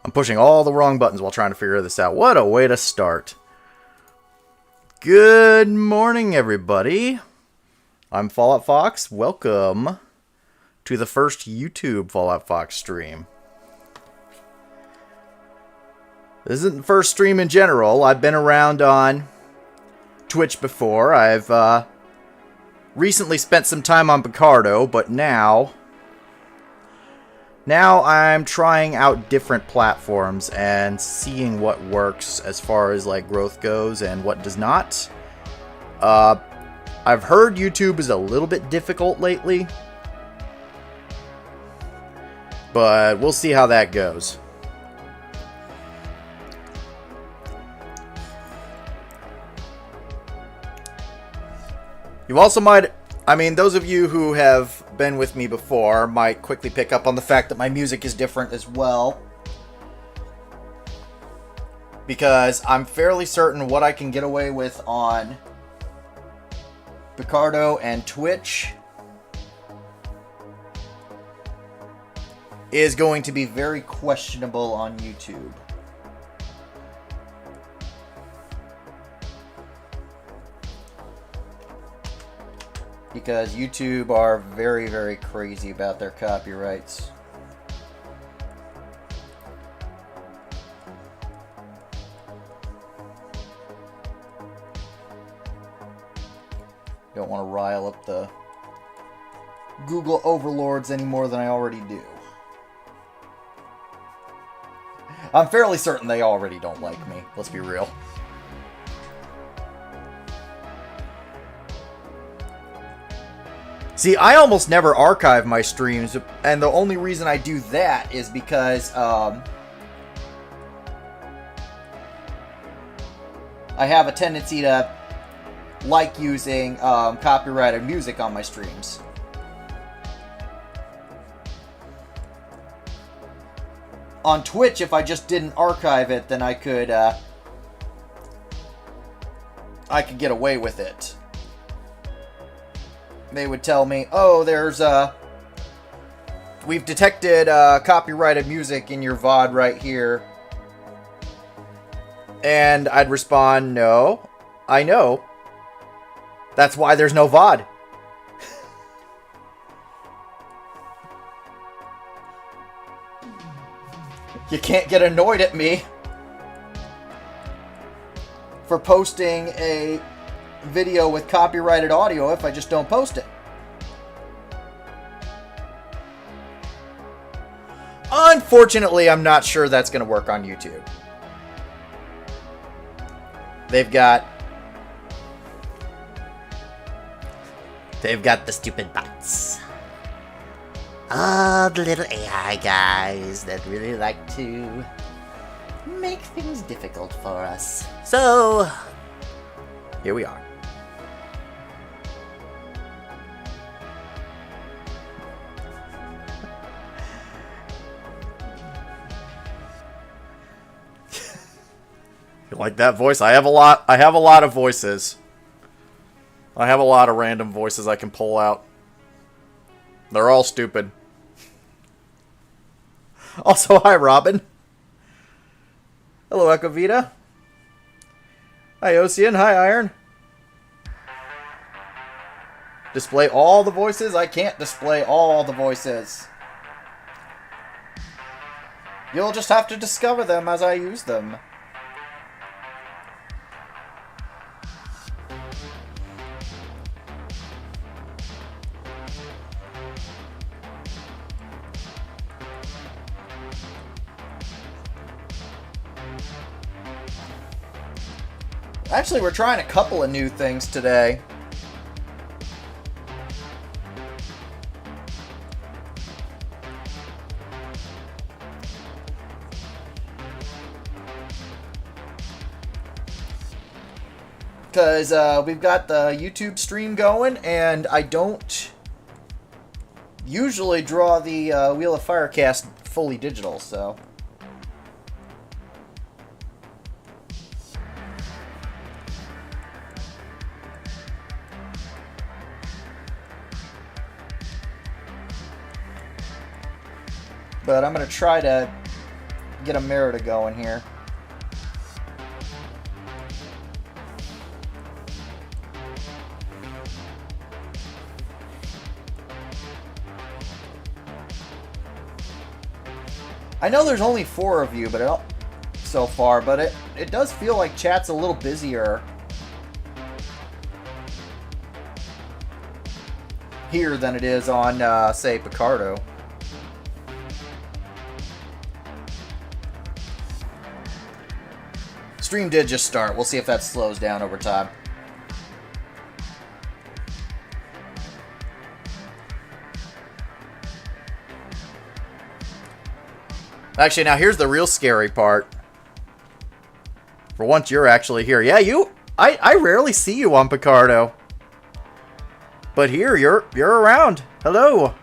I'm pushing all the wrong buttons while trying to figure this out. What a way to start. Good morning, everybody. I'm FalloutFox. Welcome to the first YouTube FalloutFox stream. This isn't the first stream in general. I've been around on Twitch before. I've recently spent some time on Picardo, but now I'm trying out different platforms and seeing what works as far as like growth goes and what does not. I've heard YouTube is a little bit difficult lately, but we'll see how that goes. You also might, those of you who have been with me before might quickly pick up on the fact that my music is different as well. Because I'm fairly certain what I can get away with on Picardo and Twitch is going to be very questionable on YouTube. Because YouTube are very, very crazy about their copyrights. Don't want to rile up the Google overlords any more than I already do. I'm fairly certain they already don't like me, let's be real. See, I almost never archive my streams, and the only reason I do that is because I have a tendency to like using copyrighted music on my streams. On Twitch, if I just didn't archive it, then I could get away with it. they would tell me, oh, we've detected copyrighted music in your VOD right here. And I'd respond, no, I know. That's why there's no VOD. You can't get annoyed at me for posting a video with copyrighted audio if I just don't post it. Unfortunately, I'm not sure that's going to work on YouTube. They've got the stupid bots. Oh, the little AI guys that really like to make things difficult for us. So, here we are. You like that voice? I have a lot of voices. I have a lot of random voices I can pull out. They're all stupid. Also, hi, Robin. Hello, Ecovita. Hi, Ocean. Hi, Iron. Display all the voices? I can't display all the voices. You'll just have to discover them as I use them. Actually, we're trying a couple of new things today. Because we've got the YouTube stream going, and I don't usually draw the Wheel of Firecast fully digital, so... But I'm going to try to get a mirror to go in here. I know there's only 4 of you, but so far, but it does feel like chat's a little busier here than it is on, say, Picardo. Stream did just start. We'll see if that slows down over time. Actually, now here's the real scary part. For once, you're actually here. Yeah, I rarely see you on Picardo. But here, you're around. Hello.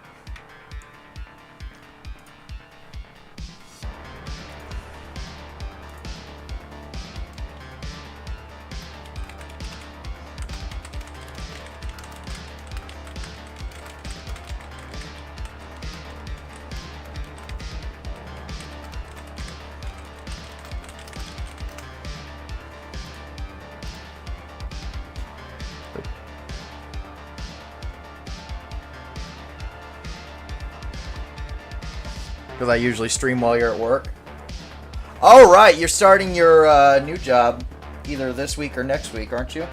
Because I usually stream while you're at work. Oh, right. You're starting your new job either this week or next week, aren't you?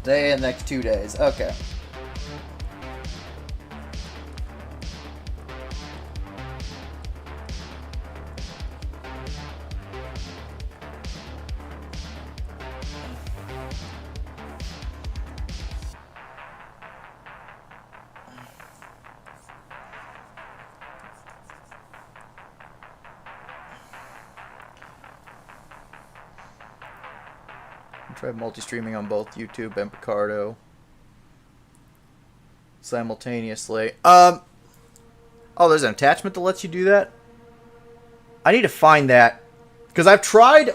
Day and next 2 days. Okay. Try multi-streaming on both YouTube and Picardo simultaneously. Oh, there's an attachment that lets you do that? I need to find that. Because I've tried,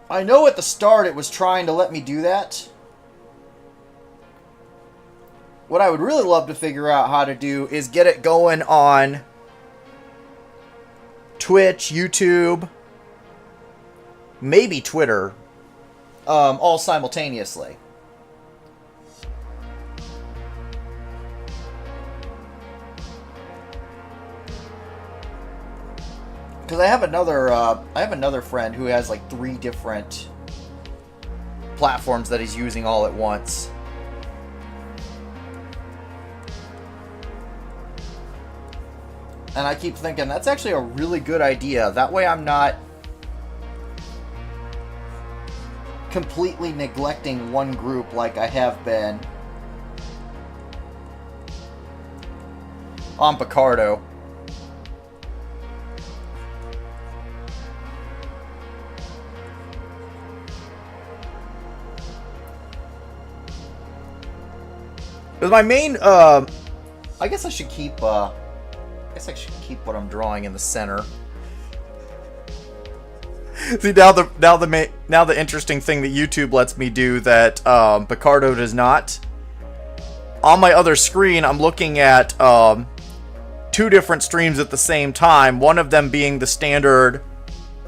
I know at the start it was trying to let me do that. What I would really love to figure out how to do is get it going on Twitch, YouTube, maybe Twitter, all simultaneously. Because I have another friend who has like 3 different platforms that he's using all at once. And I keep thinking, that's actually a really good idea. That way I'm not completely neglecting one group like I have been on Picardo. Because my main, I guess I should keep, what I'm drawing in the center. See, now the interesting thing that YouTube lets me do that Picardo does not. On my other screen, I'm looking at 2 different streams at the same time. One of them being the standard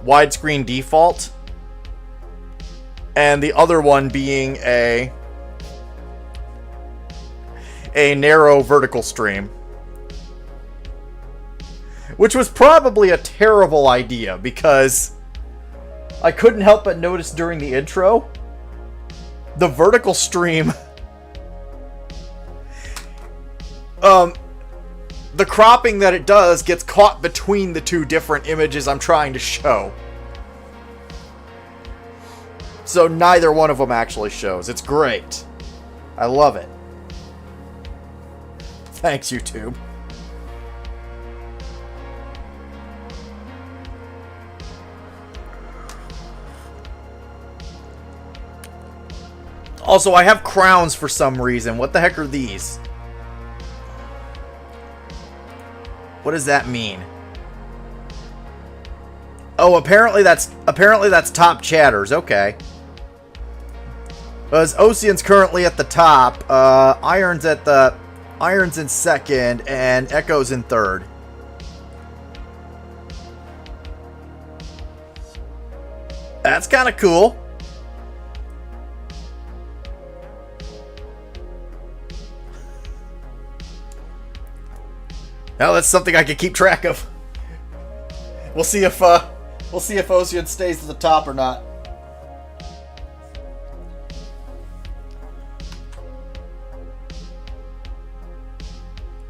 widescreen default, and the other one being a narrow vertical stream. Which was probably a terrible idea, because I couldn't help but notice during the intro, the vertical stream, the cropping that it does gets caught between the 2 different images I'm trying to show. So neither one of them actually shows. It's great. I love it. Thanks, YouTube. Also, I have crowns for some reason. What the heck are these? What does that mean? Oh, apparently that's top chatters. Okay. As Ocean's currently at the top, Iron's in second, and Echo's in third. That's kind of cool. Now that's something I can keep track of. We'll see if Ocean stays at the top or not.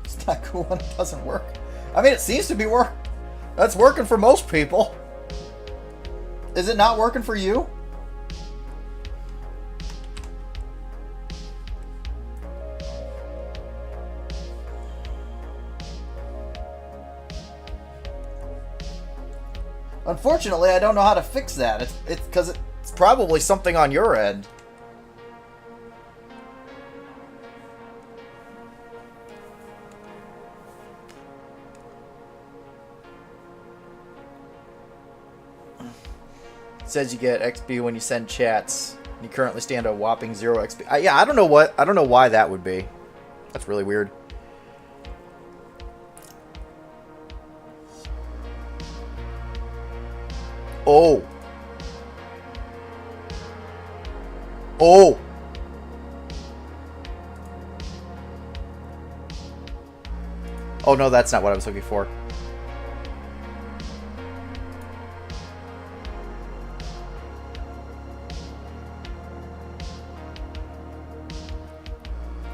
It's not cool when it doesn't work. I mean, it seems to be that's working for most people. Is it not working for you? Unfortunately, I don't know how to fix that. It's because it's probably something on your end. It says you get XP when you send chats. You currently stand a whopping 0 XP. Yeah, I don't know why that would be. That's really weird. Oh. Oh. Oh no, that's not what I was looking for.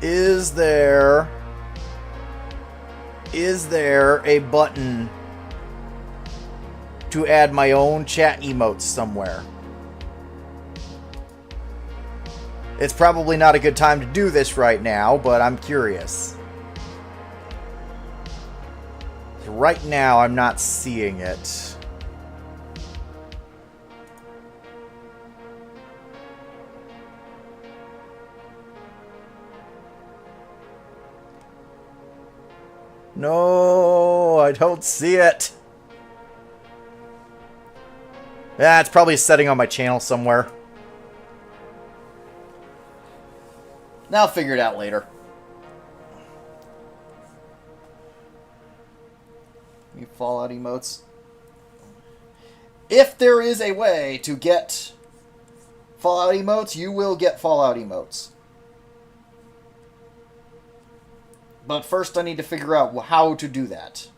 Is there a button to add my own chat emotes somewhere? It's probably not a good time to do this right now, but I'm curious. Right now, I'm not seeing it. No, I don't see it. Yeah, it's probably a setting on my channel somewhere. Now I'll figure it out later. You Fallout emotes. If there is a way to get Fallout emotes, you will get Fallout emotes. But first I need to figure out how to do that.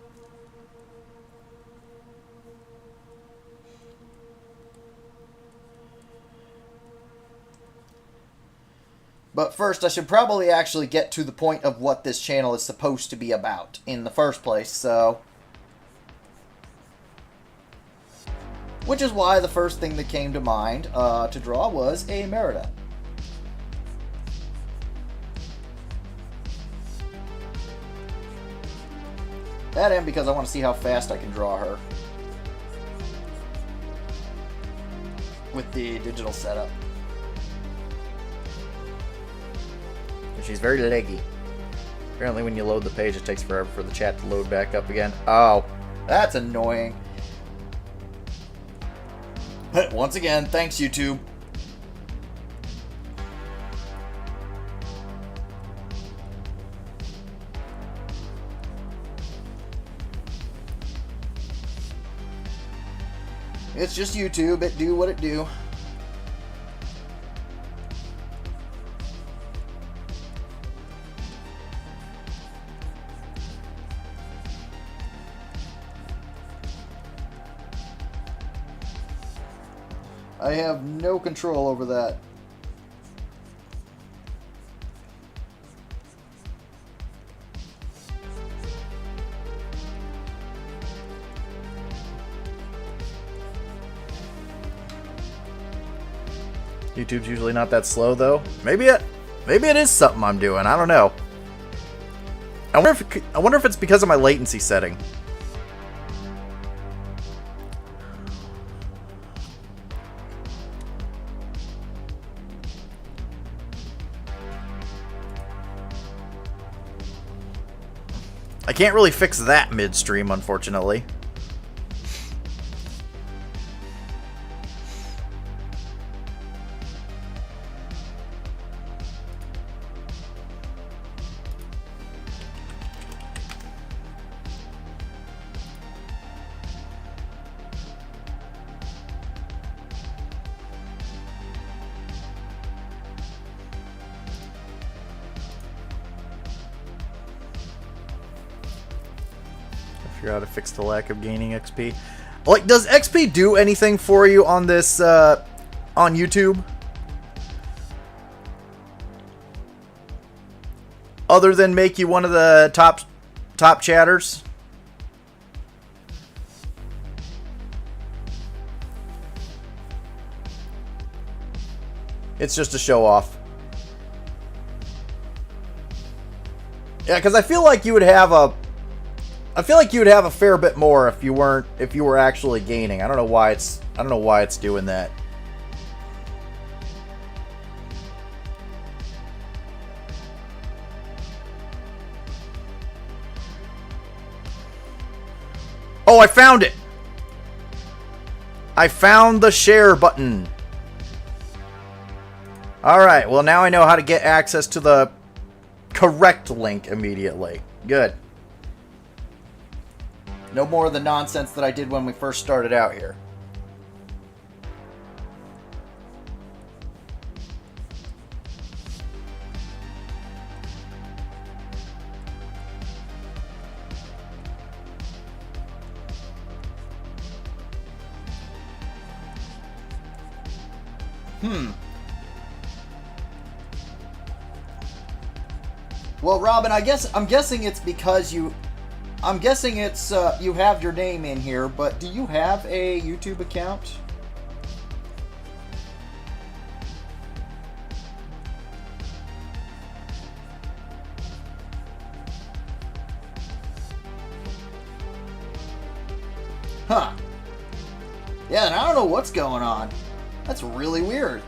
But first I should probably actually get to the point of what this channel is supposed to be about in the first place, so... Which is why the first thing that came to mind to draw was a Merida. That and because I want to see how fast I can draw her. With the digital setup. She's very leggy. Apparently when you load the page, it takes forever for the chat to load back up again. Oh, that's annoying. But once again, thanks YouTube. It's just YouTube. It do what it do. I have no control over that. YouTube's usually not that slow, though. Maybe it is something I'm doing. I don't know. I wonder if it's because of my latency setting. I can't really fix that midstream, unfortunately. Figure out how to fix the lack of gaining XP. Like, does XP do anything for you on this, on YouTube? Other than make you one of the top chatters? It's just a show off. Yeah, because I feel like you would have a fair bit more if you were actually gaining. I don't know why it's doing that. Oh, I found it. I found the share button. All right. Well, now I know how to get access to the correct link immediately. Good. No more of the nonsense that I did when we first started out here. Well, Robin, I'm guessing it's because you have your name in here, but do you have a YouTube account? Huh. Yeah, and I don't know what's going on. That's really weird.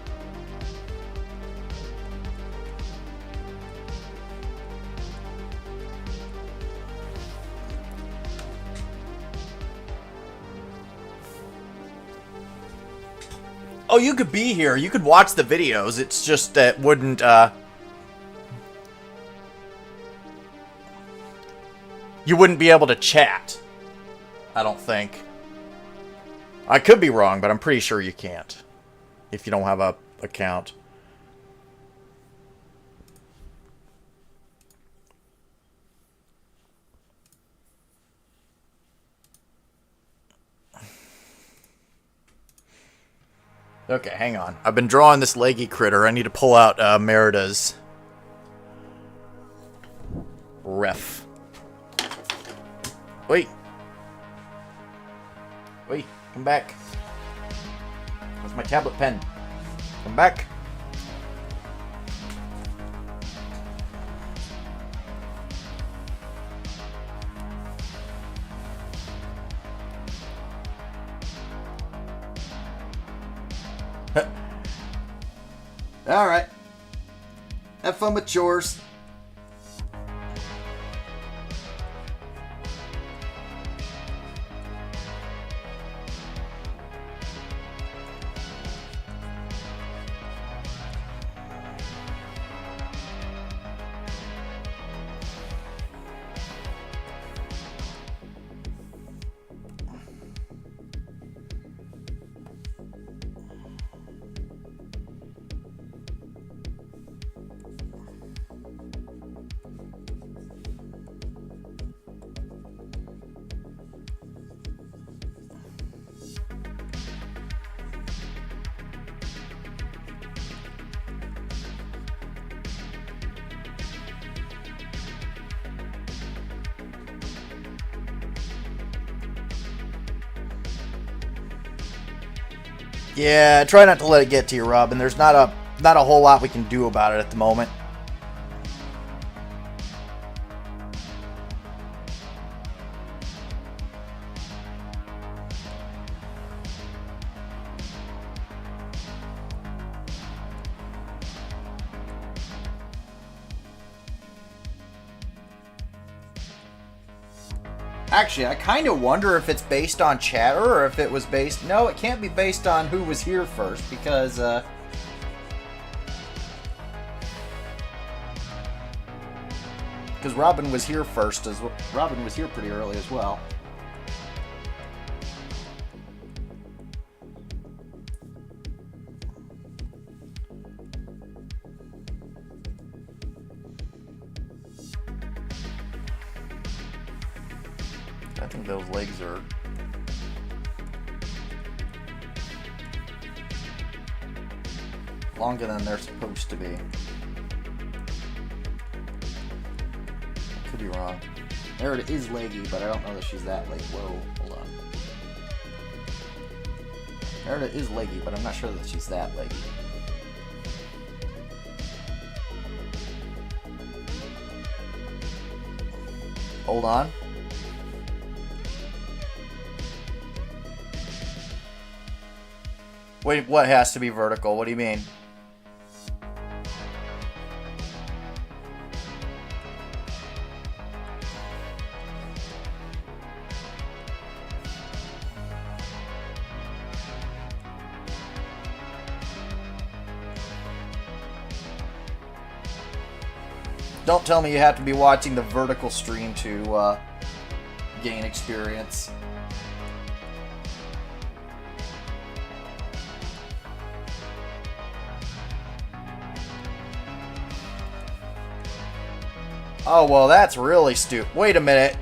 Oh, you could be here. You could watch the videos. It's just that wouldn't, you wouldn't be able to chat. I don't think. I could be wrong, but I'm pretty sure you can't. If you don't have a account. Okay, hang on. I've been drawing this leggy critter. I need to pull out Merida's ref. Wait. Wait, come back. Where's my tablet pen? Come back. Alright. Have fun with chores. Yeah, try not to let it get to you, Rob, and there's not a whole lot we can do about it at the moment. Actually, I kind of wonder if it's based on chatter or if it was based... No, it can't be based on who was here first, because, because Robin was here first as well. Robin was here pretty early as well. I think those legs are longer than they're supposed to be. I could be wrong. Merida is leggy, but I don't know that she's that leggy. Whoa, hold on. Merida is leggy, but I'm not sure that she's that leggy. Hold on. Wait, what has to be vertical? What do you mean? Don't tell me you have to be watching the vertical stream to gain experience. Oh, well, that's really stupid. Wait a minute.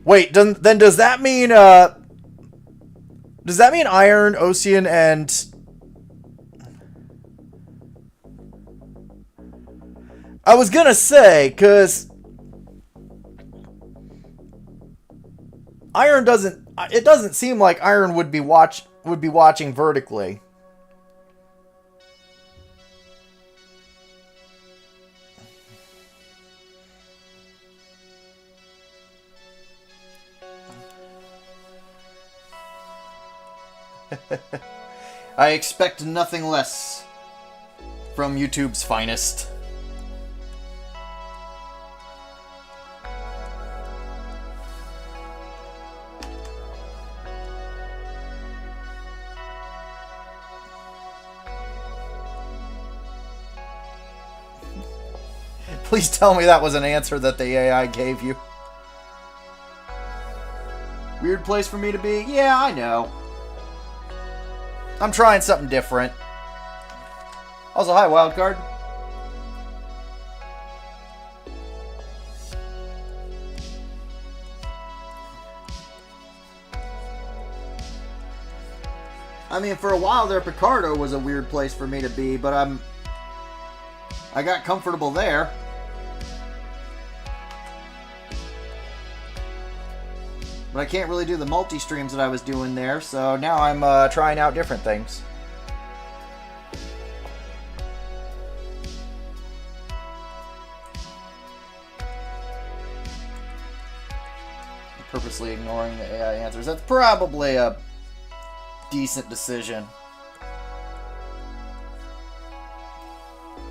Wait, then does that mean, Iron, Ocean, and... I was gonna say, because... Iron doesn't... It doesn't seem like Iron would be watching vertically. I expect nothing less from YouTube's finest. Please tell me that was an answer that the AI gave you. Weird place for me to be? Yeah, I know. I'm trying something different. Also, hi, Wildcard. I mean, for a while there, Picardo was a weird place for me to be, but I got comfortable there. But I can't really do the multi-streams that I was doing there, so now I'm trying out different things. Purposely ignoring the AI answers. That's probably a decent decision.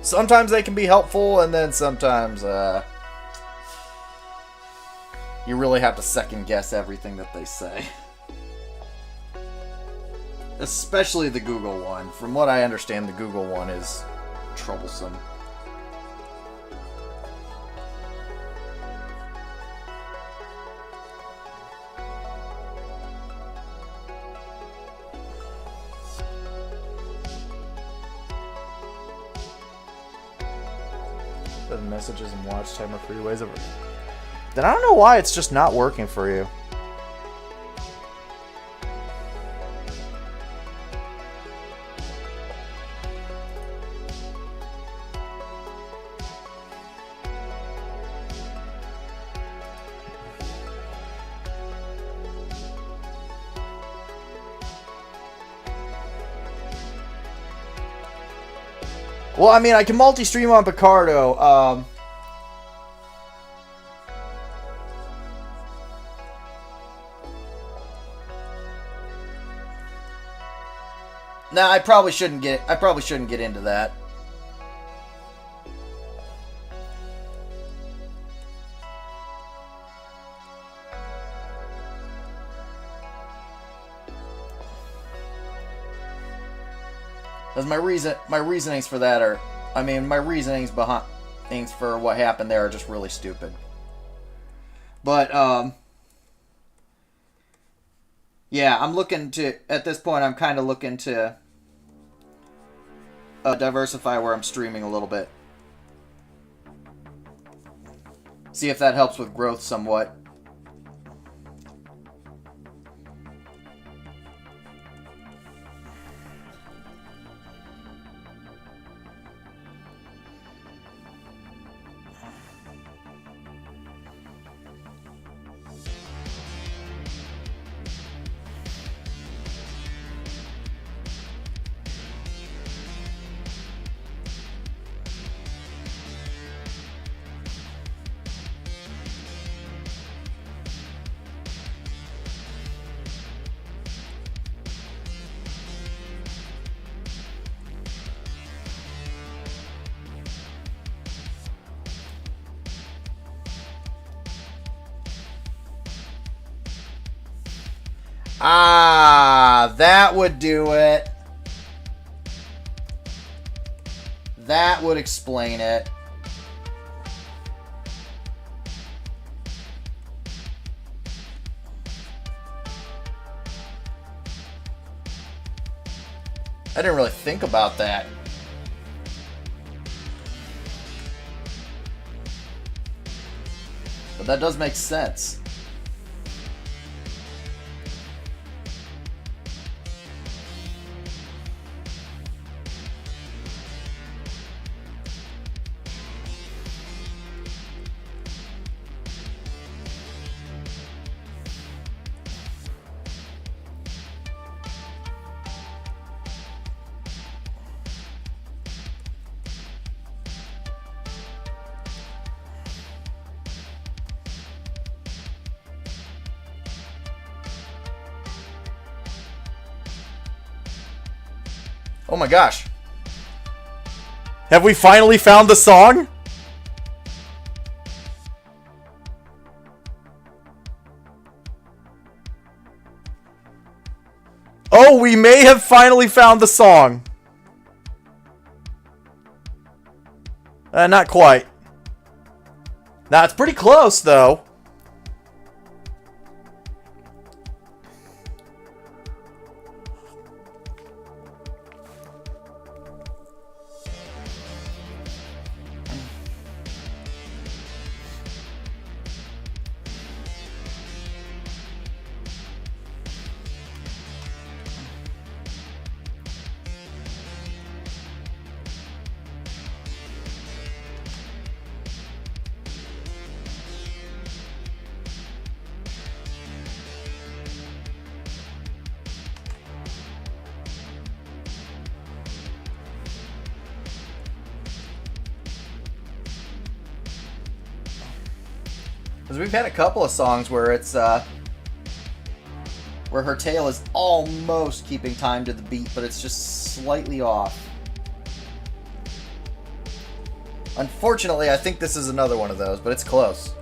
Sometimes they can be helpful, and then sometimes you really have to second guess everything that they say. Especially the Google one. From what I understand, the Google one is troublesome. The messages and watch time are free ways of... Then I don't know why it's just not working for you. Well, I mean, I can multi-stream on Picardo. Nah, I probably shouldn't get into that. Because my reasonings for that are, I mean, my reasonings behind things for what happened there are just really stupid. But yeah, I'm looking to, at this point, I'm kind of looking to diversify where I'm streaming a little bit. See if that helps with growth somewhat. Ah, that would do it. That would explain it. I didn't really think about that. But that does make sense. Oh my gosh. Have we finally found the song? Oh, we may have finally found the song. Not quite. Now, it's pretty close, though. Because we've had a couple of songs where it's, where her tail is almost keeping time to the beat, but it's just slightly off. Unfortunately, I think this is another one of those, but it's close.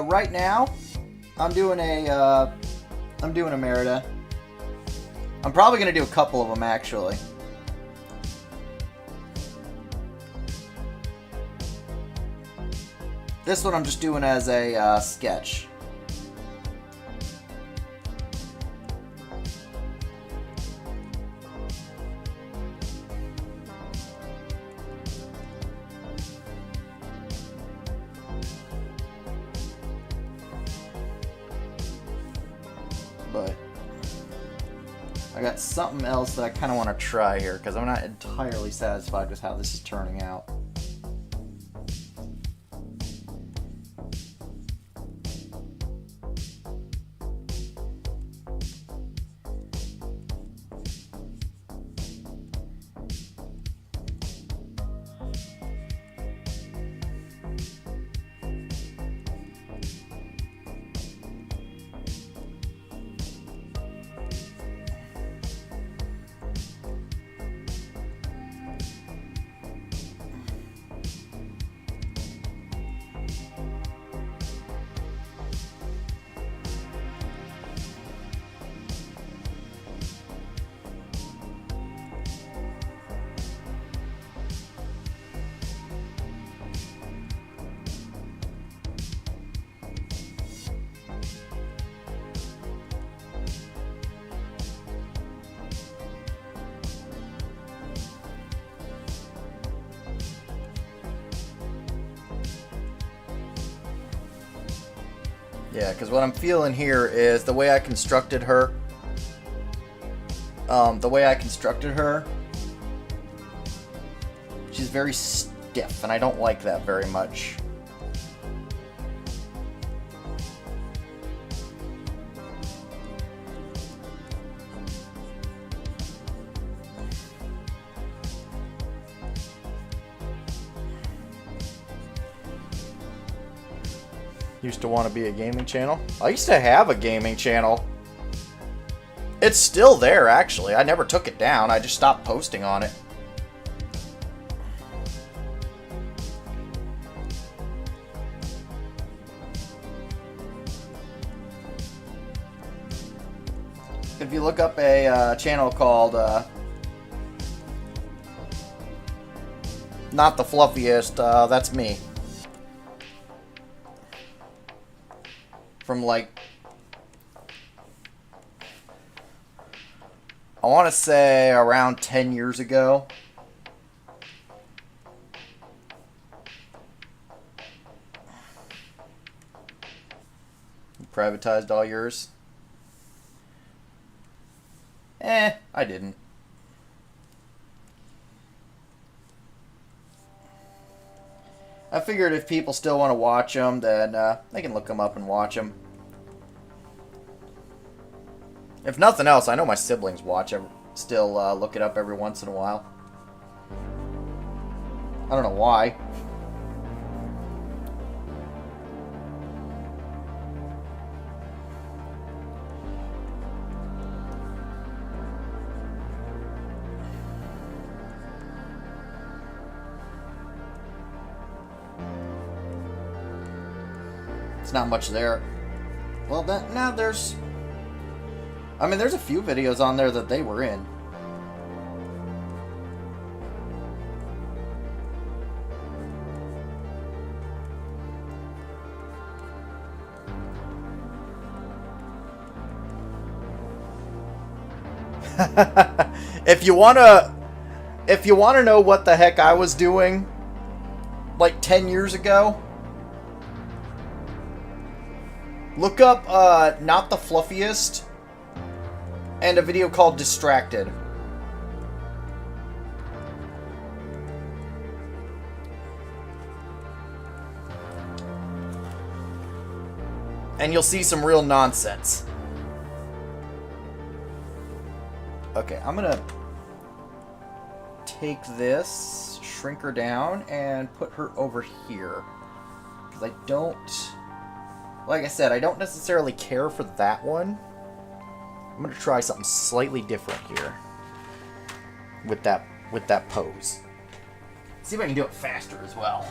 Right now, I'm doing a Merida. I'm probably gonna do a couple of them actually. This one I'm just doing as a sketch. But I got something else that I kind of want to try here because I'm not entirely satisfied with how this is turning out. Yeah, because what I'm feeling here is the way I constructed her. She's very stiff, and I don't like that very much. Used to want to be a gaming channel. I used to have a gaming channel. It's still there, actually. I never took it down. I just stopped posting on it. If you look up a channel called Not the Fluffiest, that's me. From like, I want to say around 10 years ago. You privatized all yours? I didn't. I figured if people still want to watch them, then they can look them up and watch them. If nothing else, I know my siblings watch it, still look it up every once in a while. I don't know why. It's not much there. Well, now there's... I mean, there's a few videos on there that they were in. If you wanna know what the heck I was doing like 10 years ago, look up Not the Fluffiest and a video called Distracted. And you'll see some real nonsense. Okay, I'm gonna take this, shrink her down, and put her over here. Because I don't... Like I said, I don't necessarily care for that one. I'm going to try something slightly different here. With that pose. See if I can do it faster as well.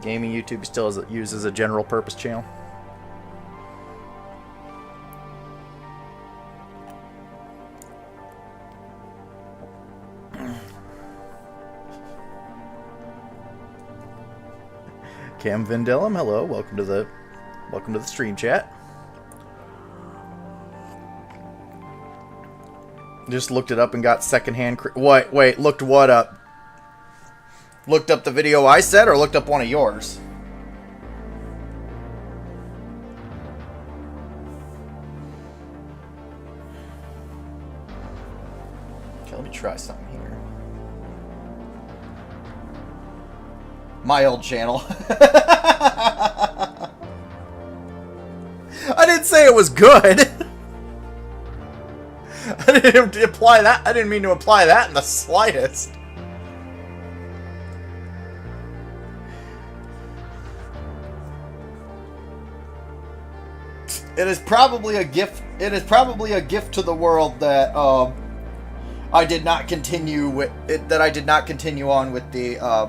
Gaming YouTube still is used as a general purpose channel. Cam Vindellum, hello, welcome to the stream chat. Just looked it up and got secondhand. Wait, looked what up? Looked up the video I said, or looked up one of yours? Okay, let me try something here. My old channel. I didn't say it was good. I didn't imply that. I didn't mean to imply that in the slightest. It is probably a gift. It is probably a gift to the world that I did not continue with it. That I did not continue on with the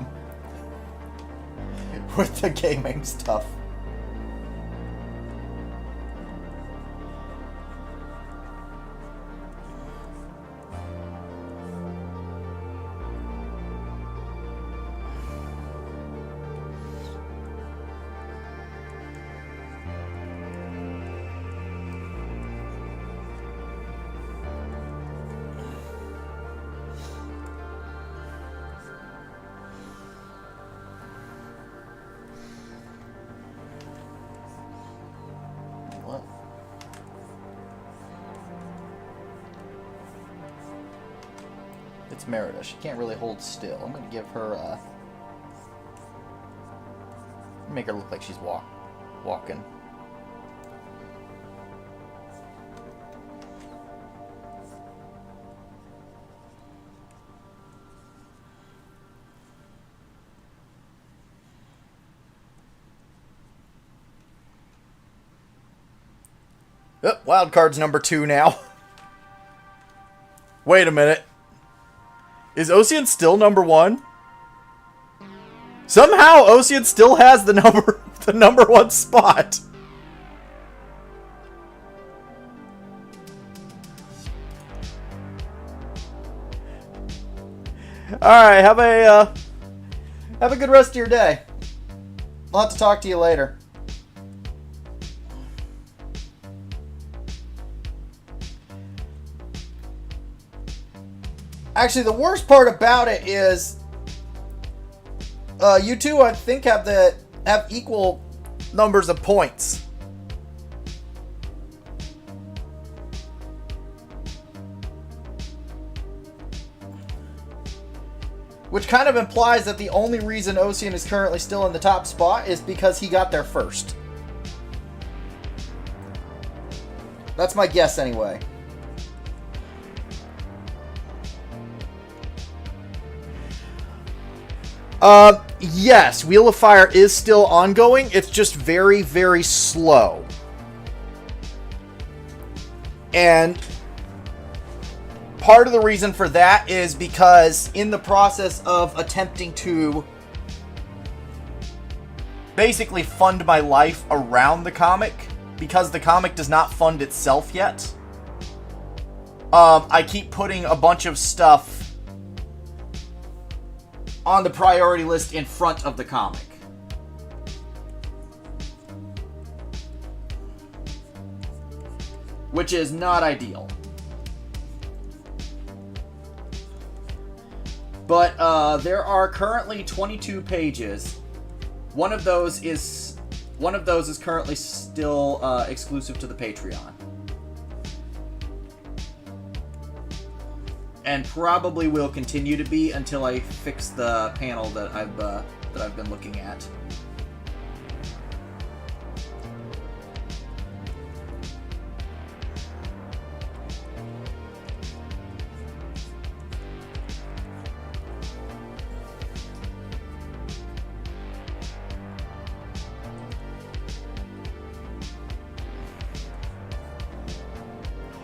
gaming stuff. It's Merida. She can't really hold still. I'm going to give her make her look like she's walking. Oh, wild card's number 2 now. Wait a minute. Is Ocean still number 1? Somehow Ocean still has the number 1 spot. Alright, have a good rest of your day. I'll have to talk to you later. Actually, the worst part about it is you two, I think, have equal numbers of points. Which kind of implies that the only reason Ocean is currently still in the top spot is because he got there first. That's my guess anyway. Yes, Wheel of Fire is still ongoing. It's just very, very slow. And part of the reason for that is because in the process of attempting to basically fund my life around the comic, because the comic does not fund itself yet, I keep putting a bunch of stuff on the priority list in front of the comic. Which is not ideal. But there are currently 22 pages. One of those is currently still exclusive to the Patreon. And probably will continue to be until I fix the panel that I've been looking at.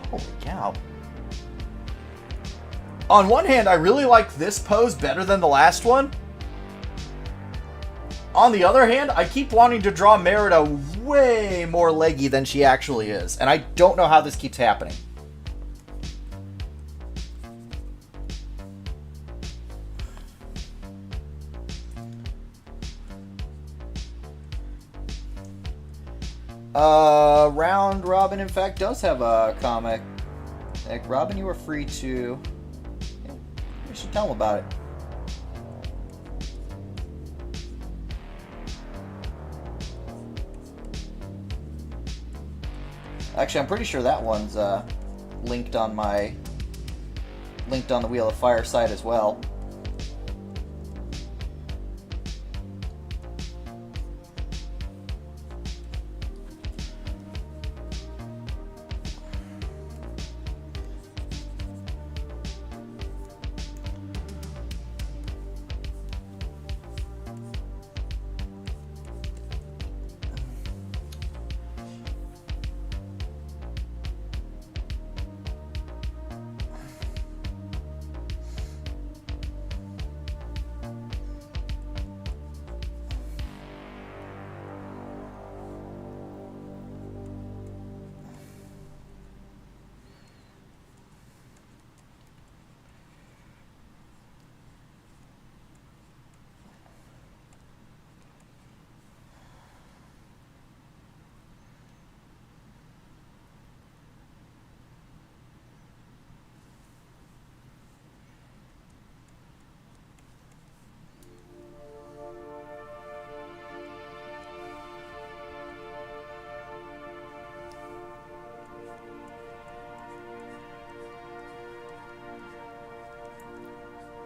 Holy cow. On one hand, I really like this pose better than the last one. On the other hand, I keep wanting to draw Merida way more leggy than she actually is. And I don't know how this keeps happening. Round Robin, in fact, does have a comic. Like, Robin, you were free to... You should tell them about it. Actually, I'm pretty sure that one's linked on the Wheel of Fire site as well.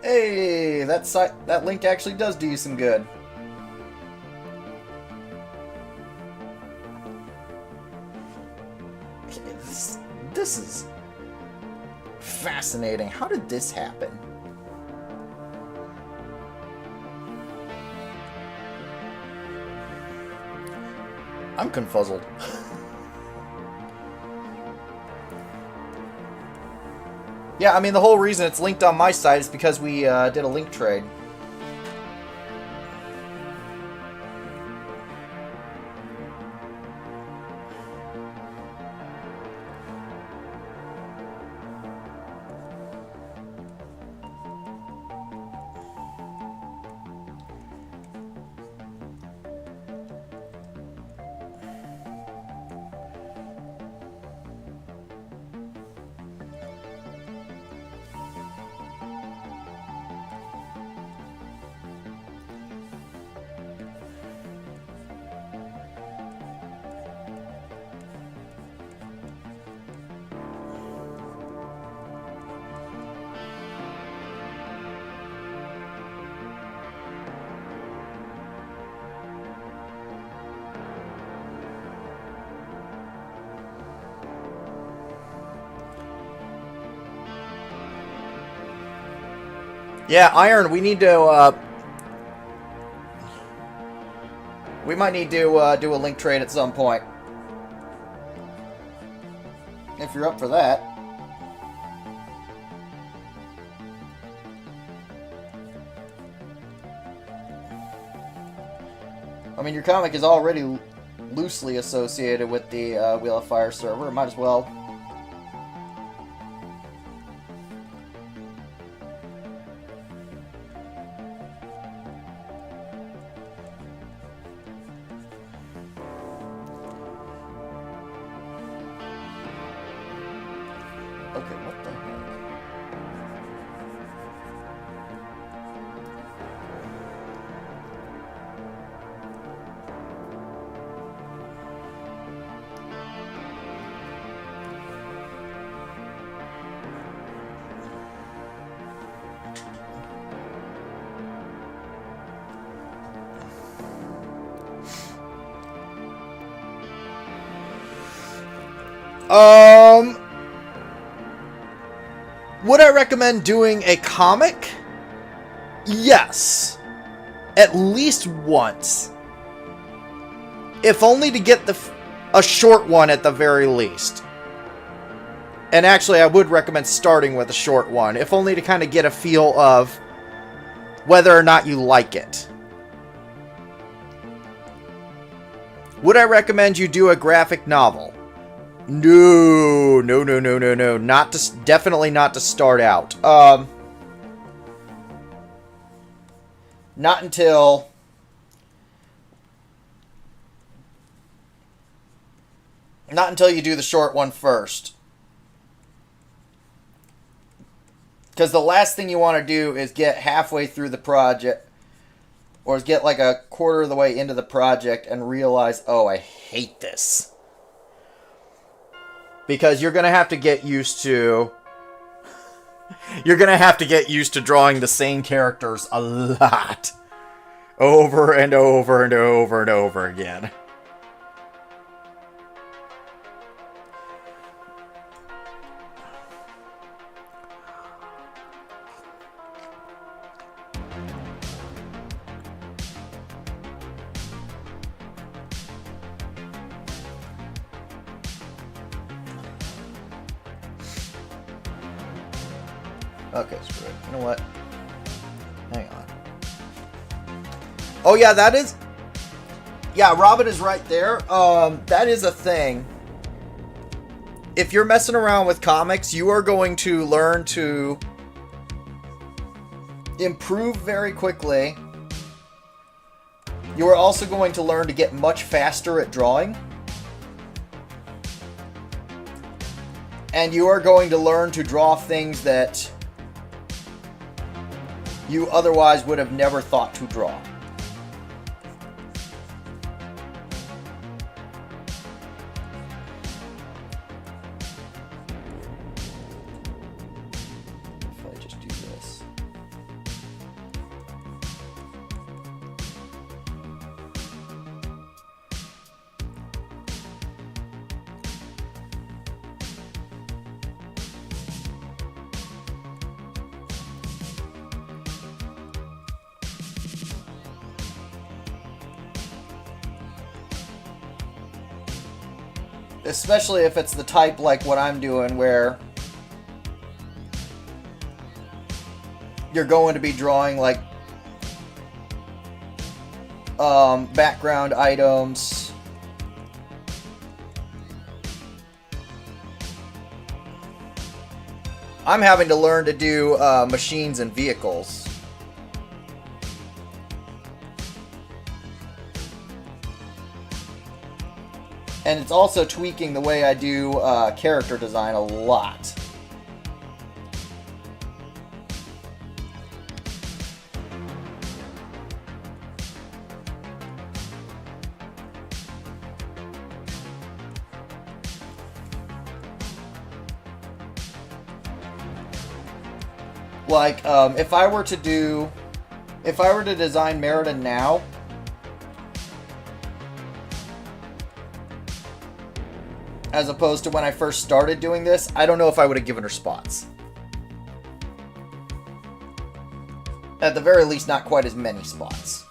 Hey, that link actually does do you some good. Okay, this is fascinating. How did this happen? I'm confuzzled. Yeah, I mean, the whole reason it's linked on my site is because we did a link trade. Yeah, Iron, we need to, we might need to, do a link trade at some point. If you're up for that. I mean, your comic is already loosely associated with the, Wheel of Fire server. Might as well. Would I recommend doing a comic? Yes. At least once. If only to get a short one at the very least. And actually, I would recommend starting with a short one, if only to kind of get a feel of whether or not you like it. Would I recommend you do a graphic novel? No, no, no, no, no, no. Not to, definitely not to start out. Not until you do the short one first. Because the last thing you want to do is get halfway through the project, or is get like a quarter of the way into the project and realize, oh, I hate this. Because you're going to have to get used to... You're going to have to get used to drawing the same characters a lot. Over and over and over and over again. Okay, screw it. You know what? Hang on. Oh, yeah, that is... Yeah, Robin is right there. That is a thing. If you're messing around with comics, you are going to learn to improve very quickly. You are also going to learn to get much faster at drawing. And you are going to learn to draw things that you otherwise would have never thought to draw. If I just do this. Especially if it's the type like what I'm doing, where you're going to be drawing like background items. I'm having to learn to do machines and vehicles. And it's also tweaking the way I do character design a lot. Like, if I were to design Merida now, as opposed to when I first started doing this, I don't know if I would have given her spots. At the very least, not quite as many spots.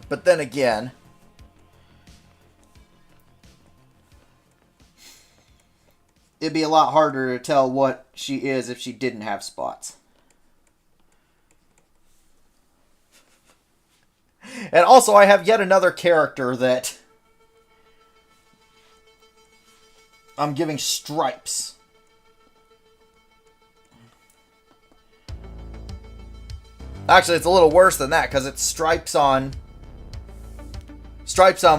But then again, it'd be a lot harder to tell what she is if she didn't have spots. And also, I have yet another character that I'm giving stripes. Actually, it's a little worse than that, because it's stripes on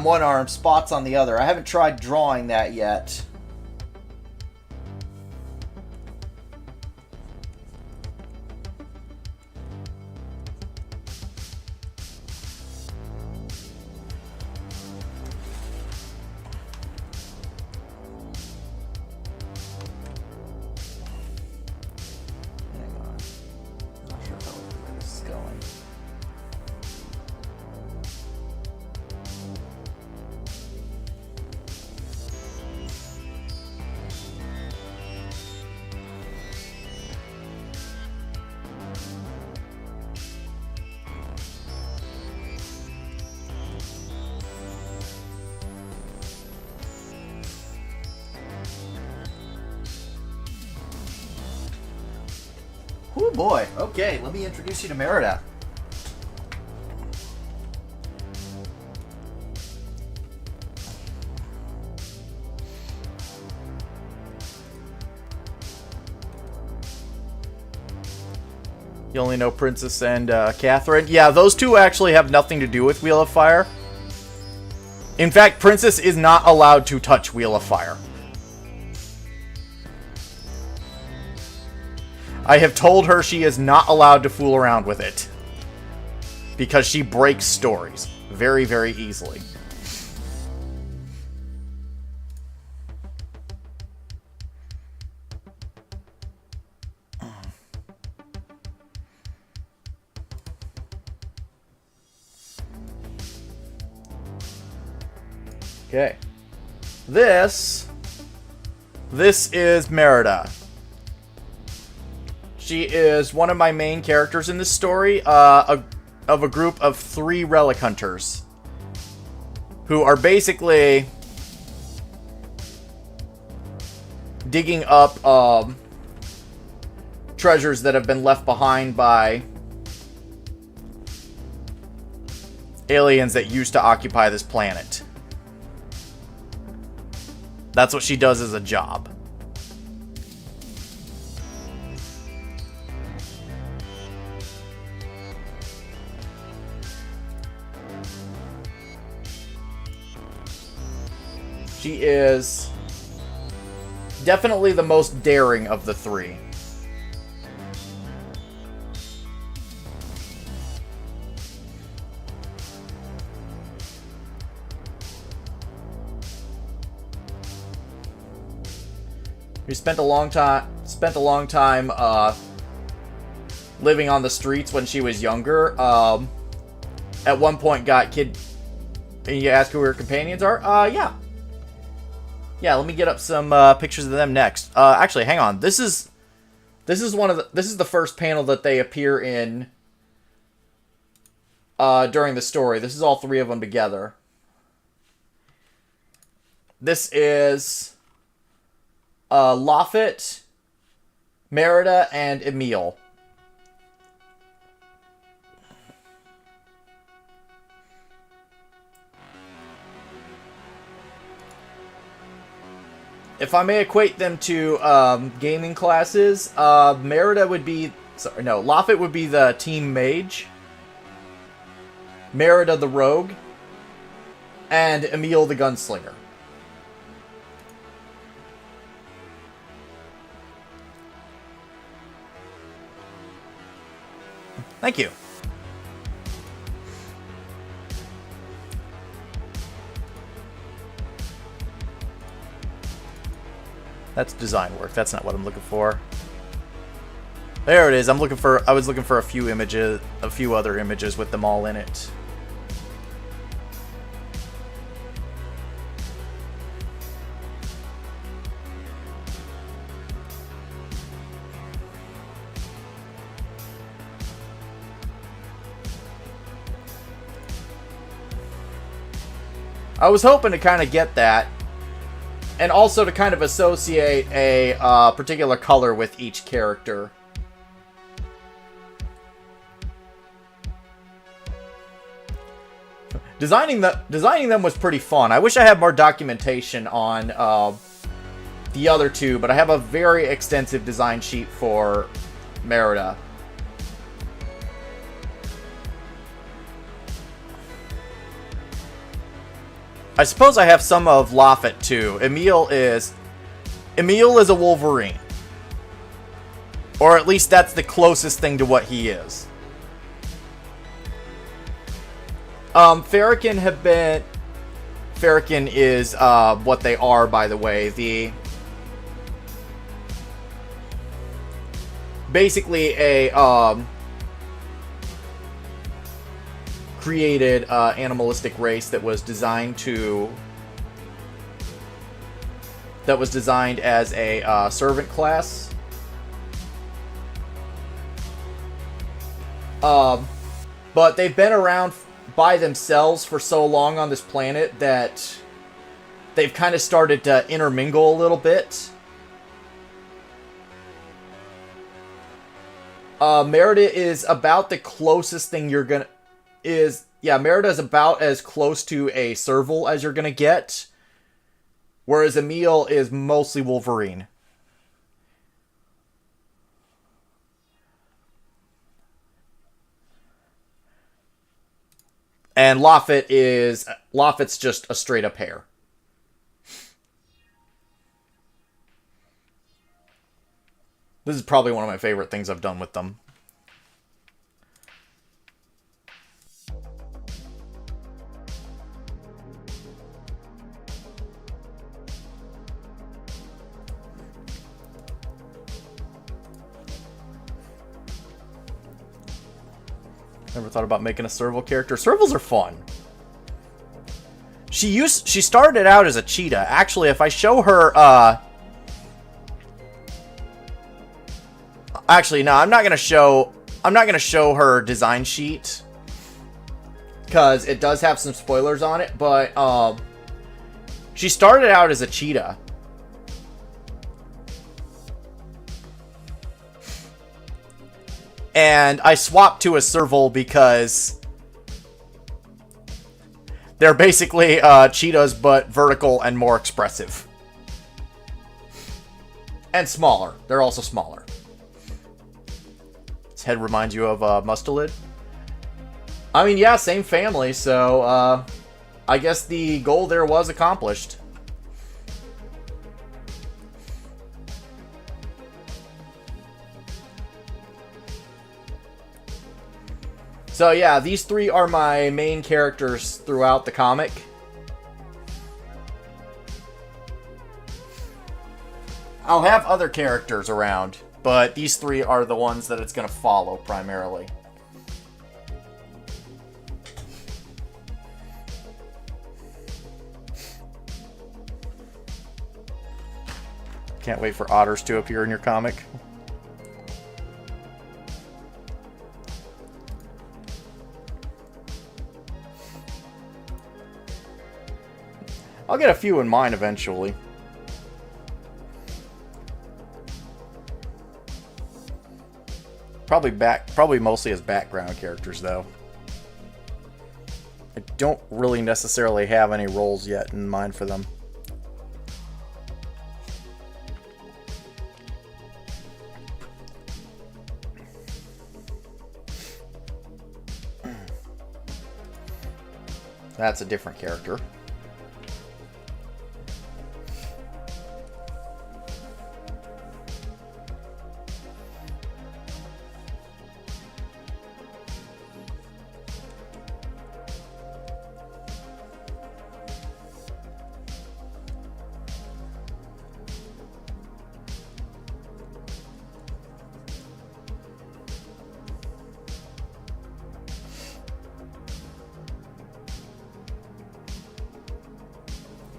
one arm, spots on the other. I haven't tried drawing that yet. Oh boy. Okay, let me introduce you to Merida. You only know Princess and Catherine? Yeah, those two actually have nothing to do with Wheel of Fire. In fact, Princess is not allowed to touch Wheel of Fire. I have told her she is not allowed to fool around with it. Because she breaks stories very, very easily. Okay. This is Merida. She is one of my main characters in this story, of a group of 3 relic hunters who are basically digging up treasures that have been left behind by aliens that used to occupy this planet. That's what she does as a job. She is definitely the most daring of the 3. We spent a long time living on the streets when she was younger. At one point got kid... And you ask who her companions are? Yeah. Yeah, let me get up some pictures of them next. Actually, hang on. This is the first panel that they appear in during the story. This is all three of them together. This is Laffit, Merida, and Emil. If I may equate them to gaming classes, Merida would be... Sorry, no, Laffit would be the team mage. Merida the rogue. And Emil the gunslinger. Thank you. That's design work. That's not what I'm looking for. There it is. I was looking for a few images, a few other images with them all in it. I was hoping to kind of get that. And also to kind of associate a particular color with each character. Designing them was pretty fun. I wish I had more documentation on the other two, but I have a very extensive design sheet for Merida. I suppose I have some of Laffit too. Emil is a Wolverine. Or at least that's the closest thing to what he is. Farrakhan is what they are, by the way. Basically a created animalistic race that was designed as a servant class. But they've been around by themselves for so long on this planet that they've kind of started to intermingle a little bit. Merida is about the closest thing you're gonna... Merida is about as close to a serval as you're gonna get. Whereas Emil is mostly Wolverine. And Laffit's just a straight up hare. This is probably one of my favorite things I've done with them. Never thought about making a serval character. Servals are fun. She started out as a cheetah. Actually, if I show her, actually, no, I'm not gonna show her design sheet because it does have some spoilers on it. But she started out as a cheetah. And I swapped to a serval because they're basically cheetahs, but vertical and more expressive. And smaller. They're also smaller. Its head reminds you of Mustelid. I mean, yeah, same family, so I guess the goal there was accomplished. So yeah, these three are my main characters throughout the comic. I'll have other characters around. But these three are the ones that it's going to follow primarily. Can't wait for otters to appear in your comic. I'll get a few in mine eventually. Probably mostly as background characters, though. I don't really necessarily have any roles yet in mind for them. That's a different character.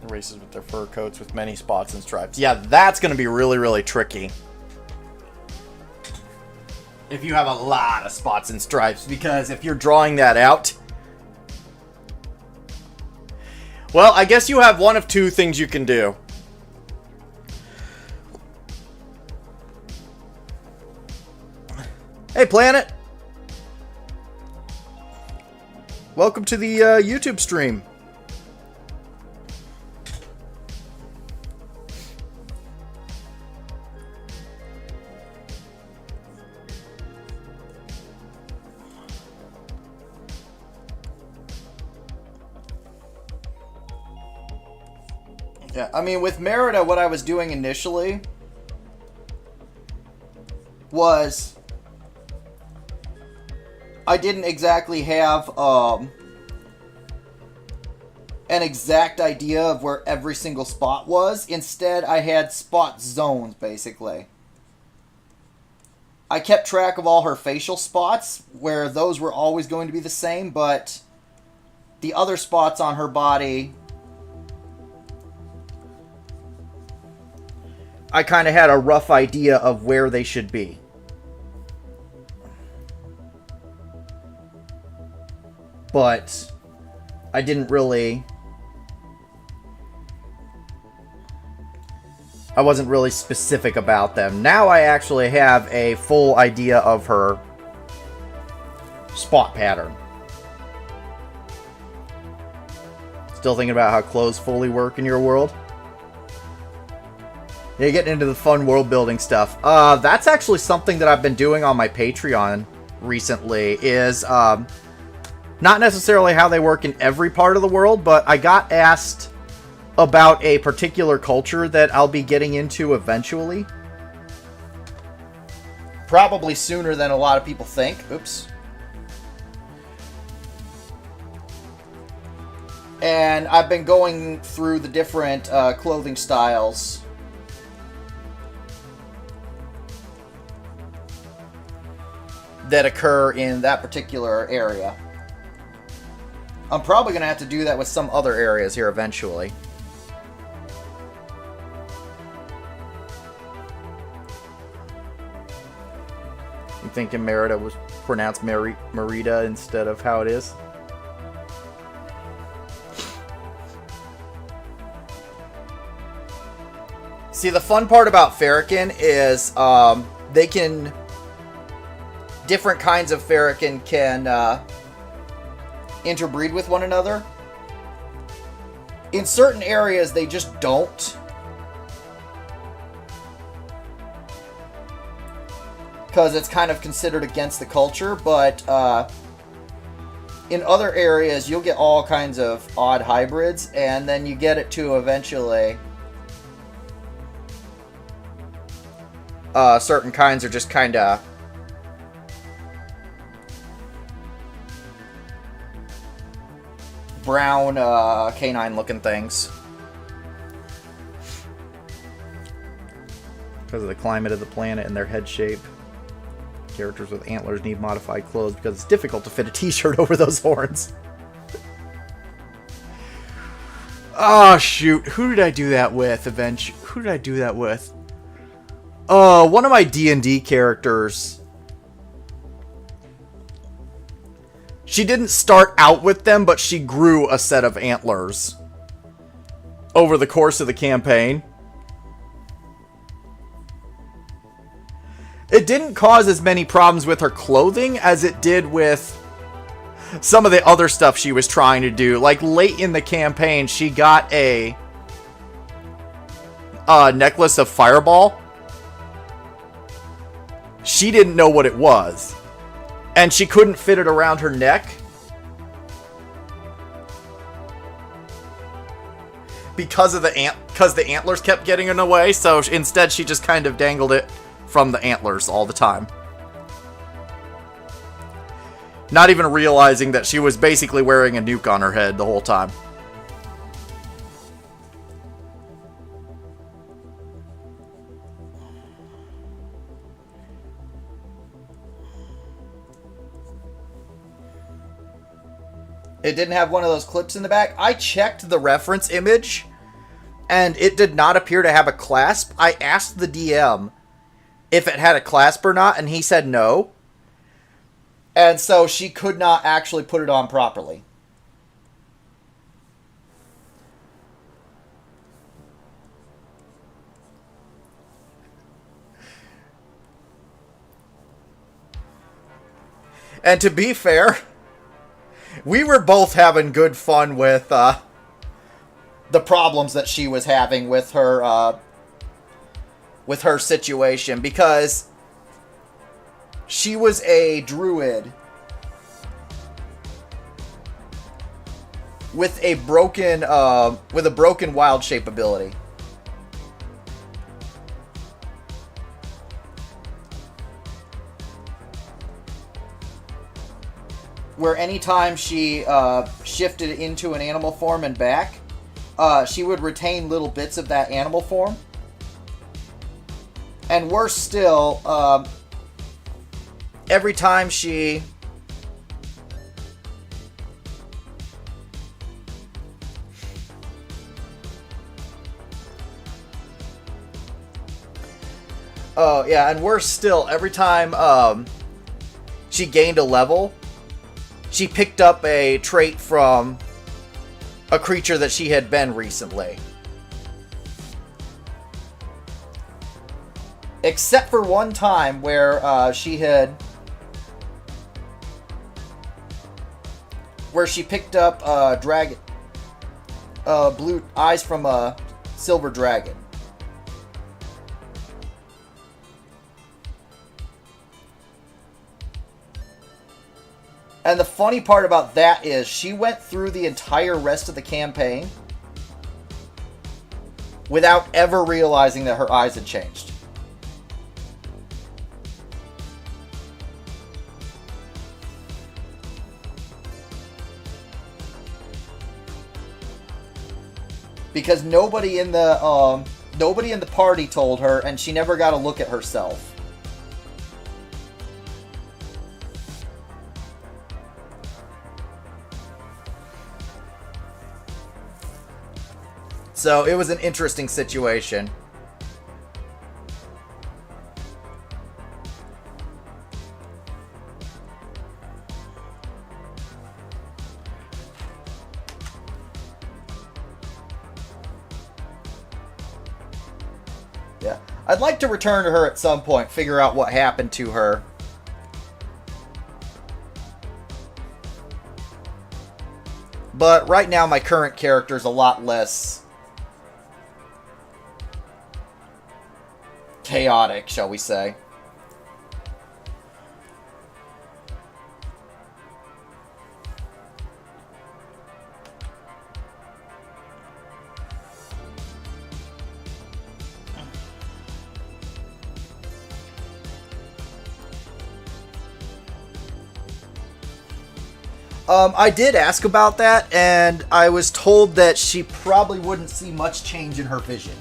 Races with their fur coats with many spots and stripes. Yeah, that's going to be really, really tricky. If you have a lot of spots and stripes, because if you're drawing that out... Well, I guess you have one of two things you can do. Hey, Planet! Welcome to the YouTube stream. Yeah, I mean, with Merida, what I was doing initially was I didn't exactly have an exact idea of where every single spot was. Instead, I had spot zones, basically. I kept track of all her facial spots, where those were always going to be the same, but the other spots on her body... I kind of had a rough idea of where they should be. But I didn't really... I wasn't really specific about them. Now I actually have a full idea of her spot pattern. Still thinking about how clothes fully work in your world? Yeah, getting into the fun world building stuff. That's actually something that I've been doing on my Patreon recently, is not necessarily how they work in every part of the world, but I got asked about a particular culture that I'll be getting into eventually. Probably sooner than a lot of people think. Oops. And I've been going through the different clothing styles that occur in that particular area. I'm probably going to have to do that with some other areas here eventually. I'm thinking Merida was pronounced Merida instead of how it is. See, the fun part about Farrakhan is they can... Different kinds of Farrakhan can interbreed with one another. In certain areas, they just don't. Because it's kind of considered against the culture, but in other areas, you'll get all kinds of odd hybrids, and then you get it to eventually... certain kinds are just kind of... brown, canine-looking things. Because because of the climate of the planet and their head shape. Characters with antlers need modified clothes because it's difficult to fit a t-shirt over those horns. Oh, shoot. Who did I do that with, Who did I do that with? Oh, one of my D&D characters. She didn't start out with them, but she grew a set of antlers over the course of the campaign. It didn't cause as many problems with her clothing as it did with some of the other stuff she was trying to do. Like, late in the campaign, she got a necklace of Fireball. She didn't know what it was. And she couldn't fit it around her neck. Because the antlers kept getting in the way, so instead she just kind of dangled it from the antlers all the time. Not even realizing that she was basically wearing a nuke on her head the whole time. It didn't have one of those clips in the back. I checked the reference image, and it did not appear to have a clasp. I asked the DM if it had a clasp or not, and he said no. And so she could not actually put it on properly. And to be fair, we were both having good fun with the problems that she was having with her situation, because she was a druid with a broken wild shape ability. Where anytime she shifted into an animal form and back, she would retain little bits of that animal form. And worse still, every time she and worse still, every time she gained a level, she picked up a trait from a creature that she had been recently. Except for one time where she picked up dragon, blue eyes from a silver dragon. And the funny part about that is she went through the entire rest of the campaign without ever realizing that her eyes had changed. Because nobody in the party told her, and she never got a look at herself. So it was an interesting situation. Yeah. I'd like to return to her at some point, figure out what happened to her. But right now my current character is a lot less chaotic, shall we say. I did ask about that, and I was told that she probably wouldn't see much change in her vision.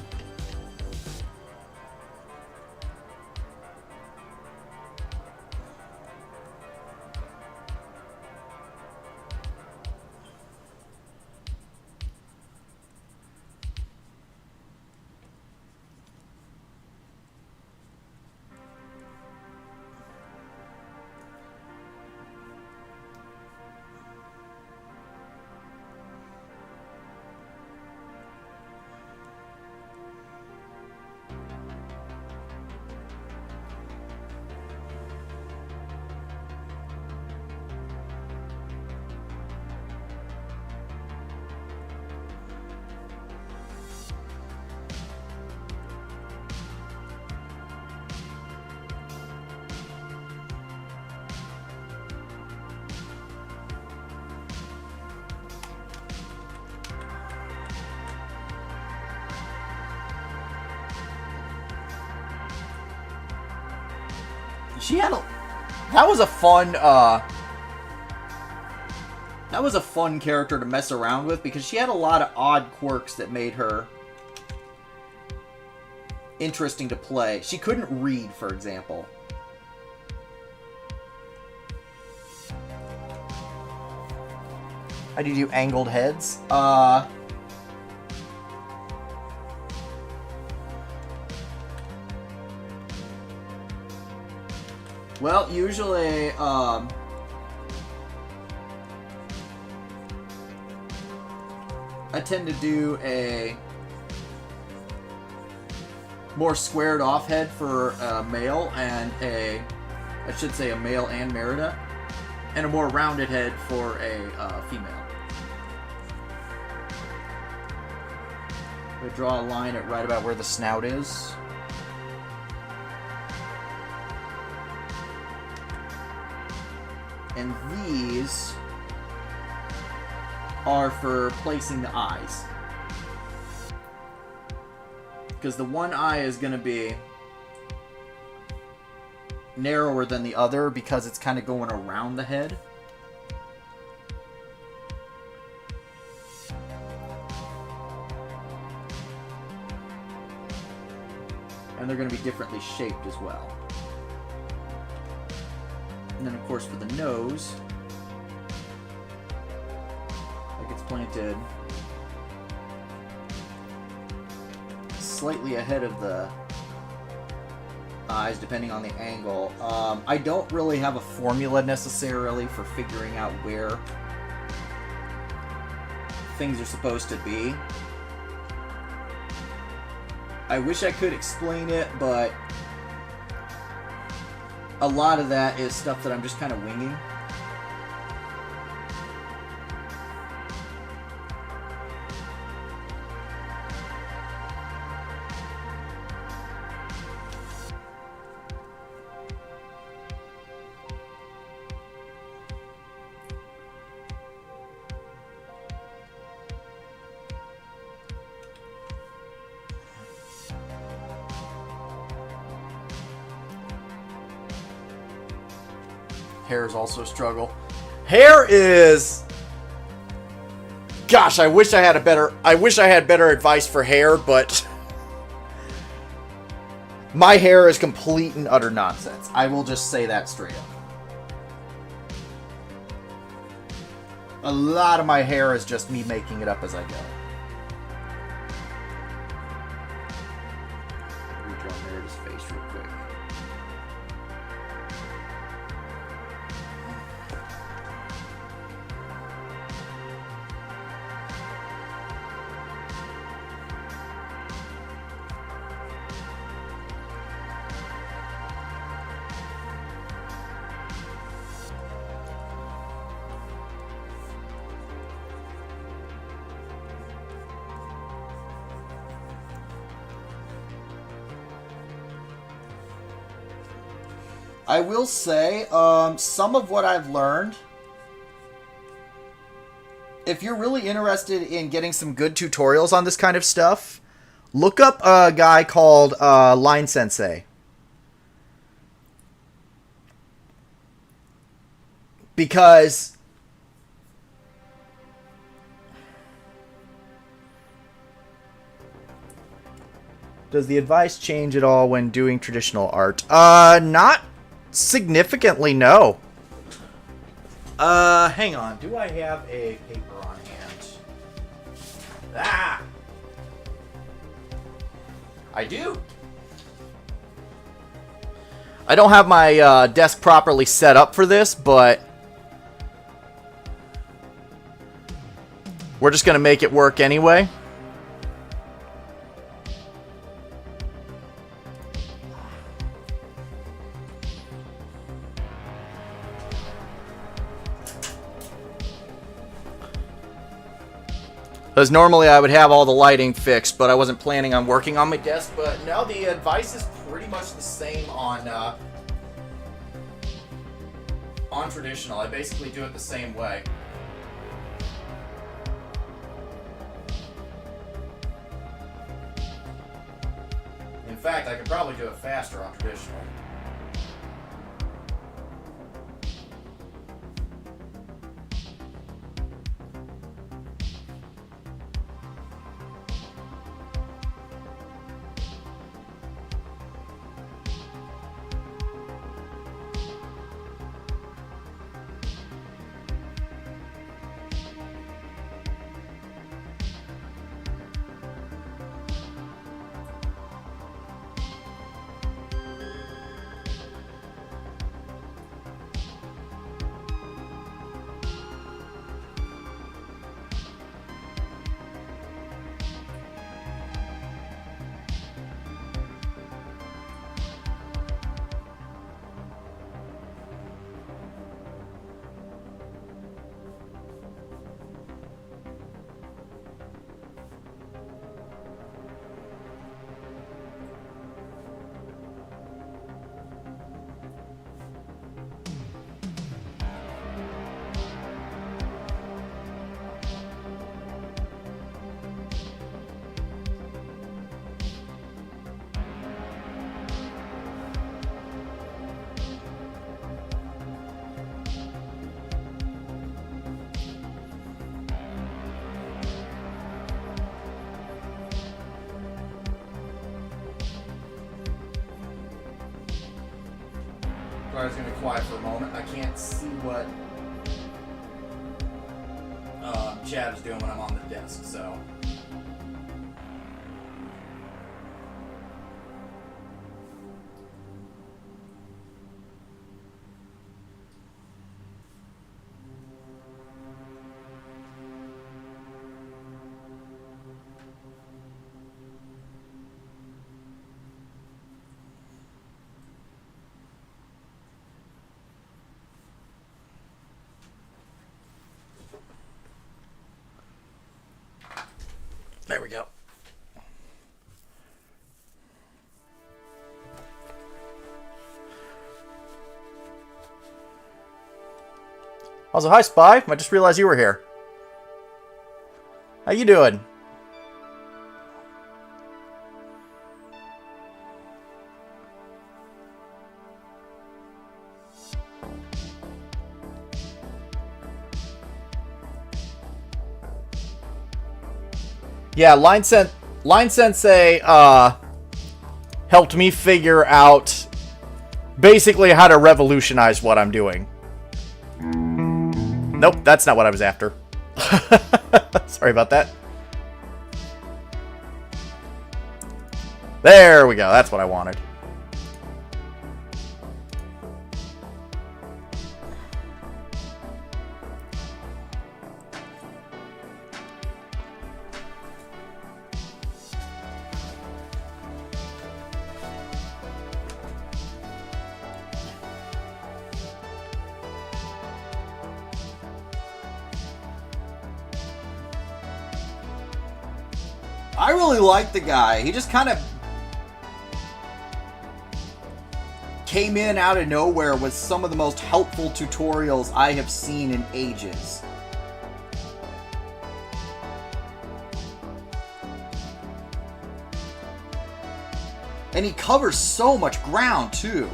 She had a... That was a fun, that was a fun character to mess around with because she had a lot of odd quirks that made her interesting to play. She couldn't read, for example. How do you do angled heads? Well, usually, I tend to do a more squared off head for a male and a male and Merida, and a more rounded head for a female. We draw a line at right about where the snout is. And these are for placing the eyes. Because the one eye is going to be narrower than the other because it's kind of going around the head. And they're going to be differently shaped as well. And then, of course, for the nose, like it's planted slightly ahead of the eyes, depending on the angle. I don't really have a formula necessarily for figuring out where things are supposed to be. I wish I could explain it, but a lot of that is stuff that I'm just kind of winging. Hair is also a struggle. Hair is... Gosh, I wish I had better advice for hair, but my hair is complete and utter nonsense. I will just say that straight up. A lot of my hair is just me making it up as I go. Redraw Merida's face real quick. I will say, some of what I've learned, if you're really interested in getting some good tutorials on this kind of stuff, look up a guy called Line Sensei. Because does the advice change at all when doing traditional art? Not significantly, no. Hang on. Do I have a paper on hand? Ah! I do. I don't have my desk properly set up for this, but we're just going to make it work anyway. Because normally I would have all the lighting fixed, but I wasn't planning on working on my desk. But now the advice is pretty much the same on traditional. I basically do it the same way. In fact, I could probably do it faster on traditional. Everybody's going to be quiet for a moment. I can't see what Chad is doing when I'm on the desk, so... There we go. Also, hi, Spy. I just realized you were here. How you doing? Yeah, Line Sensei helped me figure out basically how to revolutionize what I'm doing. Nope, that's not what I was after. Sorry about that. There we go, that's what I wanted. I really like the guy. He just kind of came in out of nowhere with some of the most helpful tutorials I have seen in ages. And he covers so much ground, too.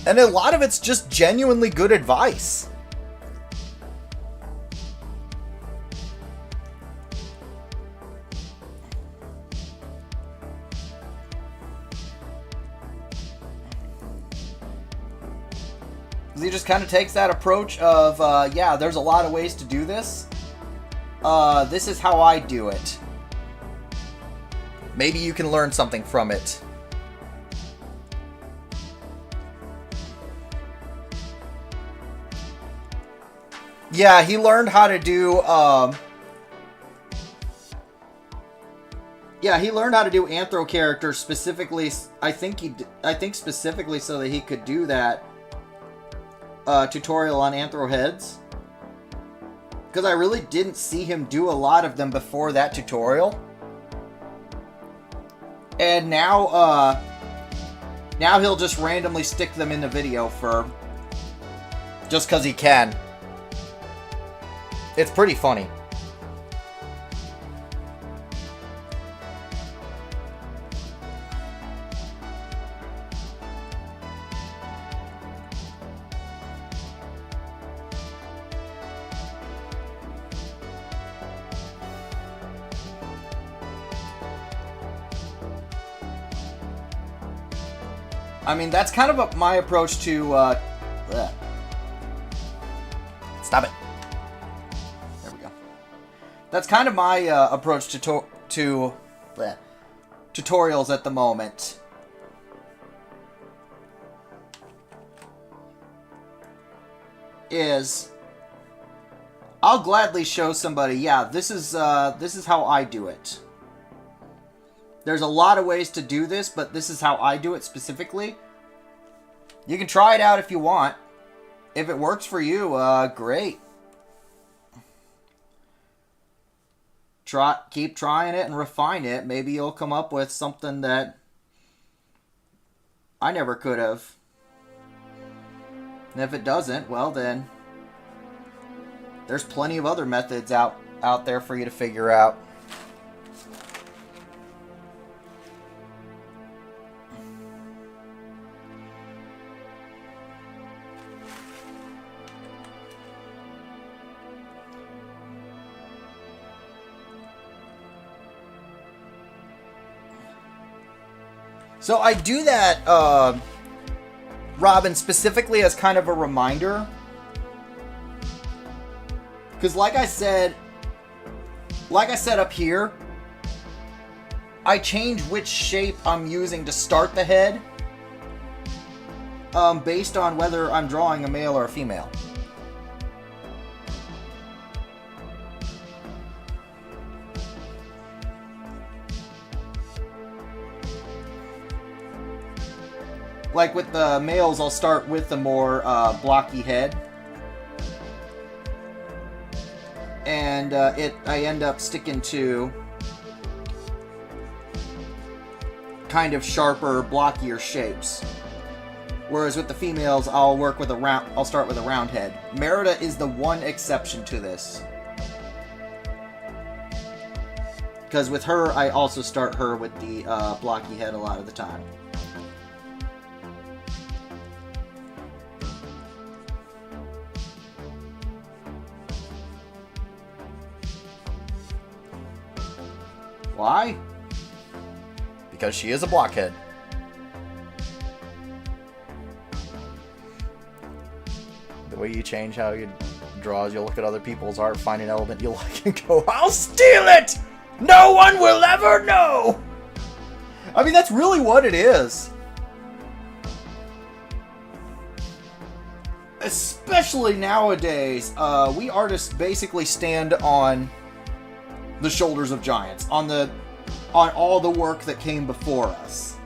And a lot of it's just genuinely good advice. He just kind of takes that approach of, yeah, there's a lot of ways to do this. This is how I do it. Maybe you can learn something from it. Yeah, he learned how to do, yeah, he learned how to do anthro characters specifically. I think specifically so that he could do that tutorial on anthro heads. Because I really didn't see him do a lot of them before that tutorial. And now, now he'll just randomly stick them in the video for... just because he can. It's pretty funny. I mean, that's kind of my approach to, Stop it. There we go. That's kind of my approach to tutorials at the moment. Is I'll gladly show somebody, yeah, this is how I do it. There's a lot of ways to do this, but this is how I do it specifically. You can try it out if you want. If it works for you, great. Keep trying it and refine it. Maybe you'll come up with something that I never could have. And if it doesn't, well then, there's plenty of other methods out there for you to figure out. So I do that, Robin, specifically as kind of a reminder. Because like I said up here, I change which shape I'm using to start the head based on whether I'm drawing a male or a female. Like with the males, I'll start with the more blocky head. And I end up sticking to kind of sharper, blockier shapes. Whereas with the females, I'll start with a round head. Merida is the one exception to this. Because with her, I also start her with the blocky head a lot of the time. Why? Because she is a blockhead. The way you change how you draw is you'll look at other people's art, find an element you like, and go, I'll steal it! No one will ever know! I mean, that's really what it is. Especially nowadays, we artists basically stand on the shoulders of giants, on all the work that came before us.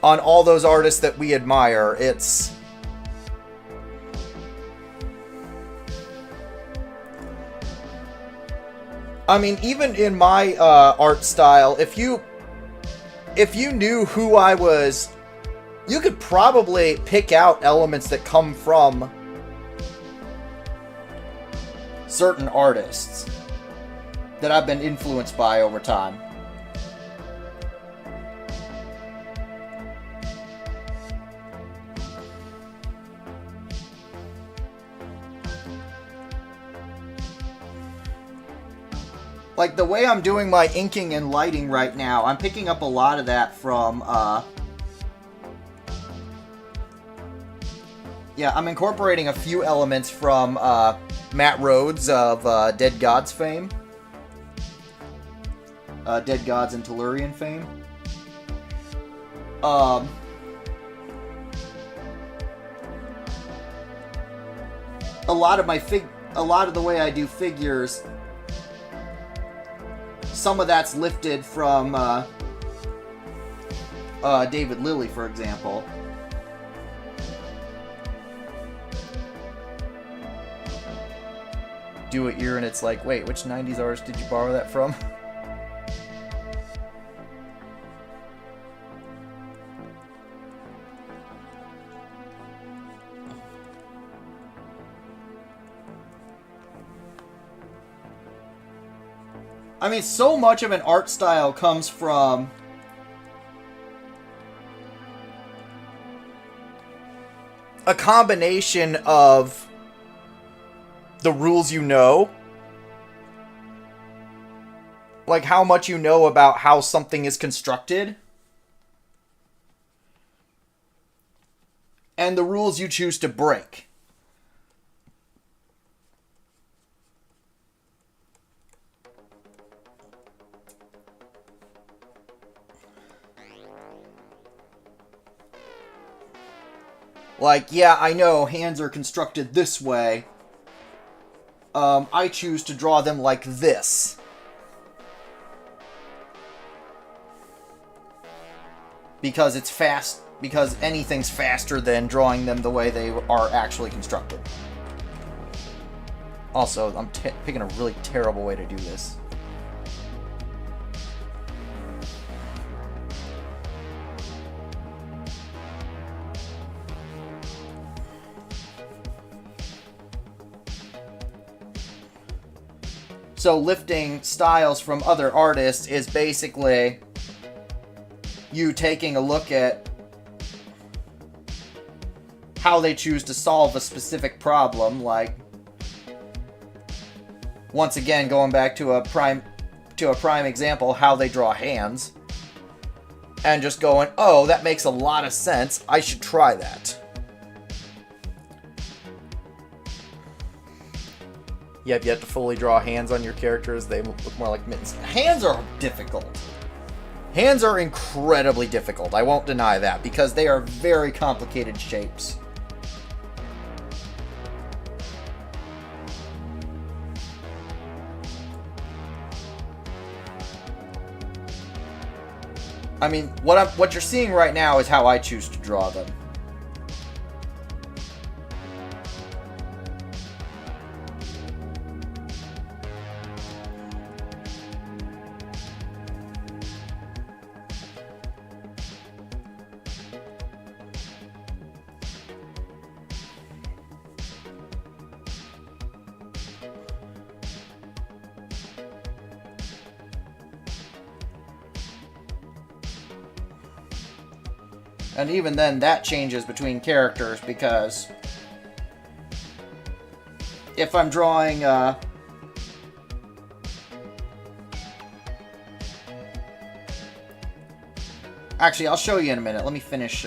On all those artists that we admire, it's... I mean, even in my art style, if you knew who I was, you could probably pick out elements that come from certain artists that I've been influenced by over time. Like the way I'm doing my inking and lighting right now, I'm picking up a lot of that from, yeah, I'm incorporating a few elements from, Matt Rhodes of Dead Gods fame. Dead Gods and Tellurian fame. A lot of the way I do figures, some of that's lifted from David Lilly, for example. Do it year and it's like, wait, which 90s artist did you borrow that from? I mean, so much of an art style comes from a combination of the rules you know, like how much you know about how something is constructed, and the rules you choose to break. Like, yeah, I know hands are constructed this way. I choose to draw them like this. Because it's fast, because anything's faster than drawing them the way they are actually constructed. Also, I'm picking a really terrible way to do this. So lifting styles from other artists is basically you taking a look at how they choose to solve a specific problem, like, once again, going back to to a prime example how they draw hands and just going, oh, that makes a lot of sense. I should try that. You have yet to fully draw hands on your characters. They look more like mittens. Hands are difficult. Hands are incredibly difficult. I won't deny that, because they are very complicated shapes. I mean, what you're seeing right now is how I choose to draw them. And even then, that changes between characters, because if I'm drawing actually, I'll show you in a minute. Let me finish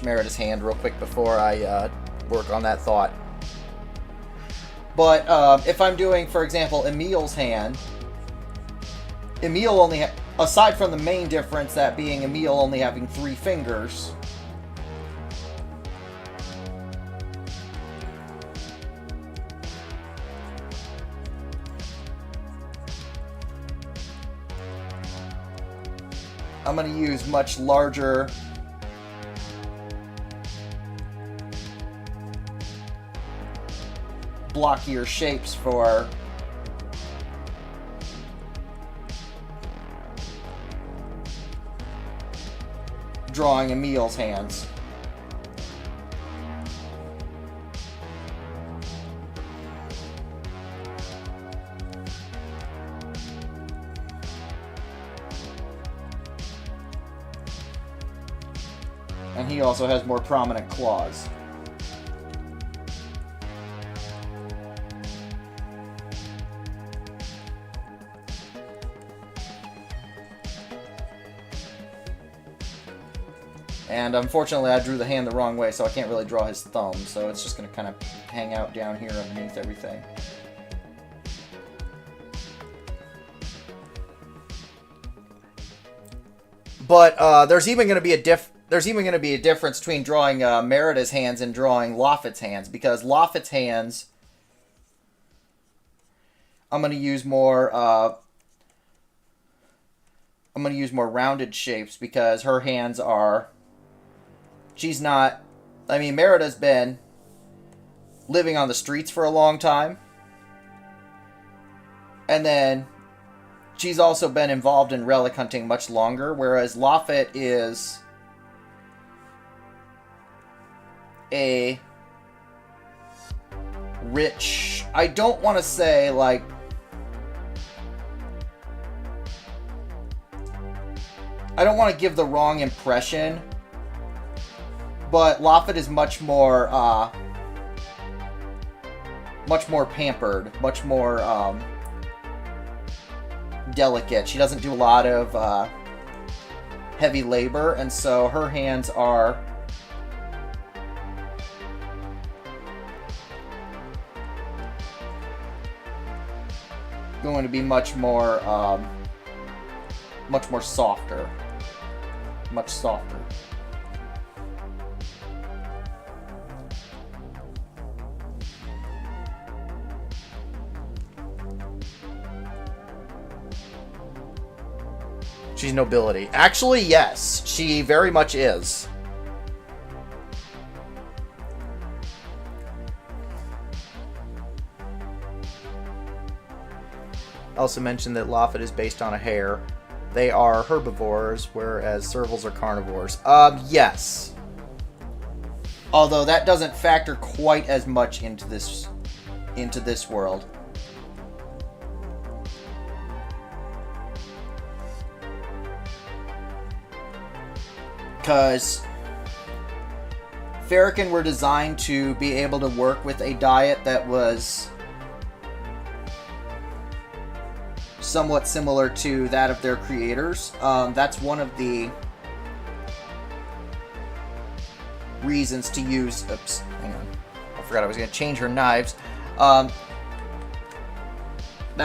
Merida's hand real quick before I work on that thought. But if I'm doing, for example, Emil's hand, Emil only aside from the main difference, that being Emil only having 3 fingers, I'm going to use much larger blockier shapes for drawing Emil's hands. And he also has more prominent claws. And unfortunately, I drew the hand the wrong way, so I can't really draw his thumb. So it's just going to kind of hang out down here underneath everything. But there's even going to be a difference between drawing Merida's hands and drawing Lafitte's hands, because Lafitte's hands, I'm going to use more rounded shapes, because her hands are. She's not. I mean, Merida's been living on the streets for a long time, and then she's also been involved in relic hunting much longer, whereas Lafitte is a rich, I don't want to say, like, I don't want to give the wrong impression, but Lafitte is much more pampered, much more delicate. She doesn't do a lot of heavy labor, and so her hands are going to be much more softer. Much softer. She's nobility. Actually, yes. She very much is. Also mentioned that Lafitte is based on a hare. They are herbivores, whereas servals are carnivores. Yes. Although that doesn't factor quite as much into this world. Because Farrakhan were designed to be able to work with a diet that was somewhat similar to that of their creators. That's one of the reasons to use... Oops, hang on. I forgot I was going to change her knives. That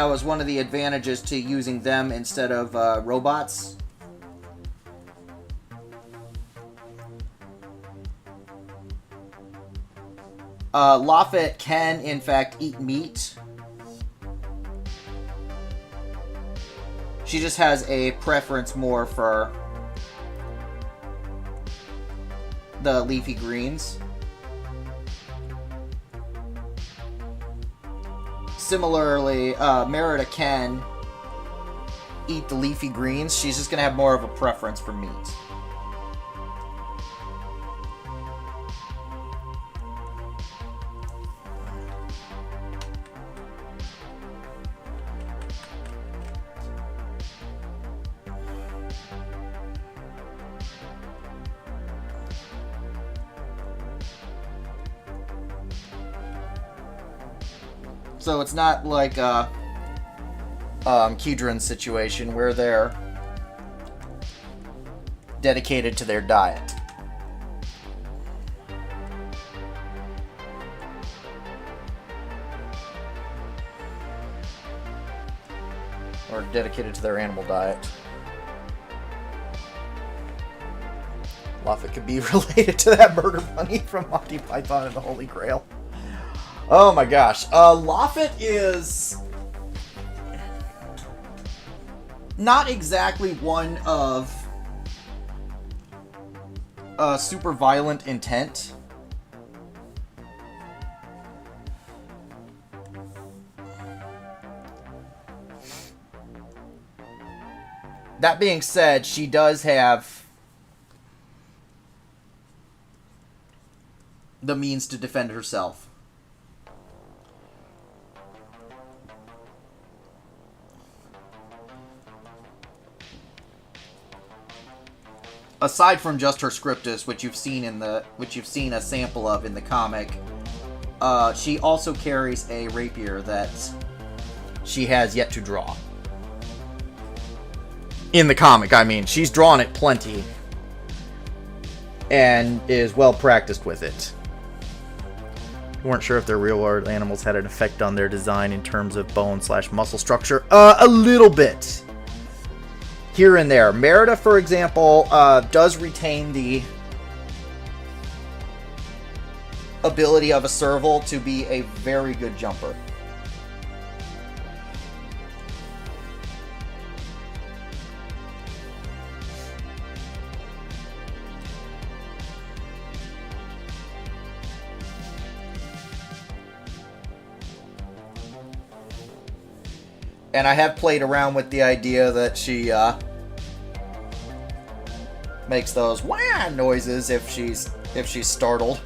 was one of the advantages to using them instead of robots. Laffit can, in fact, eat meat. She just has a preference more for the leafy greens. Similarly, Merida can eat the leafy greens. She's just going to have more of a preference for meat. So it's not like a Kedron's situation where they're dedicated to their diet. Or dedicated to their animal diet. Laffit could be related to that murder bunny from Monty Python and the Holy Grail. Oh my gosh. Laffit is not exactly one of super violent intent. That being said, she does have the means to defend herself. Aside from just her scriptus, which you've seen a sample of in the comic, she also carries a rapier that she has yet to draw. In the comic, I mean, she's drawn it plenty and is well practiced with it. Weren't sure if their real world animals had an effect on their design in terms of bone/muscle structure. A little bit. Here and there. Merida, for example, does retain the ability of a serval to be a very good jumper. And I have played around with the idea that she makes those wah noises if she's startled.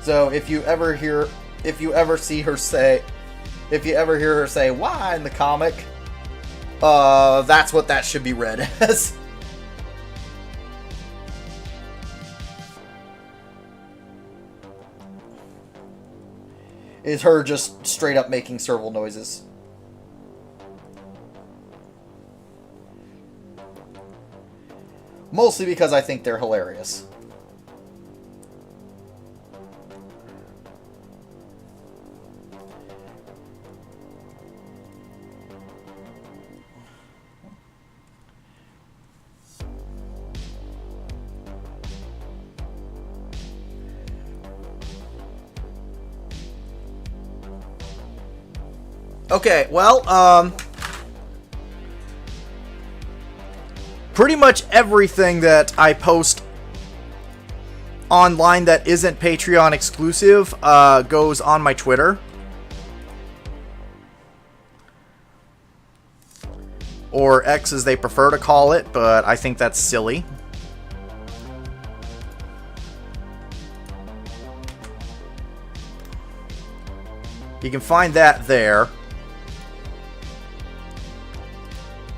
So if you ever hear her say "why" in the comic, that's what that should be read as. Is her just straight up making serval noises. Mostly because I think they're hilarious. Okay, well, pretty much everything that I post online that isn't Patreon exclusive goes on my Twitter. or X as they prefer to call it, but I think that's silly. You can find that there.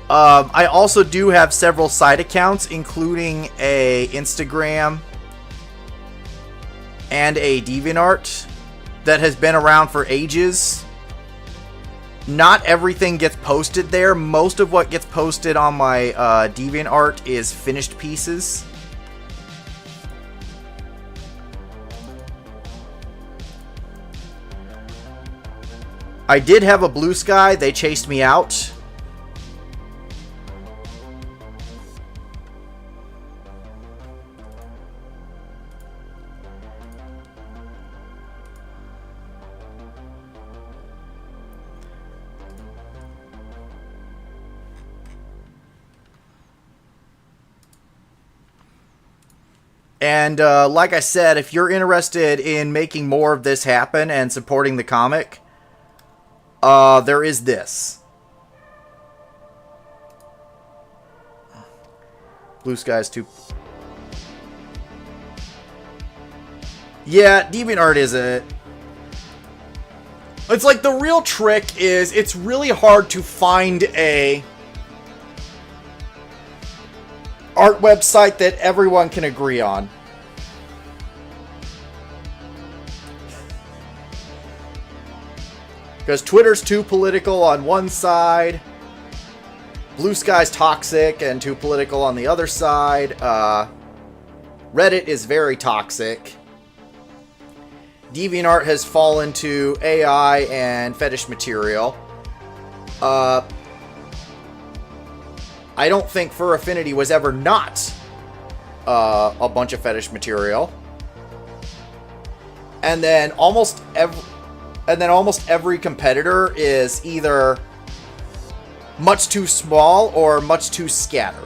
I also do have several side accounts, including a Instagram and a DeviantArt that has been around for ages. Not everything gets posted there. Most of what gets posted on my DeviantArt is finished pieces. I did have a Blue Sky. They chased me out. And like I said, if you're interested in making more of this happen and supporting the comic, there is this. Blue Skies 2. Yeah, DeviantArt is it. It's like the real trick is it's really hard to find a art website that everyone can agree on. Because Twitter's too political on one side, Blue Sky's toxic and too political on the other side, Reddit is very toxic, DeviantArt has fallen to AI and fetish material. I don't think Fur Affinity was ever not a bunch of fetish material. And then almost every competitor is either much too small or much too scattered.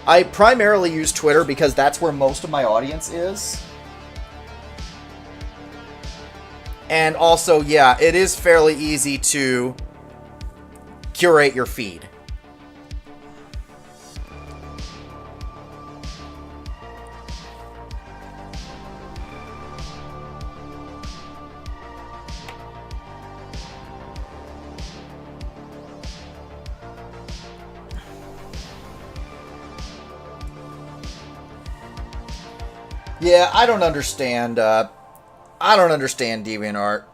I primarily use Twitter because that's where most of my audience is. And also, yeah, it is fairly easy to curate your feed. Yeah, I don't understand DeviantArt.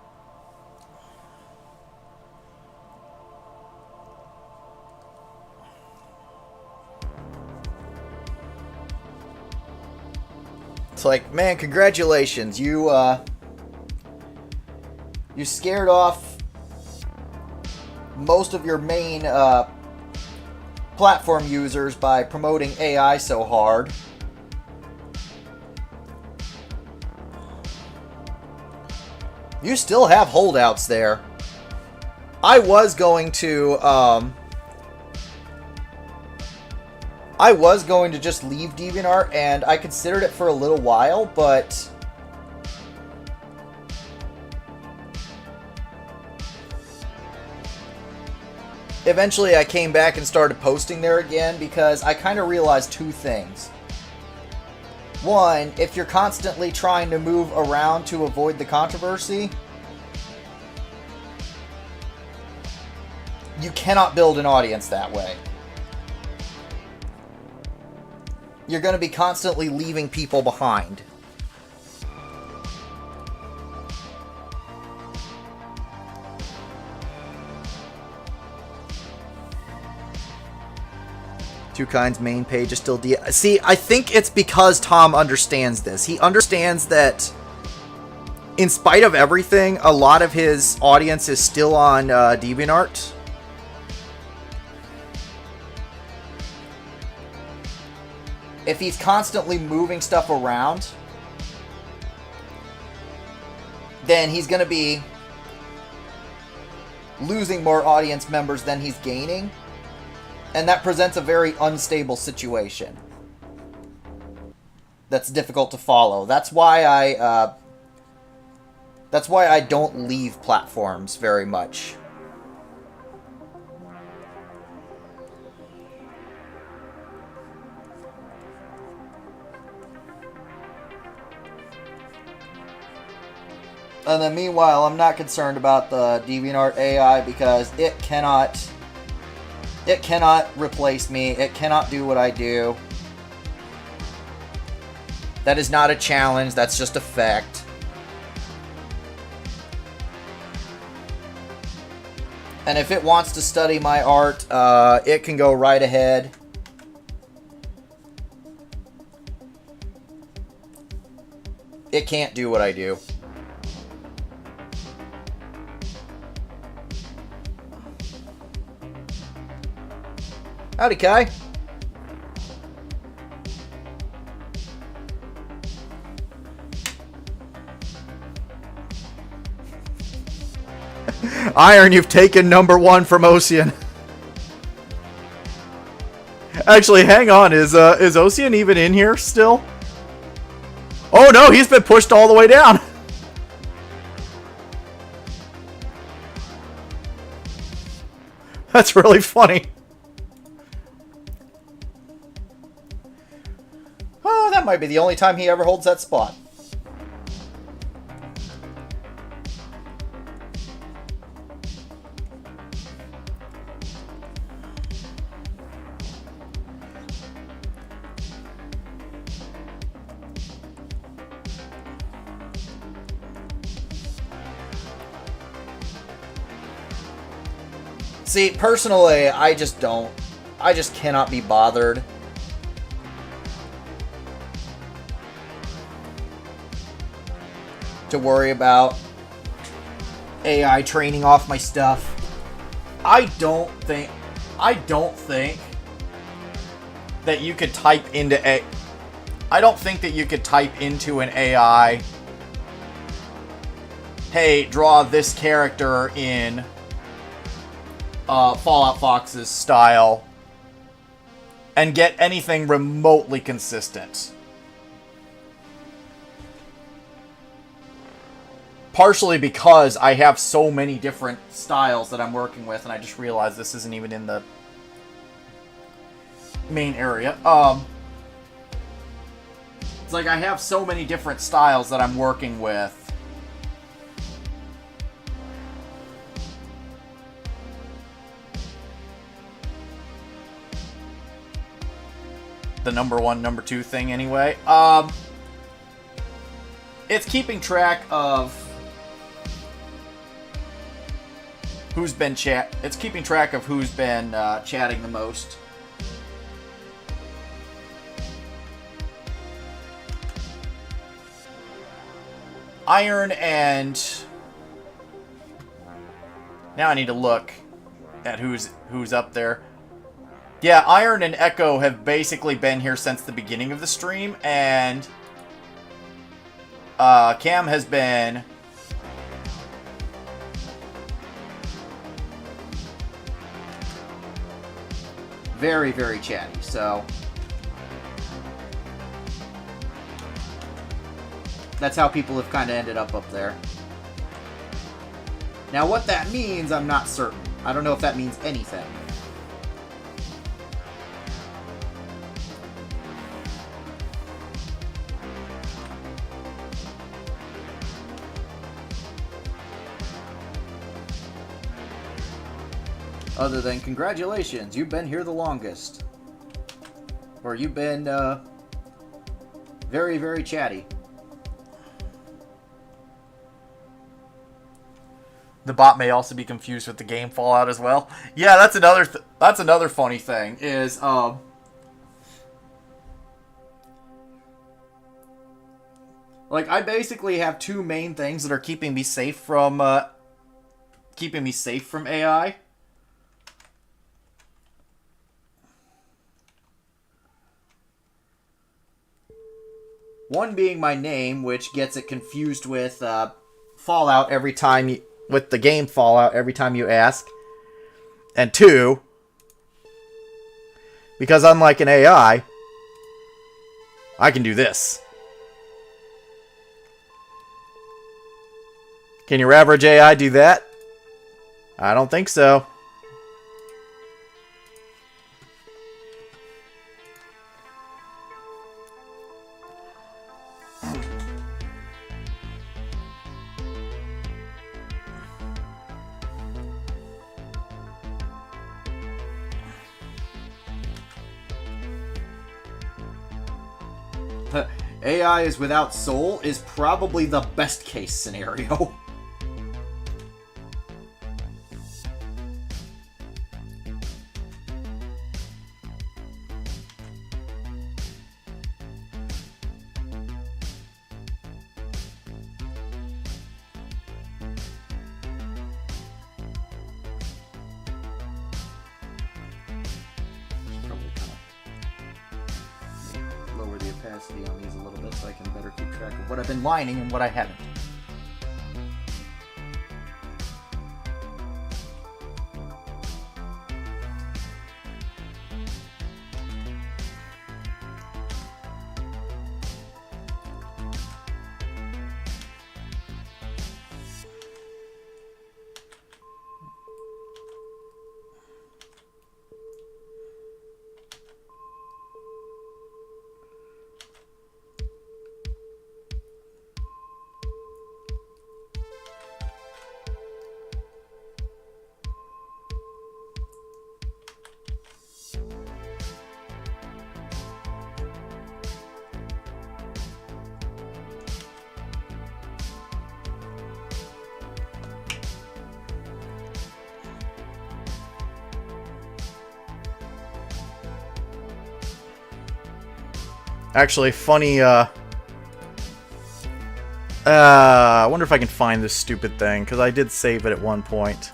It's like, man, congratulations. You scared off most of your main platform users by promoting AI so hard. You still have holdouts there. I was going to just leave DeviantArt, and I considered it for a little while, but eventually I came back and started posting there again because I kind of realized two things. One, if you're constantly trying to move around to avoid the controversy, you cannot build an audience that way. You're going to be constantly leaving people behind. Two Kinds main page is still See, I think it's because Tom understands this. He understands that in spite of everything, a lot of his audience is still on DeviantArt. If he's constantly moving stuff around, then he's going to be losing more audience members than he's gaining. And that presents a very unstable situation that's difficult to follow. That's why That's why I don't leave platforms very much. And then meanwhile, I'm not concerned about the DeviantArt AI because it cannot replace me. It cannot do what I do. That is not a challenge. That's just a fact. And if it wants to study my art, it can go right ahead. It can't do what I do. Howdy, Kai. Iron, you've taken number 1 from Ocean. Actually, hang on. Is Ocean even in here still? Oh no, he's been pushed all the way down. That's really funny. Oh, that might be the only time he ever holds that spot. See, personally, I just cannot be bothered to worry about AI training off my stuff. I don't think that you could type into I don't think that you could type into an AI, hey, draw this character in FalloutFox's style and get anything remotely consistent. Partially because I have so many different styles that I'm working with, and I just realized this isn't even in the main area. It's like I have so many different styles that I'm working with. The number 1, number 2 thing anyway. It's keeping track of who's been it's keeping track of who's been chatting the most. Iron and now I need to look at who's up there. Yeah, Iron and Echo have basically been here since the beginning of the stream, and Cam has been very, very chatty, so that's how people have kind of ended up there. Now, what that means, I'm not certain. I don't know if that means anything. Other than, congratulations, you've been here the longest. Or you've been, very, very chatty. The bot may also be confused with the game Fallout as well. Yeah, that's another funny thing, is, like, I basically have two main things that are keeping me safe from AI. One being my name, which gets it confused with Fallout every time with the game Fallout every time you ask. And two, because unlike an AI, I can do this. Can your average AI do that? I don't think so. AI is without soul is probably the best case scenario. Lower the opacity on these a little bit so I can better keep track of what I've been lining and what I haven't. Actually, funny, I wonder if I can find this stupid thing, because I did save it at one point.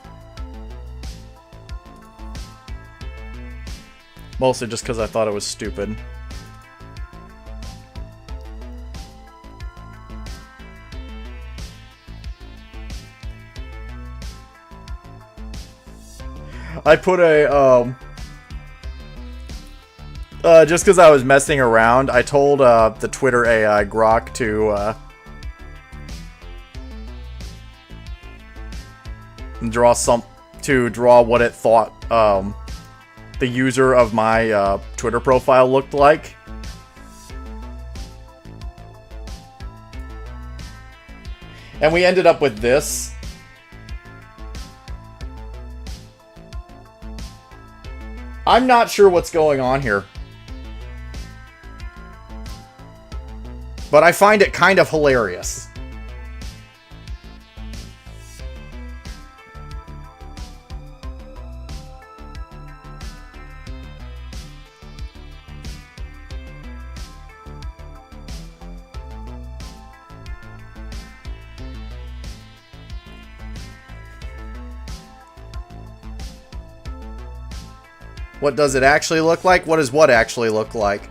Mostly just because I thought it was stupid. I put a, just because I was messing around, I told the Twitter AI Grok to draw what it thought the user of my Twitter profile looked like. And we ended up with this. I'm not sure what's going on here. But I find it kind of hilarious. What does it actually look like? What does what actually look like?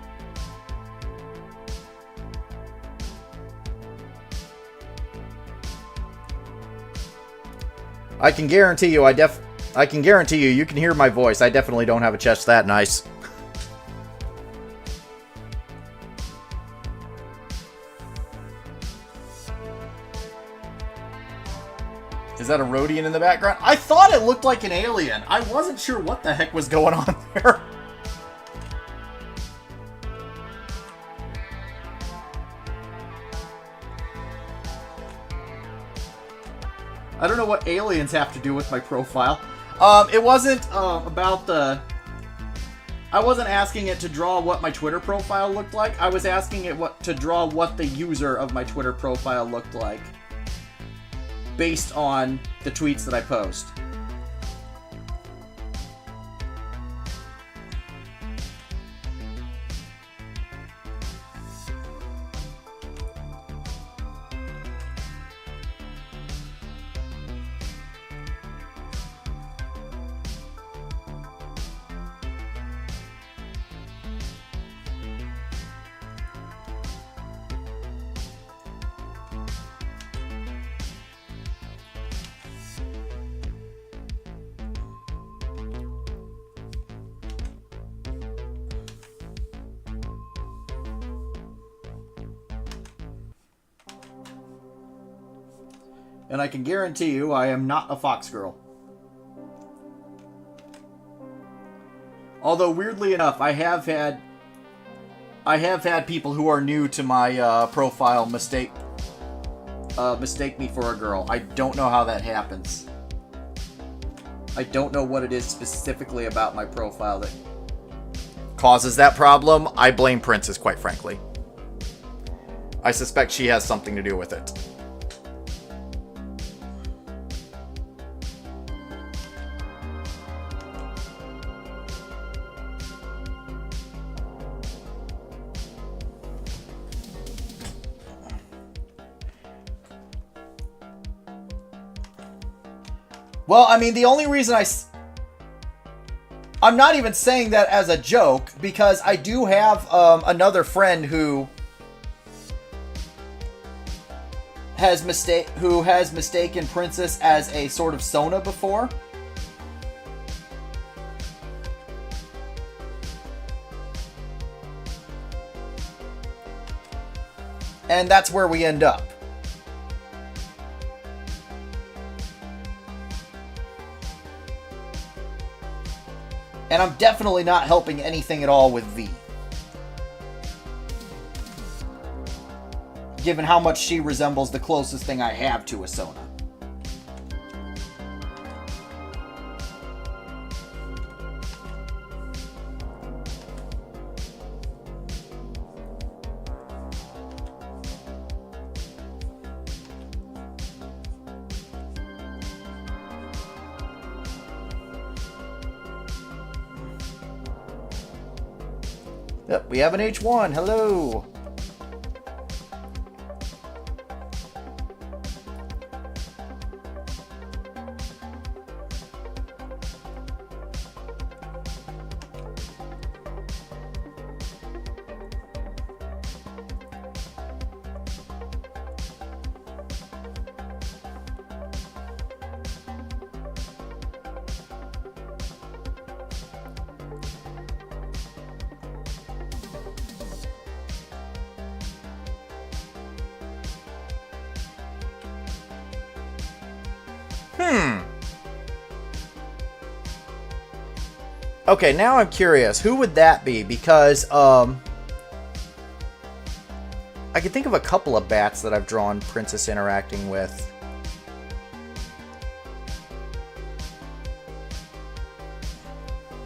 I can guarantee you, you can hear my voice. I definitely don't have a chest that nice. Is that a Rhodian in the background? I thought it looked like an alien. I wasn't sure what the heck was going on there. I don't know what aliens have to do with my profile. It wasn't about the... I wasn't asking it to draw what my Twitter profile looked like. I was asking it to draw what the user of my Twitter profile looked like, based on the tweets that I post. And I can guarantee you I am not a fox girl. Although, weirdly enough, I have had people who are new to my profile mistake me for a girl. I don't know how that happens. I don't know what it is specifically about my profile that causes that problem. I blame Princess, quite frankly. I suspect she has something to do with it. Well, I mean, the only reason I'm not even saying that as a joke, because I do have another friend who has mistaken Princess as a sort of Sona before. And that's where we end up. And I'm definitely not helping anything at all with V. Given how much she resembles the closest thing I have to a Sona. Yep, we have an H1. Hello. Okay, now I'm curious. Who would that be? Because, I can think of a couple of bats that I've drawn Princess interacting with.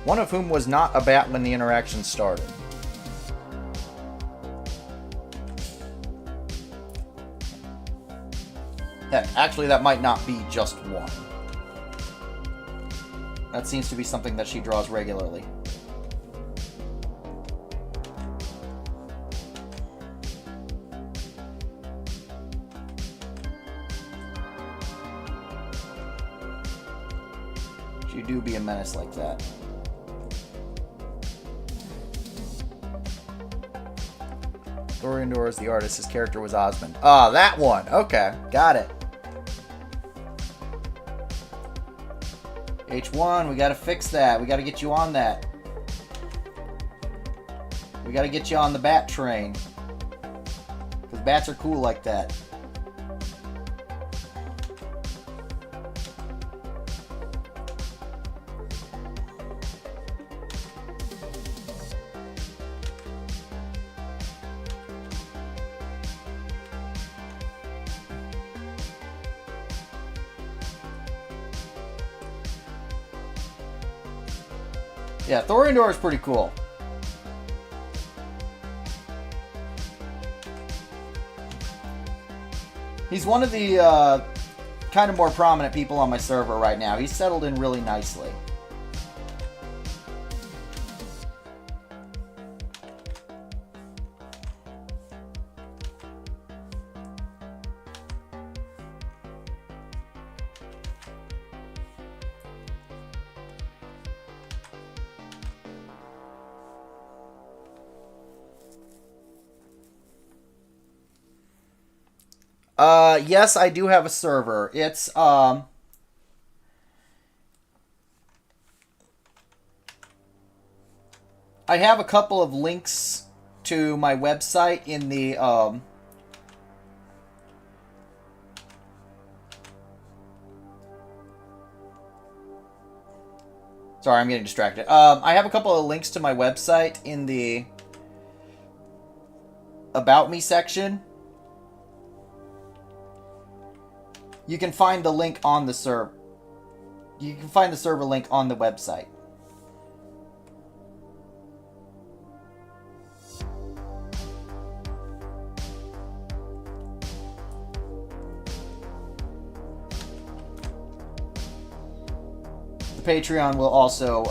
One of whom was not a bat when the interaction started. Heck, actually, that might not be just one. That seems to be something that she draws regularly. She do be a menace like that. Thoriandor is the artist. His character was Osmond. Ah, that one. Okay, got it. H1, we gotta fix that. We gotta get you on that. We gotta get you on the bat train. Because bats are cool like that. Yeah, Thoriandor is pretty cool. He's one of the kind of more prominent people on my server right now. He's settled in really nicely. Yes, I do have a server. It's, I have a couple of links to my website in the, Sorry, I'm getting distracted. I have a couple of links to my website in the About Me section. You can find the link on the server. You can find the server link on the website. The Patreon will also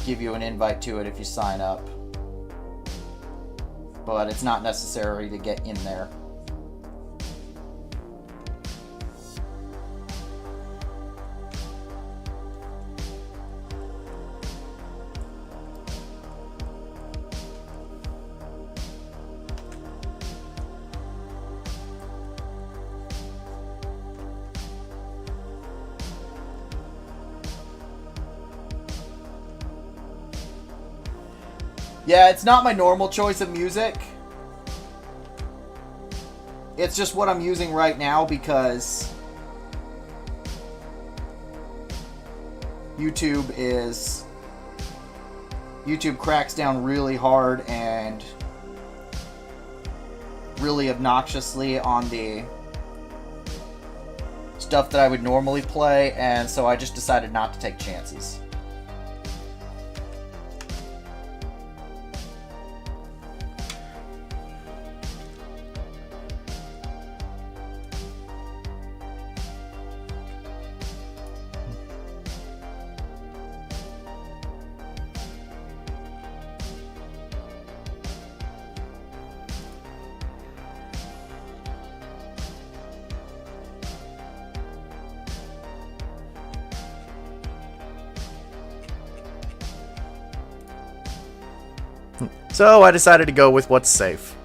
give you an invite to it if you sign up. But it's not necessary to get in there. Yeah, it's not my normal choice of music. It's just what I'm using right now because YouTube cracks down really hard and really obnoxiously on the stuff that I would normally play, and so I just decided not to take chances. So I decided to go with what's safe.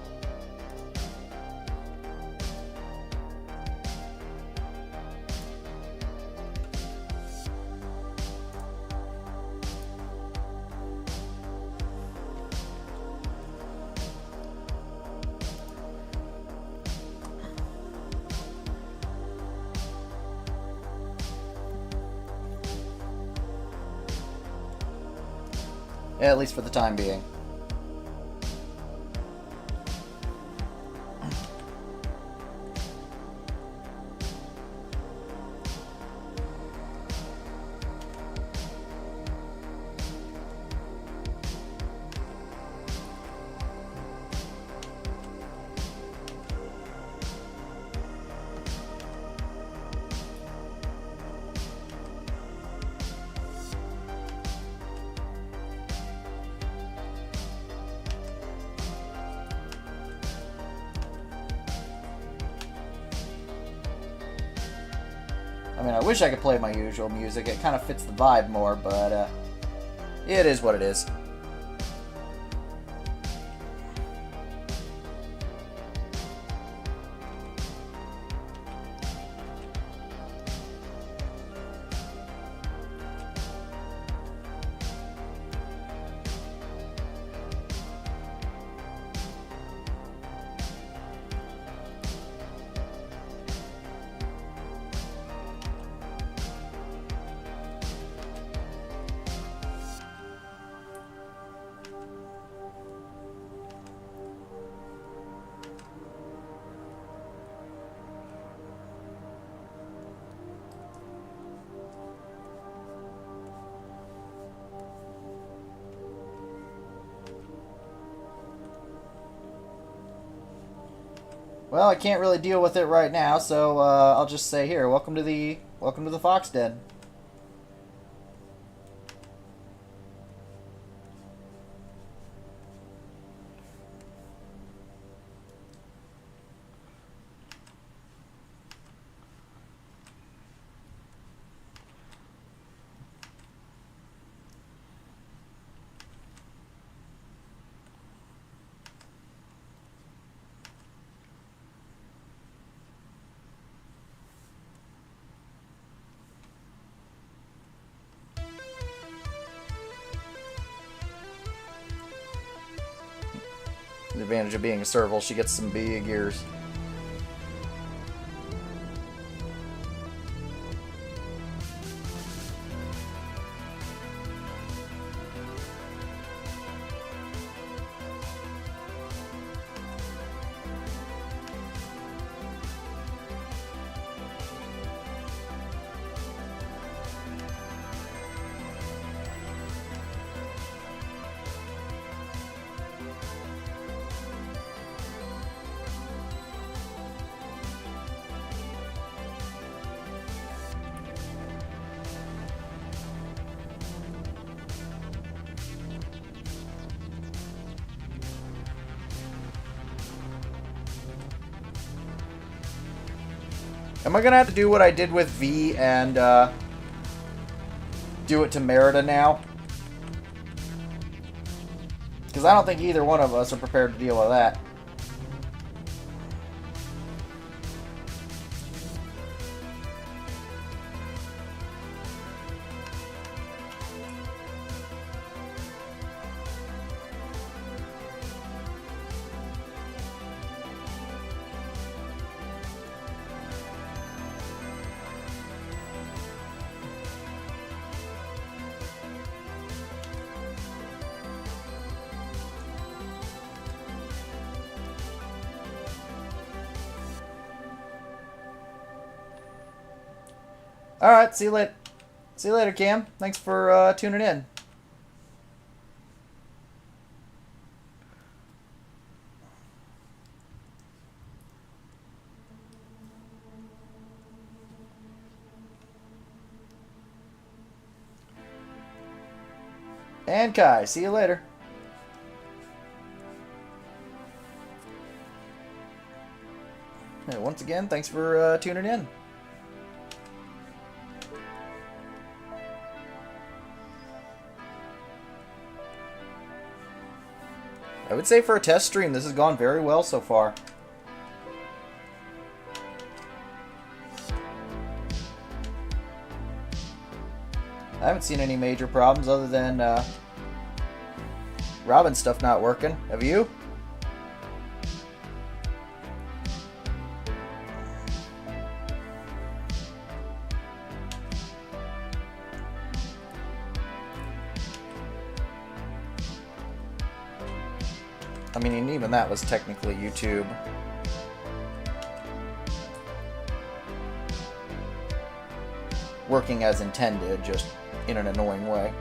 At least for the time being. I mean, I wish I could play my usual music. It kind of fits the vibe more, but it is what it is. Well, I can't really deal with it right now, so I'll just say here, welcome to the Fox Den. The advantage of being a serval, she gets some big ears. Am I gonna have to do what I did with V and do it to Merida now? Because I don't think either one of us are prepared to deal with that. Alright, see you later. See you later, Cam. Thanks for tuning in. And Kai, see you later. Hey, once again, thanks for tuning in. I would say for a test stream, this has gone very well so far. I haven't seen any major problems other than Robin's stuff not working. Have you? I mean, and even that was technically YouTube. Working as intended, just in an annoying way.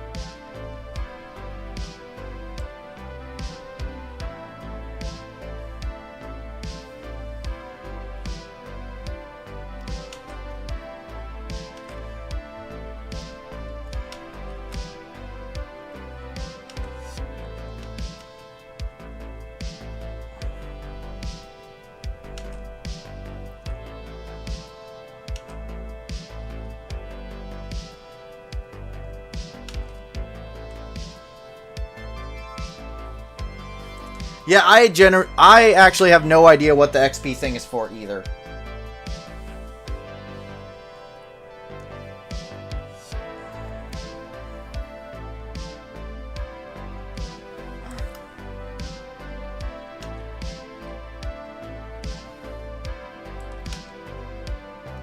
Yeah, I actually have no idea what the XP thing is for either.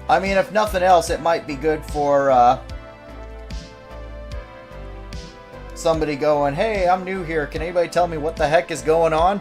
I mean, if nothing else, it might be good for somebody going, hey, I'm new here. Can anybody tell me what the heck is going on?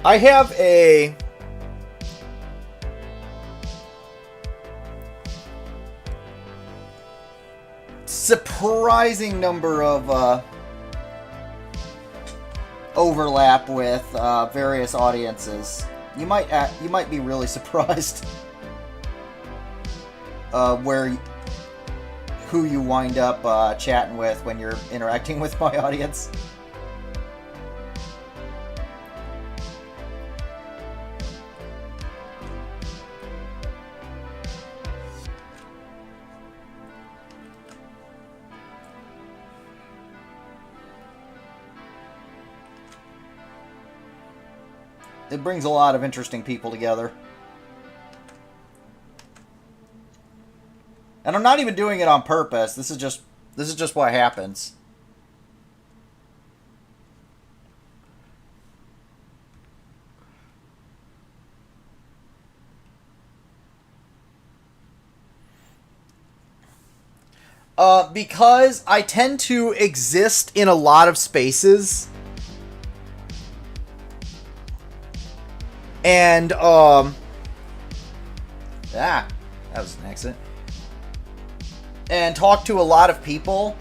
I have a surprising number of overlap with various audiences. You might be really surprised who you wind up chatting with when you're interacting with my audience. It brings a lot of interesting people together. And I'm not even doing it on purpose. This is just what happens. Because I tend to exist in a lot of spaces. And, that was an accident. And talk to a lot of people.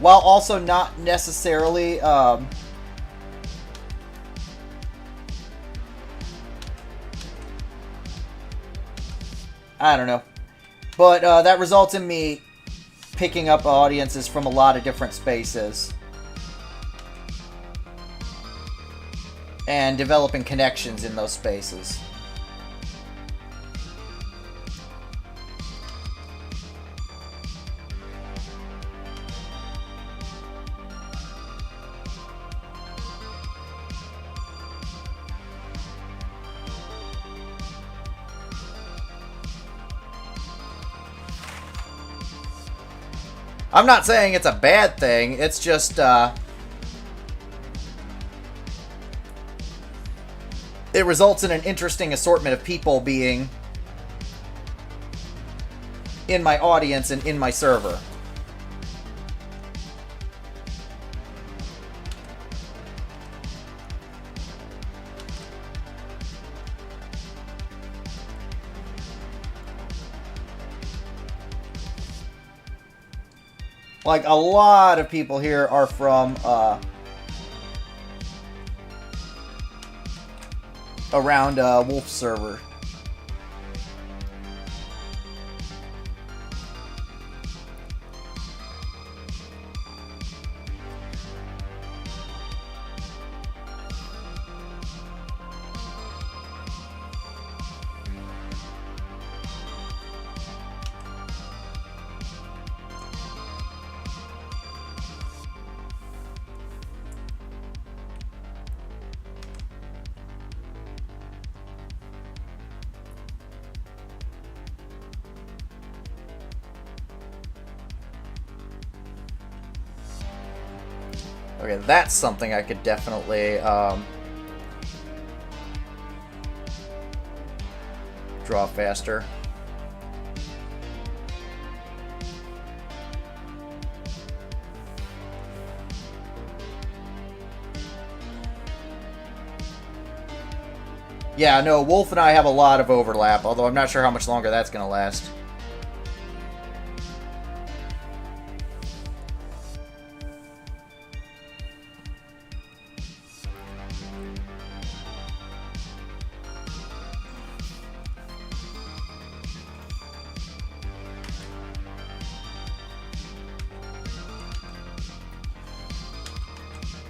While also not necessarily, I don't know. But that results in me picking up audiences from a lot of different spaces. And developing connections in those spaces. I'm not saying it's a bad thing, it's just, it results in an interesting assortment of people being in my audience and in my server. Like, a lot of people here are from, around, Wolf server. Okay, that's something I could definitely draw faster. Yeah, no, Wolf and I have a lot of overlap, although I'm not sure how much longer that's going to last.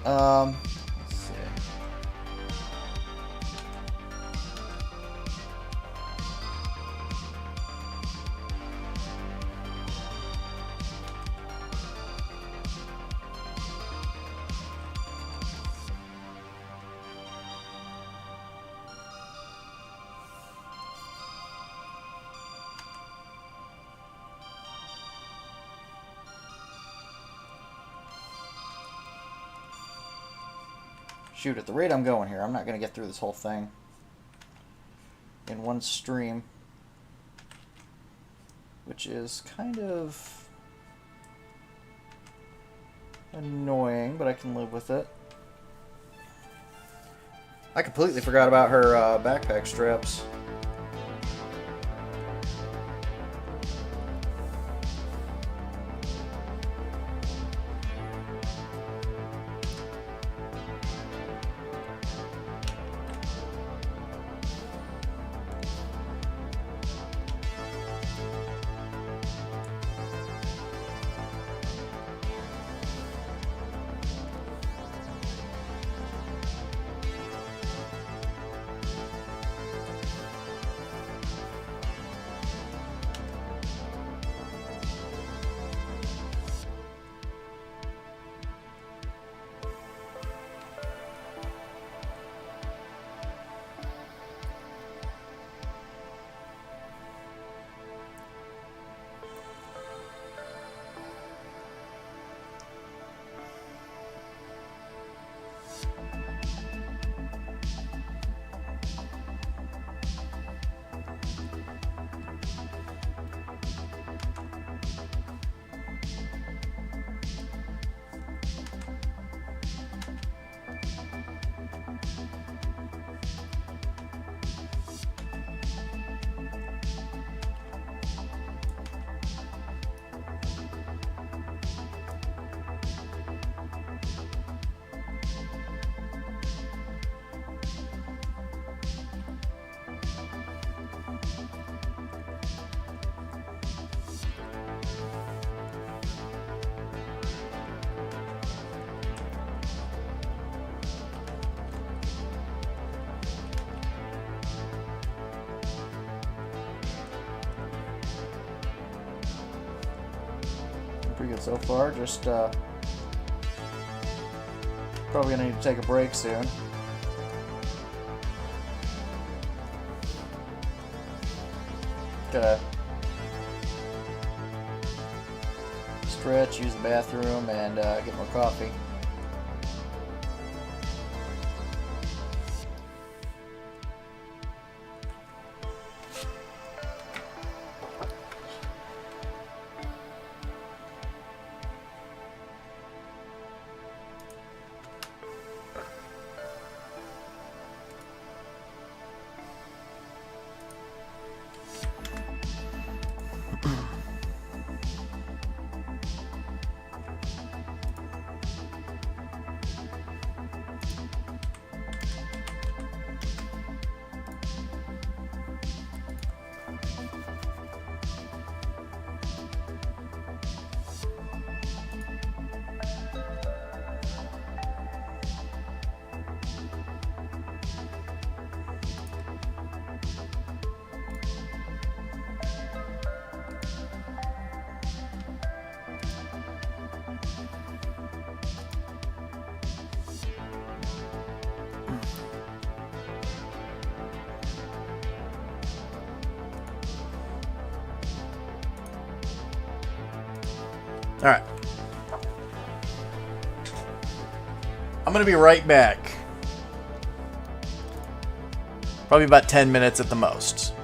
Let's see. Shoot, at the rate I'm going here, I'm not going to get through this whole thing in one stream, which is kind of annoying, but I can live with it. I completely forgot about her backpack straps. Pretty good so far. Just probably gonna need to take a break soon. Gotta stretch, use the bathroom, and get more coffee. All right. I'm going to be right back. Probably about 10 minutes at the most.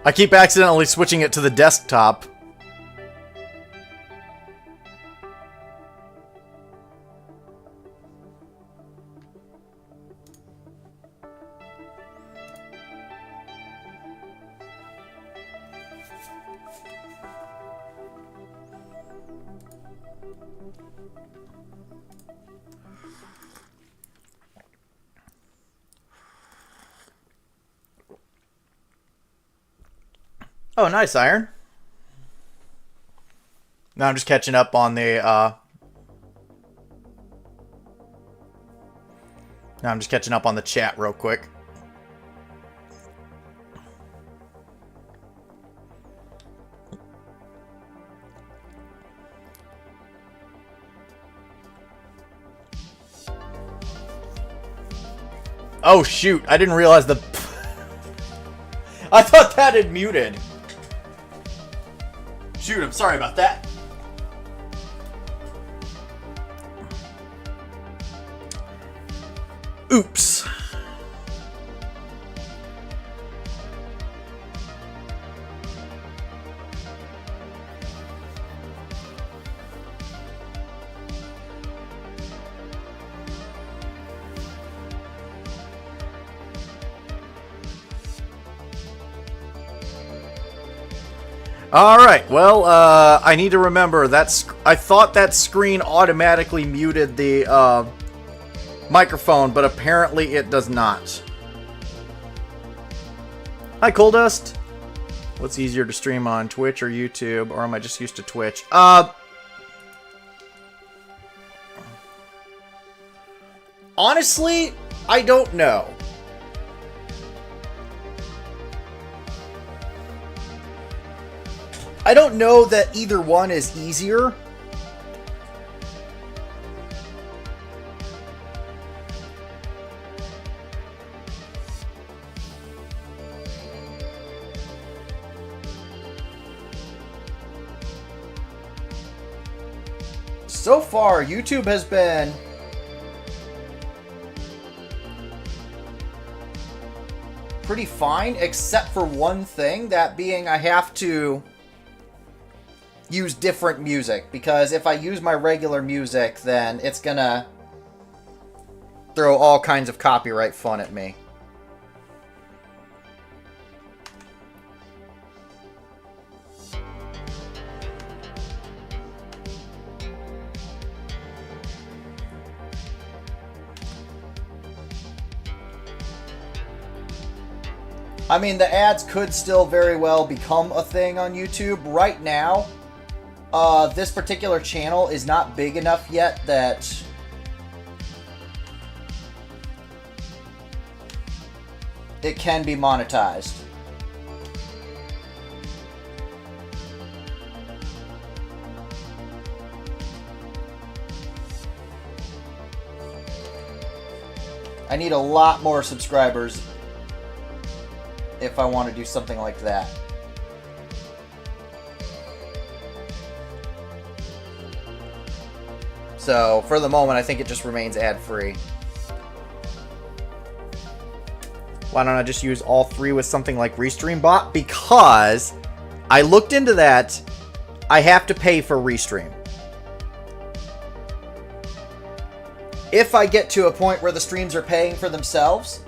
I keep accidentally switching it to the desktop. Oh, nice, Iron. Now I'm just catching up on the, Now I'm just catching up on the chat real quick. Oh, shoot. I didn't realize the... I thought that had muted. Shoot, I'm sorry about that. Oops. Alright, well, I need to remember that's... I thought that screen automatically muted the, microphone, but apparently it does not. Hi, Coldust. What's easier to stream on, Twitch or YouTube, or am I just used to Twitch? Honestly, I don't know. I don't know that either one is easier. So far, YouTube has been pretty fine, except for one thing, that being I have to use different music, because if I use my regular music, then it's gonna throw all kinds of copyright fun at me. I mean, the ads could still very well become a thing on YouTube. Right now, this particular channel is not big enough yet that it can be monetized. I need a lot more subscribers if I want to do something like that. So, for the moment, I think it just remains ad-free. Why don't I just use all three with something like Restream Bot? Because I looked into that. I have to pay for Restream. If I get to a point where the streams are paying for themselves,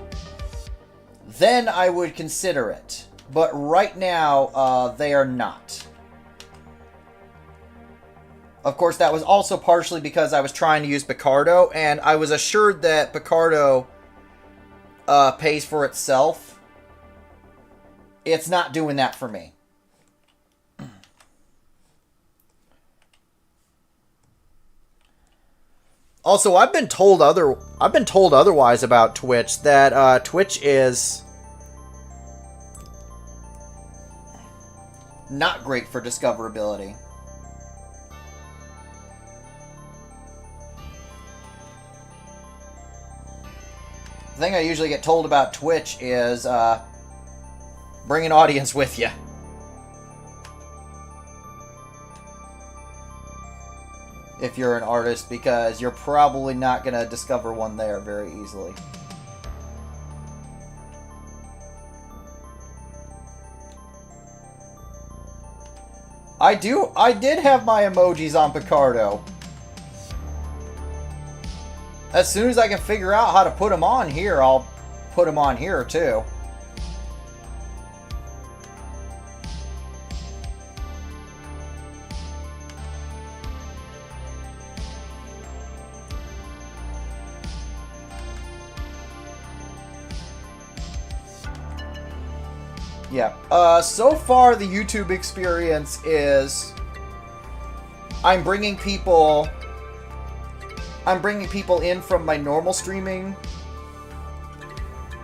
then I would consider it. But right now, they are not. Of course, that was also partially because I was trying to use Picardo, and I was assured that Picardo pays for itself. It's not doing that for me. Also, I've been told otherwise about Twitch, that Twitch is not great for discoverability. The thing I usually get told about Twitch is, bring an audience with you. If you're an artist, because you're probably not going to discover one there very easily. I did have my emojis on Picardo. As soon as I can figure out how to put them on here, I'll put them on here too. Yeah. So far the YouTube experience is I'm bringing people in from my normal streaming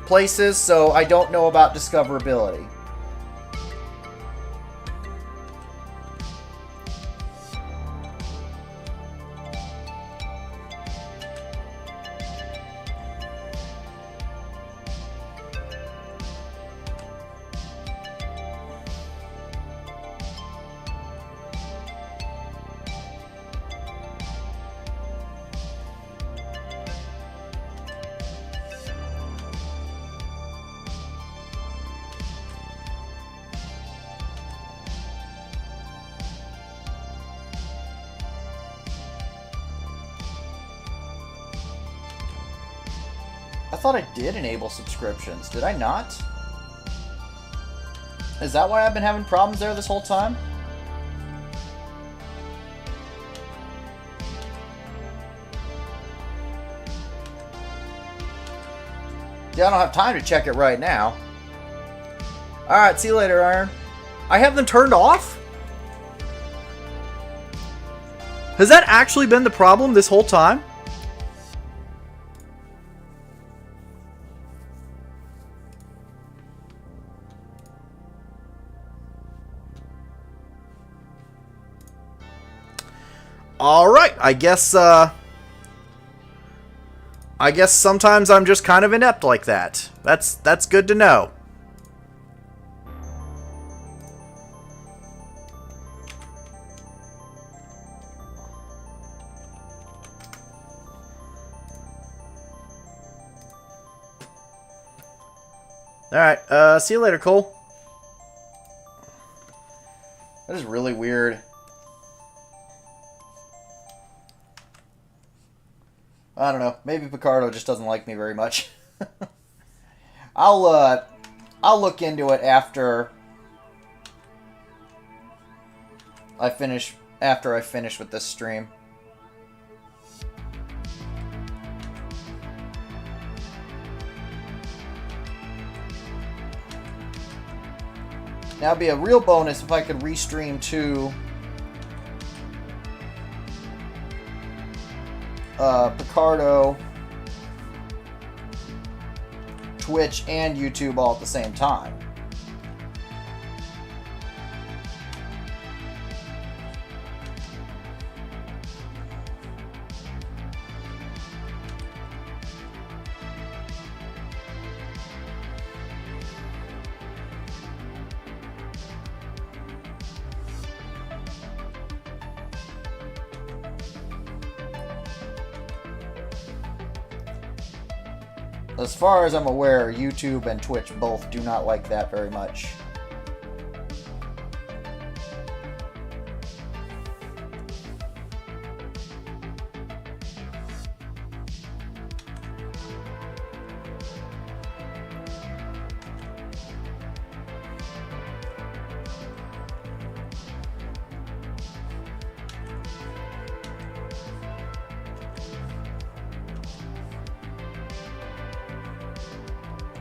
places, so I don't know about discoverability. I thought I did enable subscriptions. Did I not? Is that why I've been having problems there this whole time? Yeah, I don't have time to check it right now. Alright, see you later, Iron. I have them turned off? Has that actually been the problem this whole time? Alright, I guess sometimes I'm just kind of inept like that. That's good to know. Alright, see you later, Cole. That is really weird. I don't know. Maybe Picardo just doesn't like me very much. I'll look into it after I finish with this stream. Now it'd be a real bonus if I could restream to Picardo, Twitch, and YouTube all at the same time. As far as I'm aware, YouTube and Twitch both do not like that very much.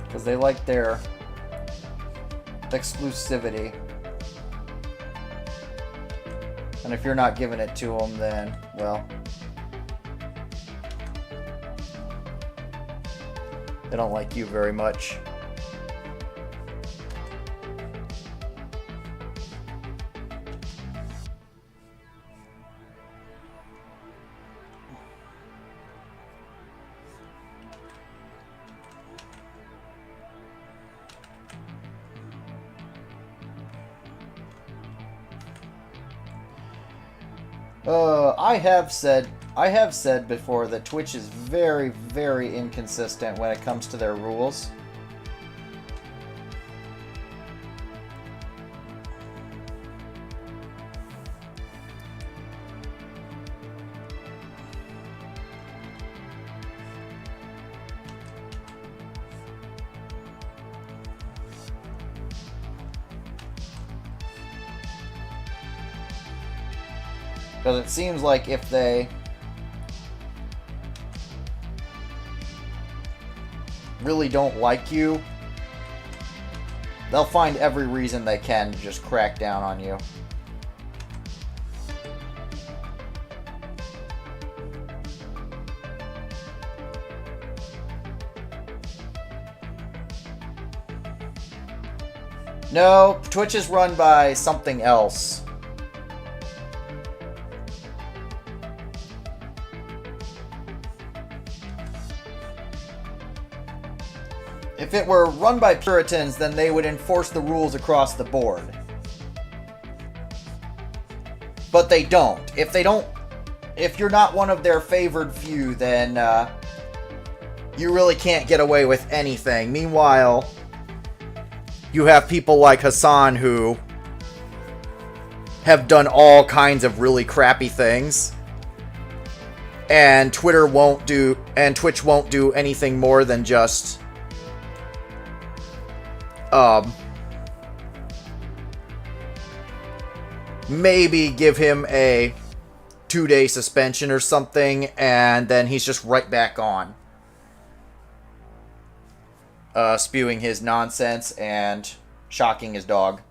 Because they like their exclusivity. And if you're not giving it to them, then, well, they don't like you very much. I have said before that Twitch is very, very inconsistent when it comes to their rules. Because it seems like if they really don't like you, they'll find every reason they can to just crack down on you. No, Twitch is run by something else. If it were run by Puritans, then they would enforce the rules across the board. But they don't. If you're not one of their favored few, then you really can't get away with anything. Meanwhile, you have people like Hassan who have done all kinds of really crappy things. And Twitch won't do anything more than just maybe give him a 2-day suspension or something, and then he's just right back on. Spewing his nonsense and shocking his dog.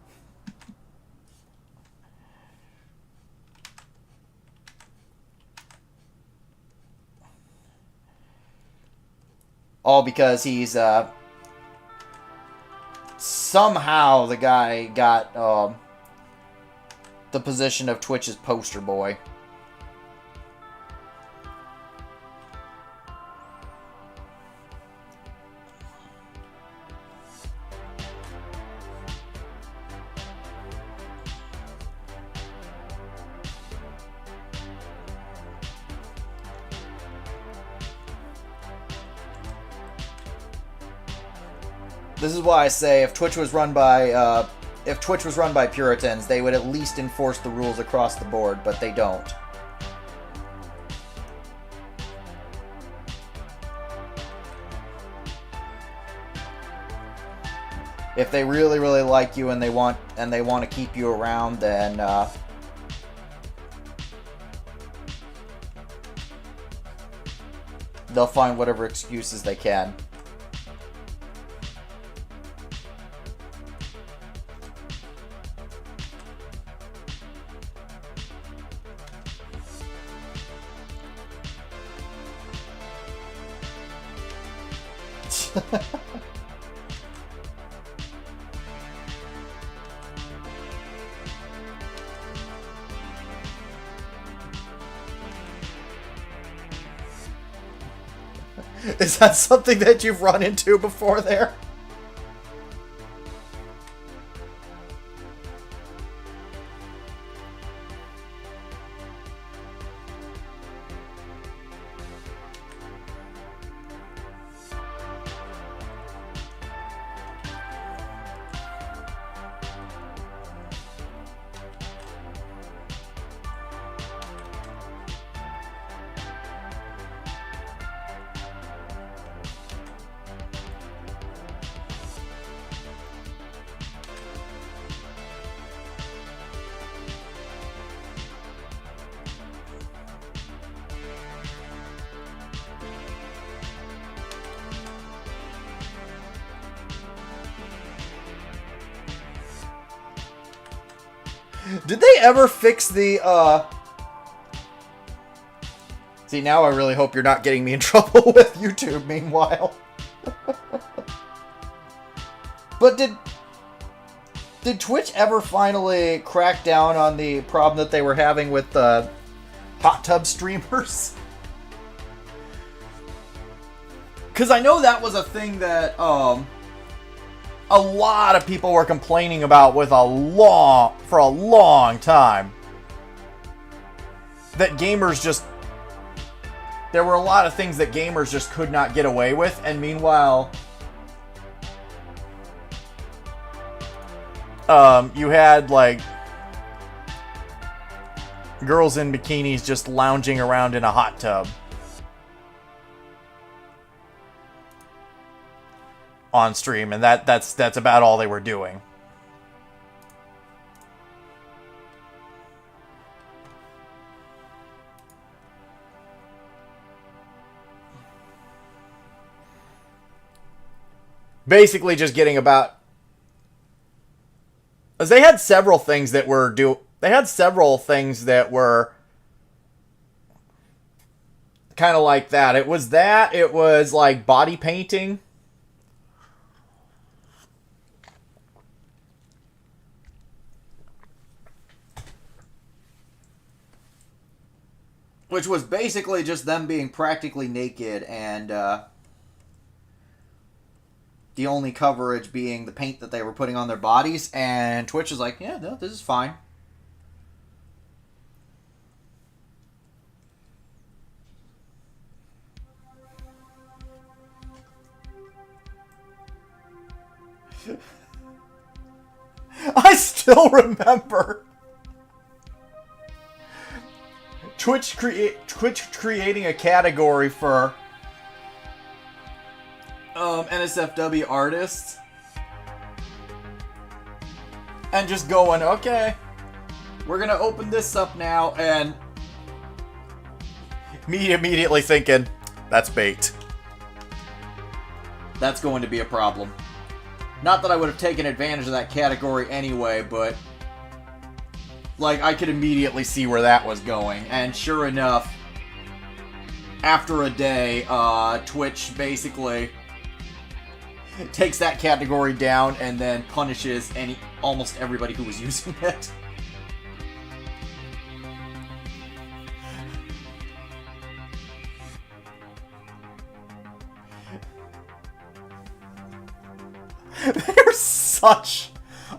All because he's, somehow the guy got, the position of Twitch's poster boy. This is why I say if Twitch was run by Puritans, they would at least enforce the rules across the board, but they don't. If they really, really like you and they want to keep you around, then they'll find whatever excuses they can. Is that something that you've run into before there? Did they ever fix the, See, now I really hope you're not getting me in trouble with YouTube, meanwhile. But did Twitch ever finally crack down on the problem that they were having with hot tub streamers? Because I know that was a thing that, a lot of people were complaining about for a long time. That gamers just... There were a lot of things that gamers just could not get away with, and meanwhile... you had, like... girls in bikinis just lounging around in a hot tub. On stream, and that's about all they were doing. basically just getting about... As they had several things that were kind of like that. It was like body painting. Which was basically just them being practically naked and the only coverage being the paint that they were putting on their bodies. And Twitch is like, yeah, no, this is fine. I still remember Twitch creating a category for NSFW artists and just going, okay, we're gonna open this up now, and me immediately thinking, that's bait. That's going to be a problem. Not that I would have taken advantage of that category anyway, but like, I could immediately see where that was going. And sure enough, after a day, Twitch basically takes that category down and then punishes almost everybody who was using it. They're such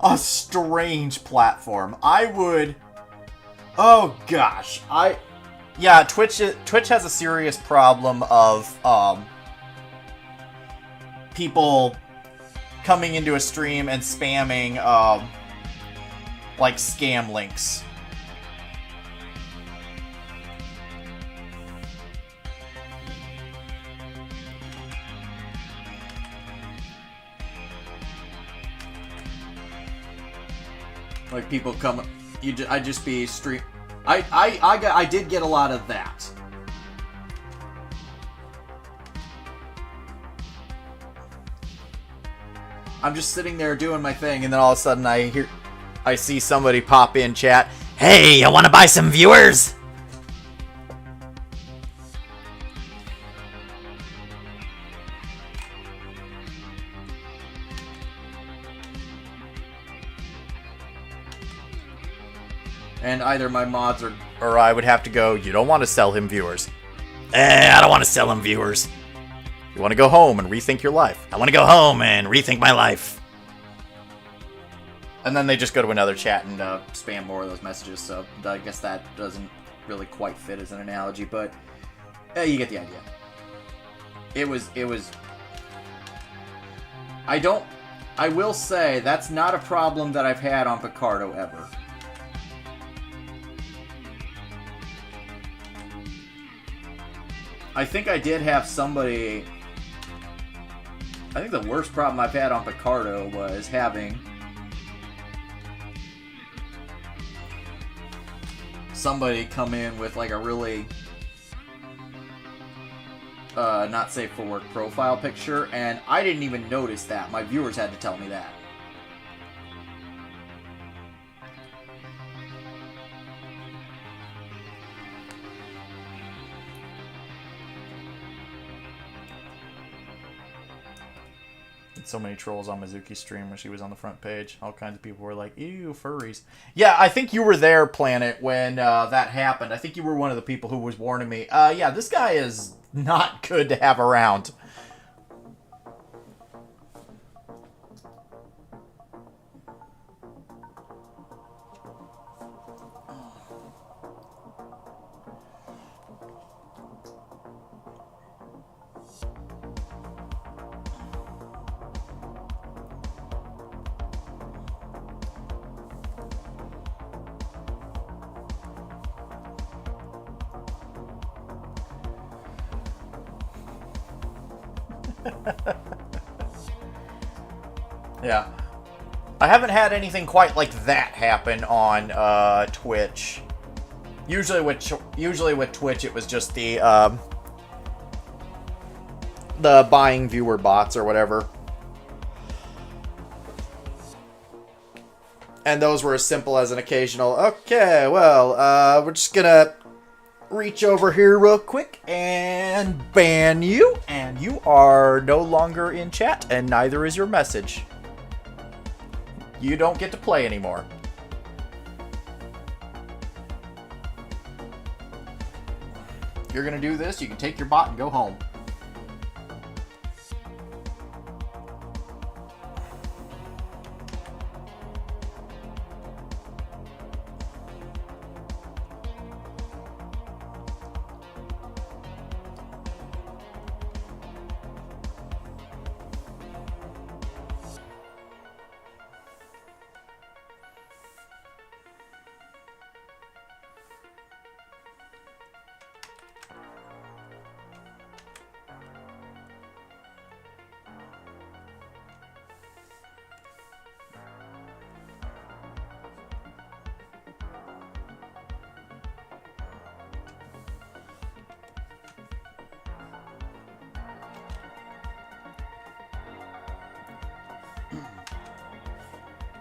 a strange platform. Oh gosh, Twitch has a serious problem of people coming into a stream and spamming like scam links. Like people come, I did get a lot of that. I'm just sitting there doing my thing, and then all of a sudden I see somebody pop in chat. Hey, you want to buy some viewers? And either my mods or I would have to go, you don't want to sell him viewers. I don't want to sell him viewers. You want to go home and rethink your life. I want to go home and rethink my life. And then they just go to another chat and spam more of those messages, so I guess that doesn't really quite fit as an analogy, but you get the idea. It was... I will say, that's not a problem that I've had on Picardo ever. I think I did have somebody... I think the worst problem I've had on Picardo was having somebody come in with like a really not safe for work profile picture, and I didn't even notice that. My viewers had to tell me that. So many trolls on Mizuki's stream when she was on the front page. All kinds of people were like, ew, furries. Yeah, I think you were there, Planet, when that happened. I think you were one of the people who was warning me. Yeah, this guy is not good to have around. Yeah. I haven't had anything quite like that happen on Twitch. Usually with Twitch it was just the buying viewer bots or whatever. And those were as simple as an occasional, okay, well, we're just gonna reach over here real quick and ban you. And you are no longer in chat, and neither is your message. You don't get to play anymore. You're gonna do this, you can take your bot and go home.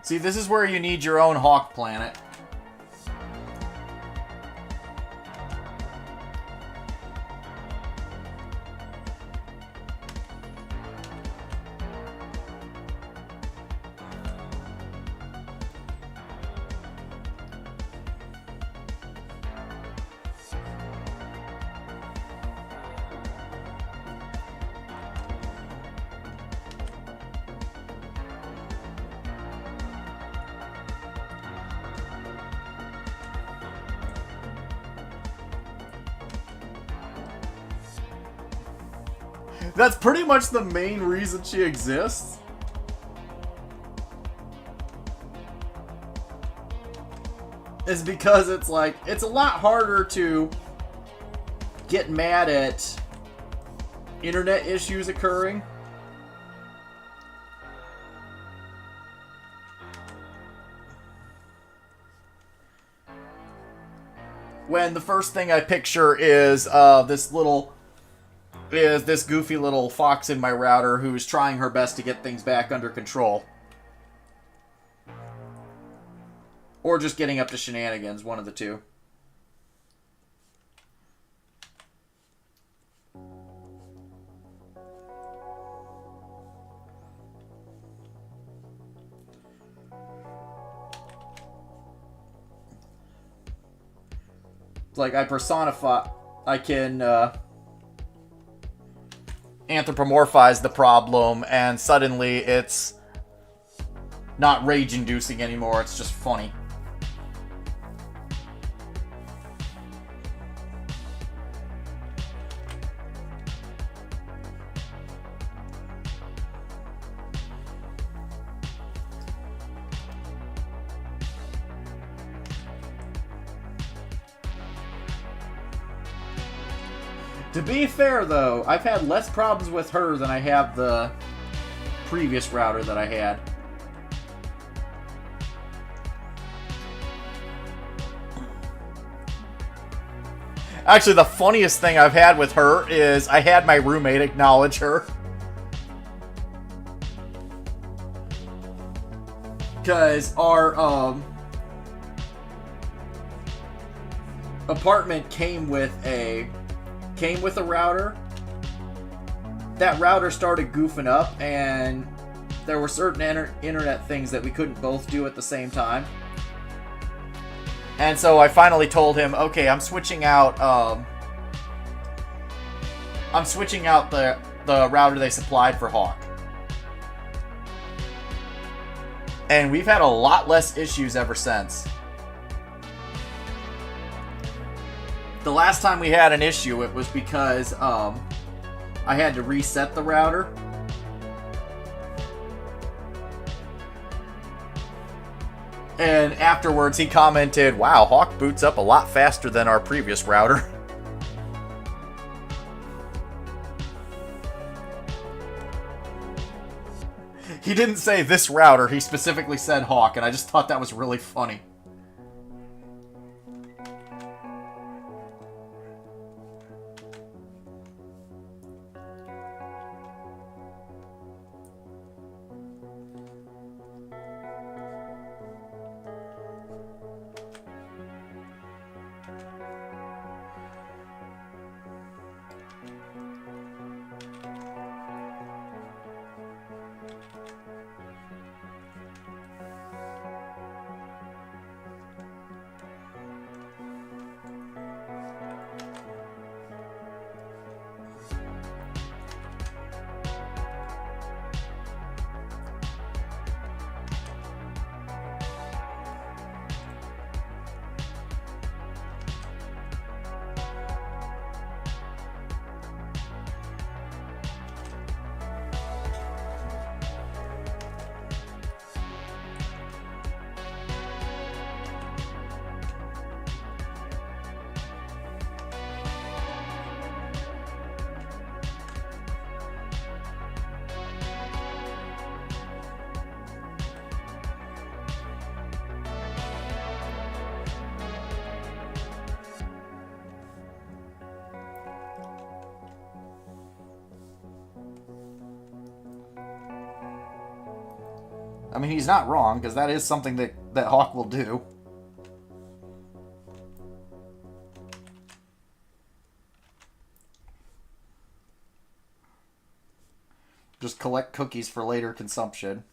See, this is where you need your own Hawk planet. That's pretty much the main reason she exists. Is because it's like, it's a lot harder to get mad at internet issues occurring. When the first thing I picture is this goofy little fox in my router who's trying her best to get things back under control. Or just getting up to shenanigans, one of the two. It's like I can anthropomorphize the problem, and suddenly it's not rage-inducing anymore, it's just funny. To be fair, though, I've had less problems with her than I have the previous router that I had. Actually, the funniest thing I've had with her is I had my roommate acknowledge her. Because our apartment came with a router. That router started goofing up, and there were certain internet things that we couldn't both do at the same time. And so I finally told him, okay, I'm switching out the router they supplied for Hawk. And we've had a lot less issues ever since. The last time we had an issue, it was because I had to reset the router. And afterwards he commented, wow, Hawk boots up a lot faster than our previous router. He didn't say this router, he specifically said Hawk, and I just thought that was really funny. I mean, he's not wrong, because that is something that Hawk will do. Just collect cookies for later consumption.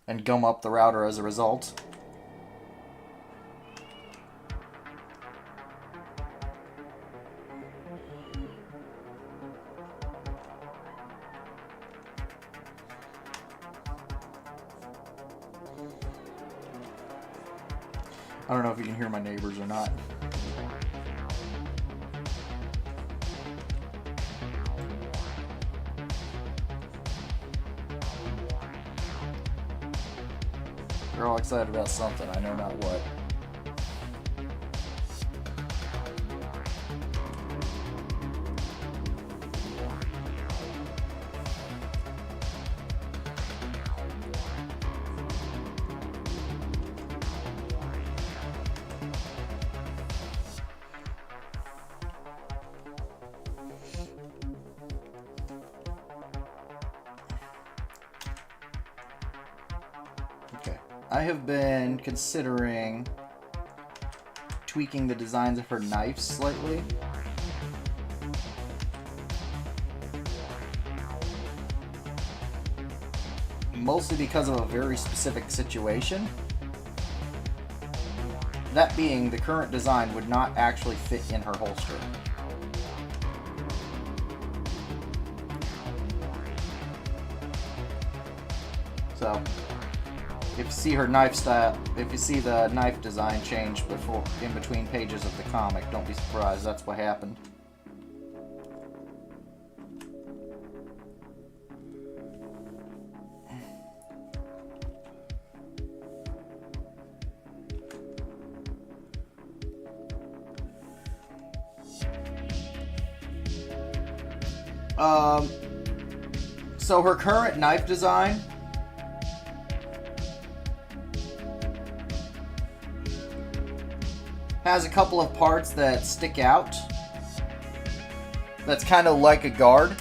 And gum up the router as a result. I don't know if you can hear my neighbors or not. They're all excited about something, I know not what. I have been considering tweaking the designs of her knives slightly. Mostly because of a very specific situation. That being, the current design would not actually fit in her holster. So, if you see her knife style, if you see the knife design change in between pages of the comic, don't be surprised, that's what happened. So her current knife design has a couple of parts that stick out. That's kind of like a guard.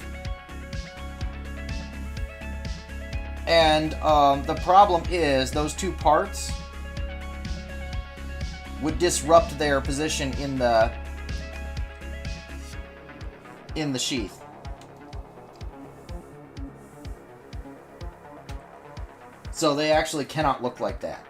And the problem is those two parts would disrupt their position in the sheath. So they actually cannot look like that.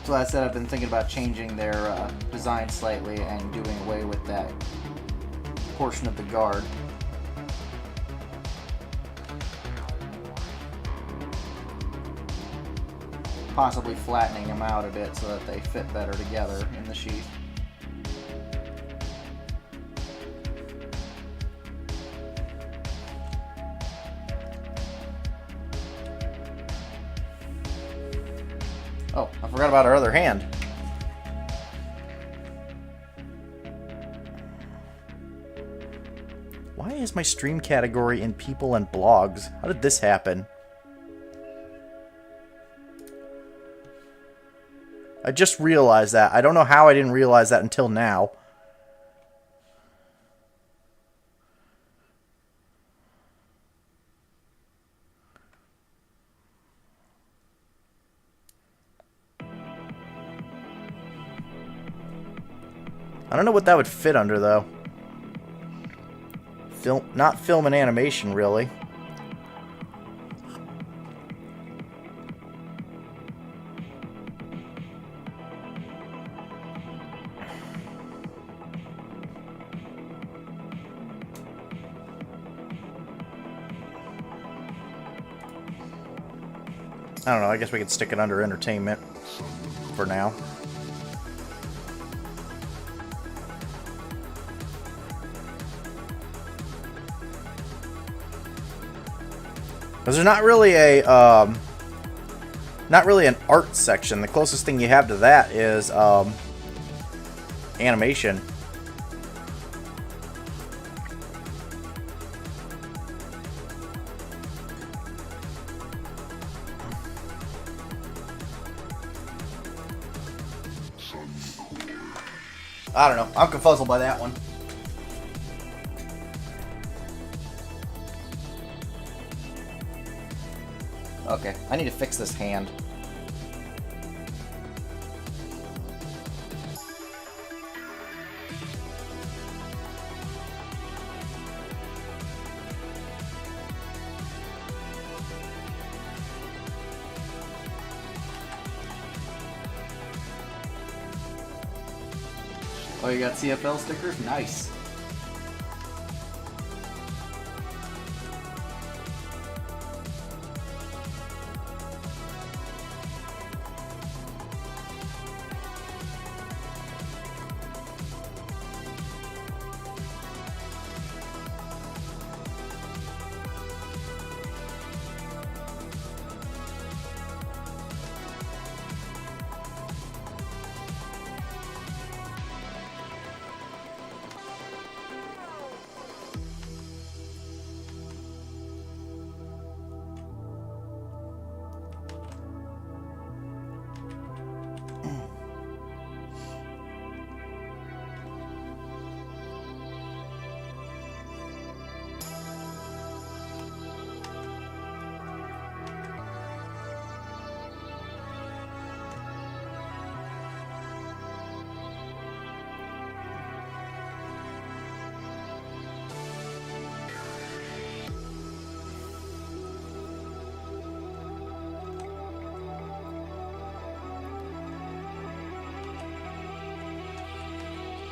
So I said I've been thinking about changing their design slightly and doing away with that portion of the guard. Possibly flattening them out a bit so that they fit better together in the sheath. Oh, I forgot about our other hand. Why is my stream category in people and blogs? How did this happen? I just realized that. I don't know how I didn't realize that until now. I don't know what that would fit under, though. Not film and animation, really. I don't know, I guess we could stick it under entertainment for now. Because there's not really an art section. The closest thing you have to that is animation. I don't know. I'm confuzzled by that one. Okay, I need to fix this hand. Oh, you got CFL stickers? Nice.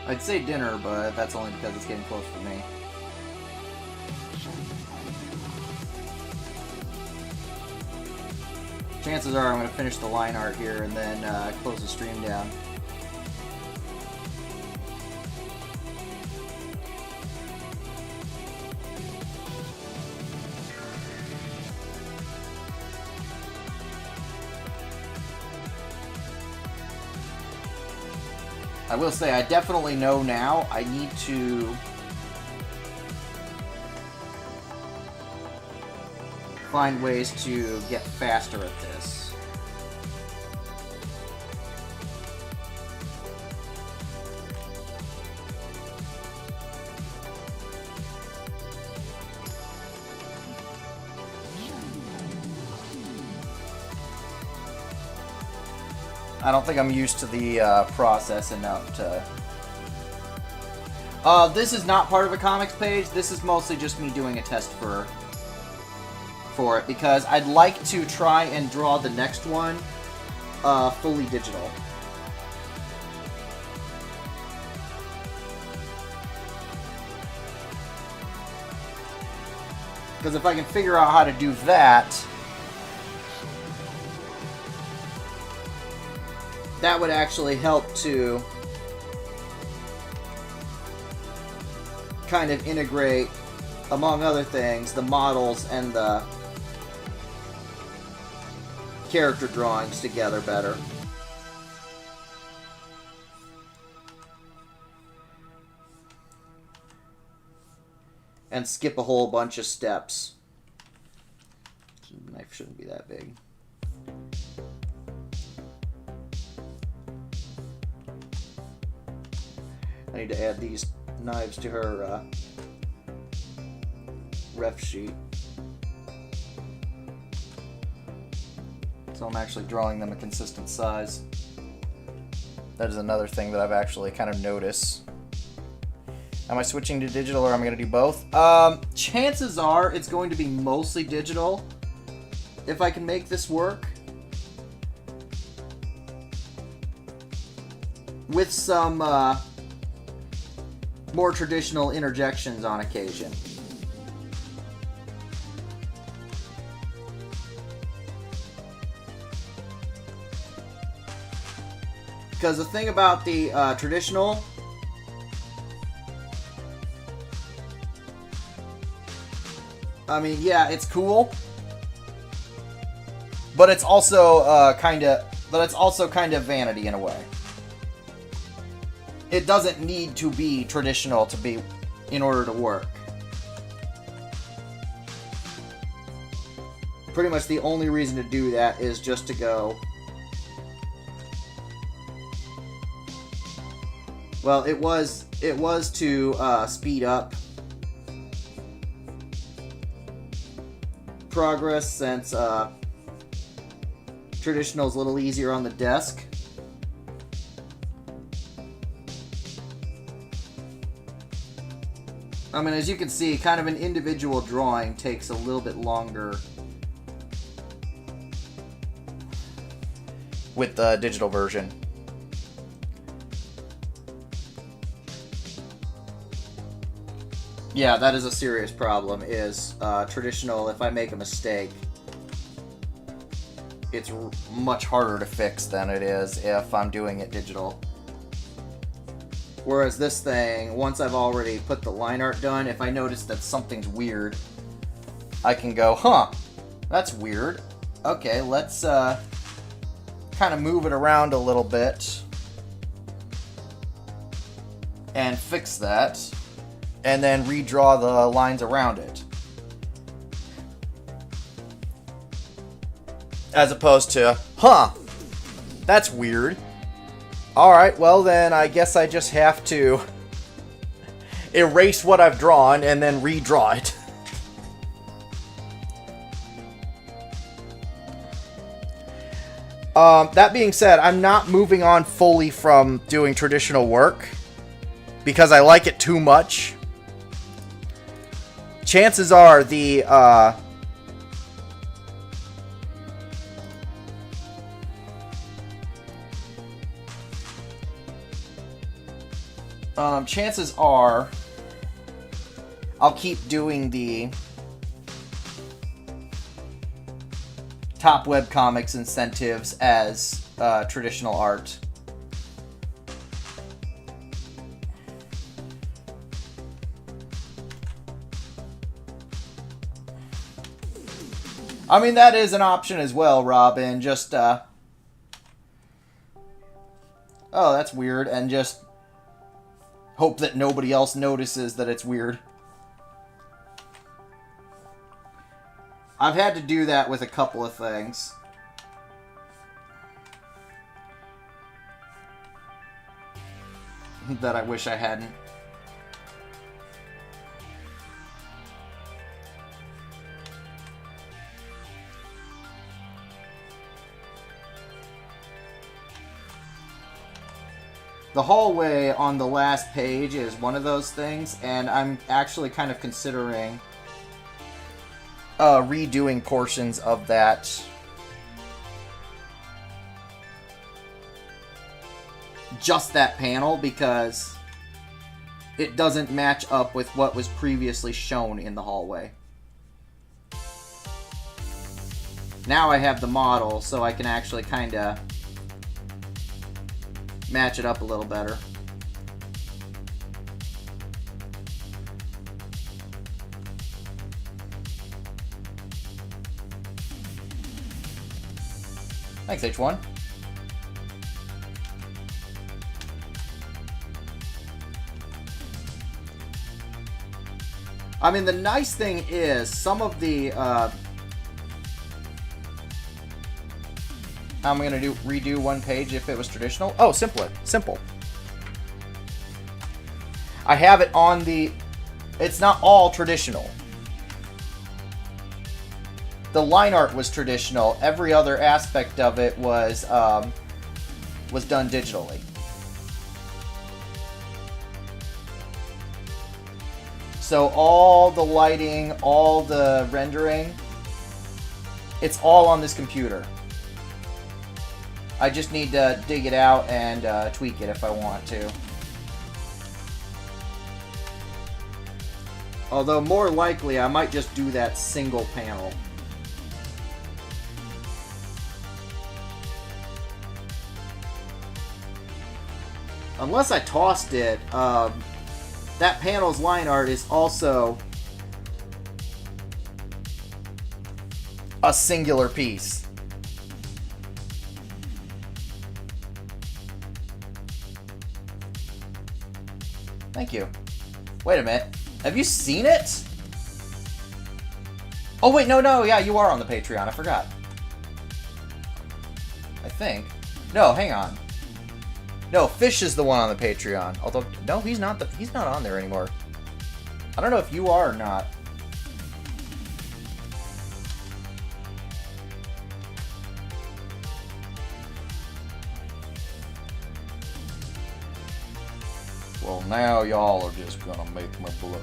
I'd say dinner, but that's only because it's getting close for me. Chances are I'm going to finish the line art here and then close the stream down. I will say, I definitely know now I need to find ways to get faster at this. I don't think I'm used to the process enough to... this is not part of a comics page. This is mostly just me doing a test for it, because I'd like to try and draw the next one fully digital. Because if I can figure out how to do that, that would actually help to kind of integrate, among other things, the models and the character drawings together better. And skip a whole bunch of steps. The knife shouldn't be that big. I need to add these knives to her ref sheet. So I'm actually drawing them a consistent size. That is another thing that I've actually kind of noticed. Am I switching to digital, or am I going to do both? Chances are it's going to be mostly digital if I can make this work. With some more traditional interjections on occasion. Because the thing about the traditional, I mean, yeah, it's cool, but it's also kind of vanity in a way. It doesn't need to be traditional to be in order to work. Pretty much the only reason to do that is just to go, Well, it was to speed up progress, since traditional is a little easier on the desk. I mean, as you can see, kind of an individual drawing takes a little bit longer with the digital version. Yeah, that is a serious problem, is traditional, if I make a mistake, It's much harder to fix than it is if I'm doing it digital. whereas this thing, once I've already put the line art done, if I notice that something's weird, I can go, huh, that's weird. Okay, let's kind of move it around a little bit and fix that, and then redraw the lines around it. As opposed to, huh, that's weird. Alright, well then I guess I just have to erase what I've drawn and then redraw it. That being said, I'm not moving on fully from doing traditional work because I like it too much. Chances are the chances are I'll keep doing the top webcomics incentives as traditional art. I mean, that is an option as well, Robin. Just, oh, that's weird, and just hope that nobody else notices that it's weird. I've had to do that with a couple of things. That I wish I hadn't. The hallway on the last page is one of those things, and I'm actually kind of considering redoing portions of that. Just that panel, because it doesn't match up with what was previously shown in the hallway. Now I have the model, so I can actually kind of match it up a little better. Thanks, H1. I mean, the nice thing is, some of the, I'm going to redo one page if it was traditional. Oh, simple. I have it on the, it's not all traditional. The line art was traditional. Every other aspect of it was done digitally. So all the lighting, all the rendering, it's all on this computer. I just need to dig it out and tweak it if I want to. Although more likely I might just do that single panel. Unless I tossed it, that panel's line art is also a singular piece. Thank you. Wait a minute. Have you seen it? Oh, wait, no, yeah, you are on the Patreon. I forgot. I think. No, hang on. No, Fish is the one on the Patreon. Although, no, he's not on there anymore. I don't know if you are or not. Well, now y'all are just gonna make me blush.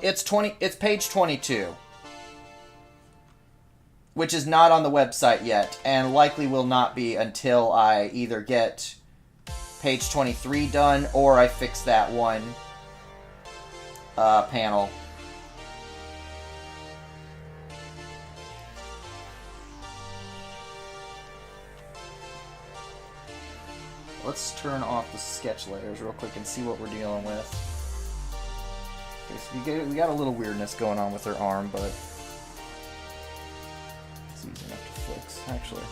It's page 22. Which is not on the website yet, and likely will not be until I either get page 23 done, or I fix that one panel. Let's turn off the sketch layers real quick and see what we're dealing with. Okay, so we got a little weirdness going on with her arm, but it's easy enough to fix, actually.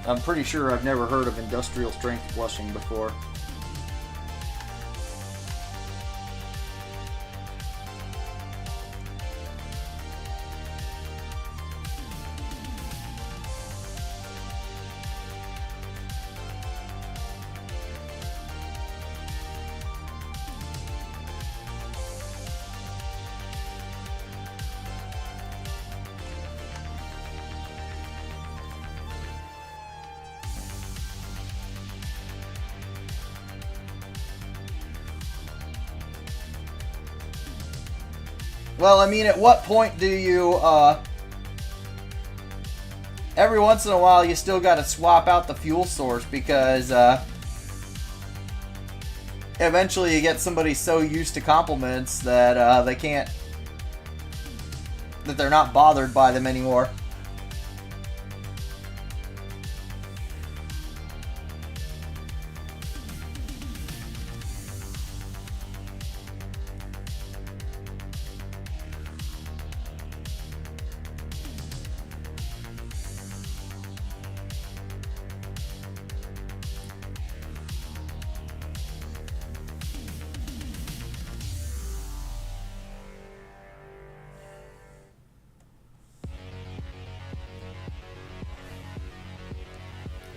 I'm pretty sure I've never heard of industrial strength blushing before. Well, I mean, at what point do you, every once in a while you still gotta swap out the fuel source because, eventually you get somebody so used to compliments that, they can't, that they're not bothered by them anymore.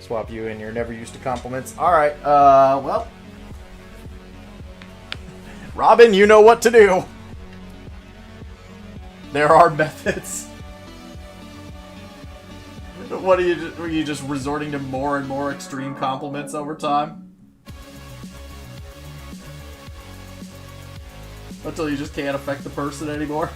Swap you in, you're never used to compliments. Alright, well. Robin, you know what to do. There are methods. What are you just resorting to more and more extreme compliments over time? Until you just can't affect the person anymore?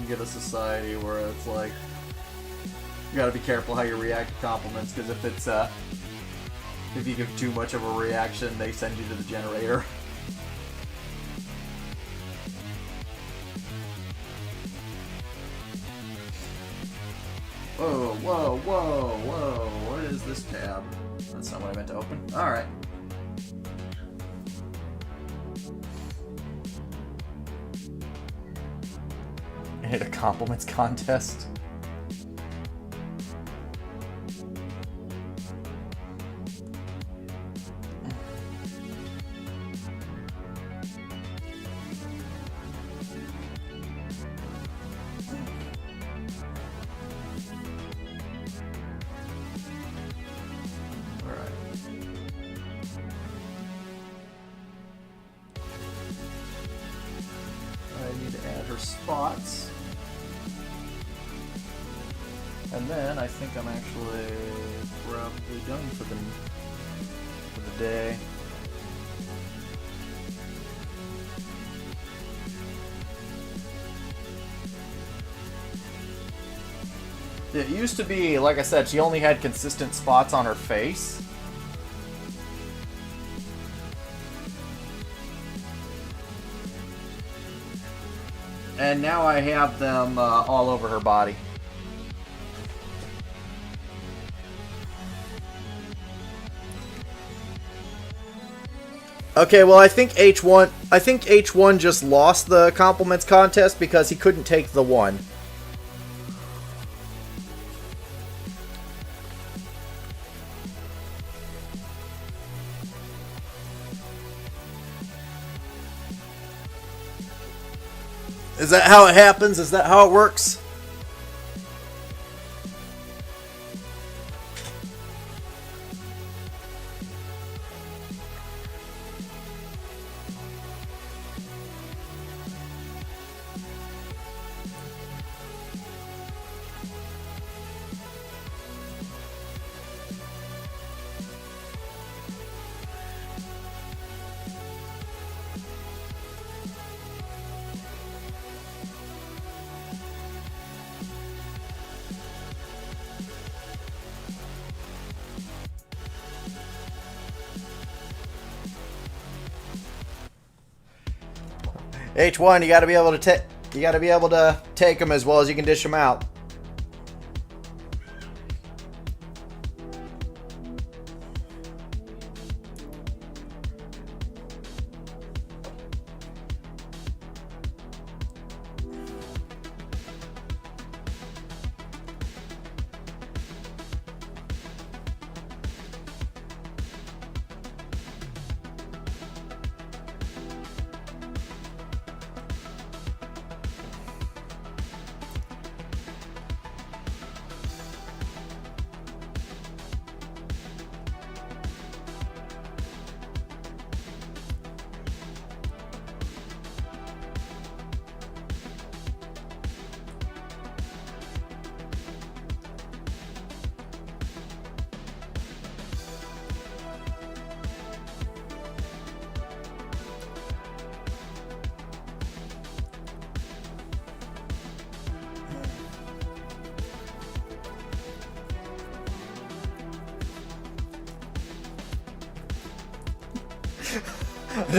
Get a society where it's like you gotta be careful how you react to compliments, because if it's if you give too much of a reaction, they send you to the generator. Whoa, whoa, whoa, whoa, what is this tab? That's not what I meant to open. Alright. A compliments contest. And then I think I'm actually probably done for the day. It used to be, like I said, she only had consistent spots on her face. And now I have them all over her body. Okay, well, I think H1 just lost the compliments contest because he couldn't take the one. Is that how it happens? Is that how it works? H1, you got to be able to take them as well as you can dish them out.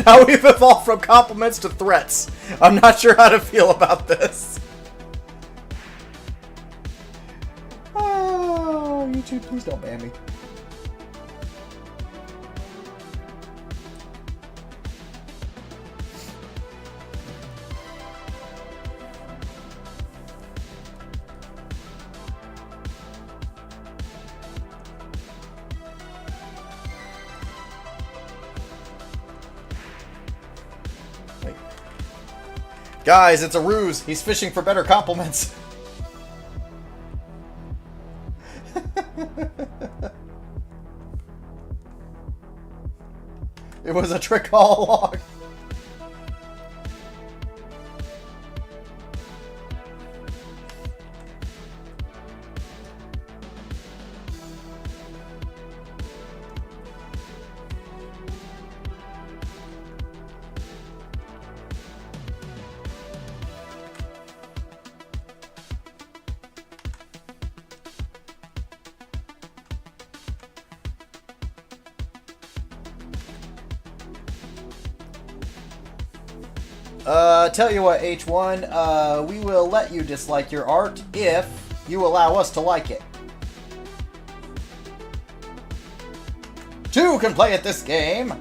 Now we've evolved from compliments to threats. I'm not sure how to feel about this. Oh, YouTube, please don't ban me. Guys, it's a ruse. He's fishing for better compliments. It was a trick all along. Tell you what, H1, we will let you dislike your art if you allow us to like it. 2 can play at this game.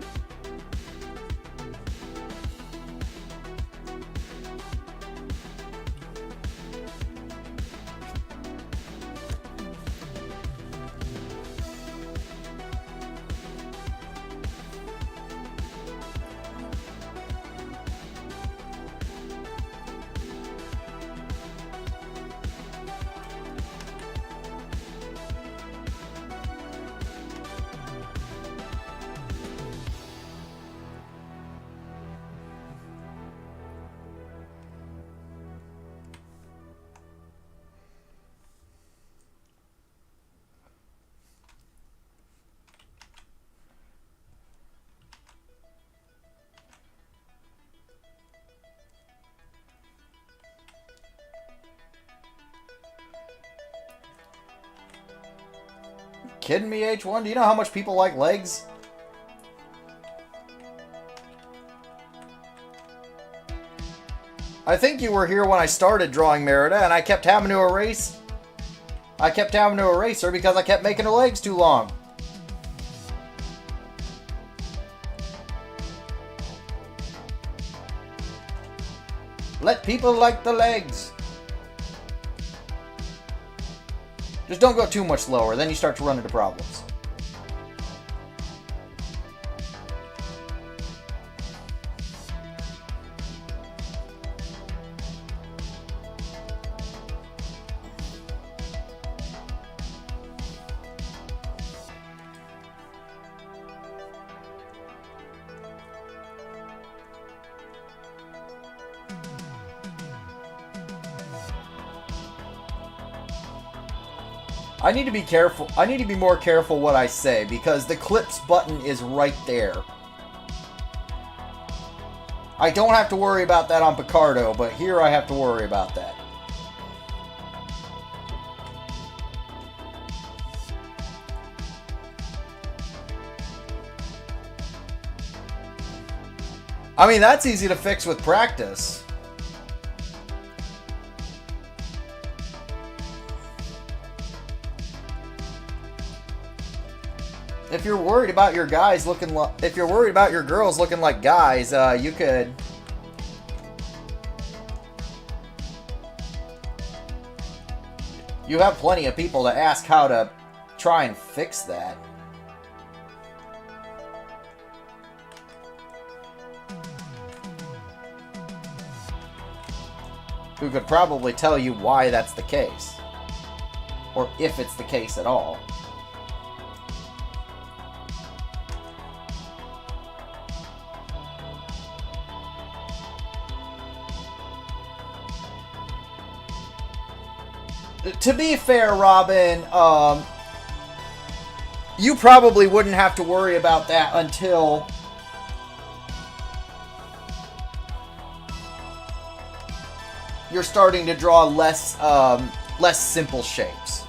kidding me, H1? Do you know how much people like legs? I think you were here when I started drawing Merida, and I kept having to erase. I kept having to erase her because I kept making her legs too long. Let people like the legs. Just don't go too much lower, then you start to run into problems. I need to be careful. I need to be more careful what I say because the clips button is right there. I don't have to worry about that on Picardo, but here I have to worry about that. I mean, that's easy to fix with practice. If you're worried about your guys looking if you're worried about your girls looking like guys, you could you have plenty of people to ask how to try and fix that. Who could probably tell you why that's the case. Or if it's the case at all. To be fair, Robin, you probably wouldn't have to worry about that until you're starting to draw less simple shapes.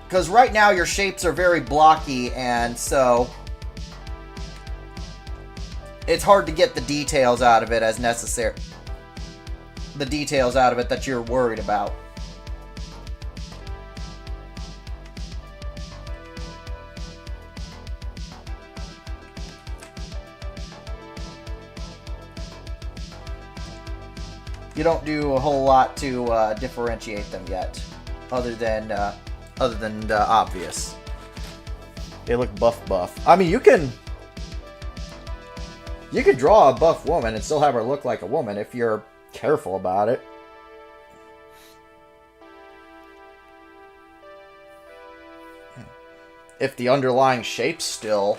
Because right now your shapes are very blocky, and so it's hard to get the details out of it as necessary. The details out of it that you're worried about. You don't do a whole lot to differentiate them yet, other than obvious. They look buff. I mean, you can draw a buff woman and still have her look like a woman if you're careful about it. If the underlying shapes still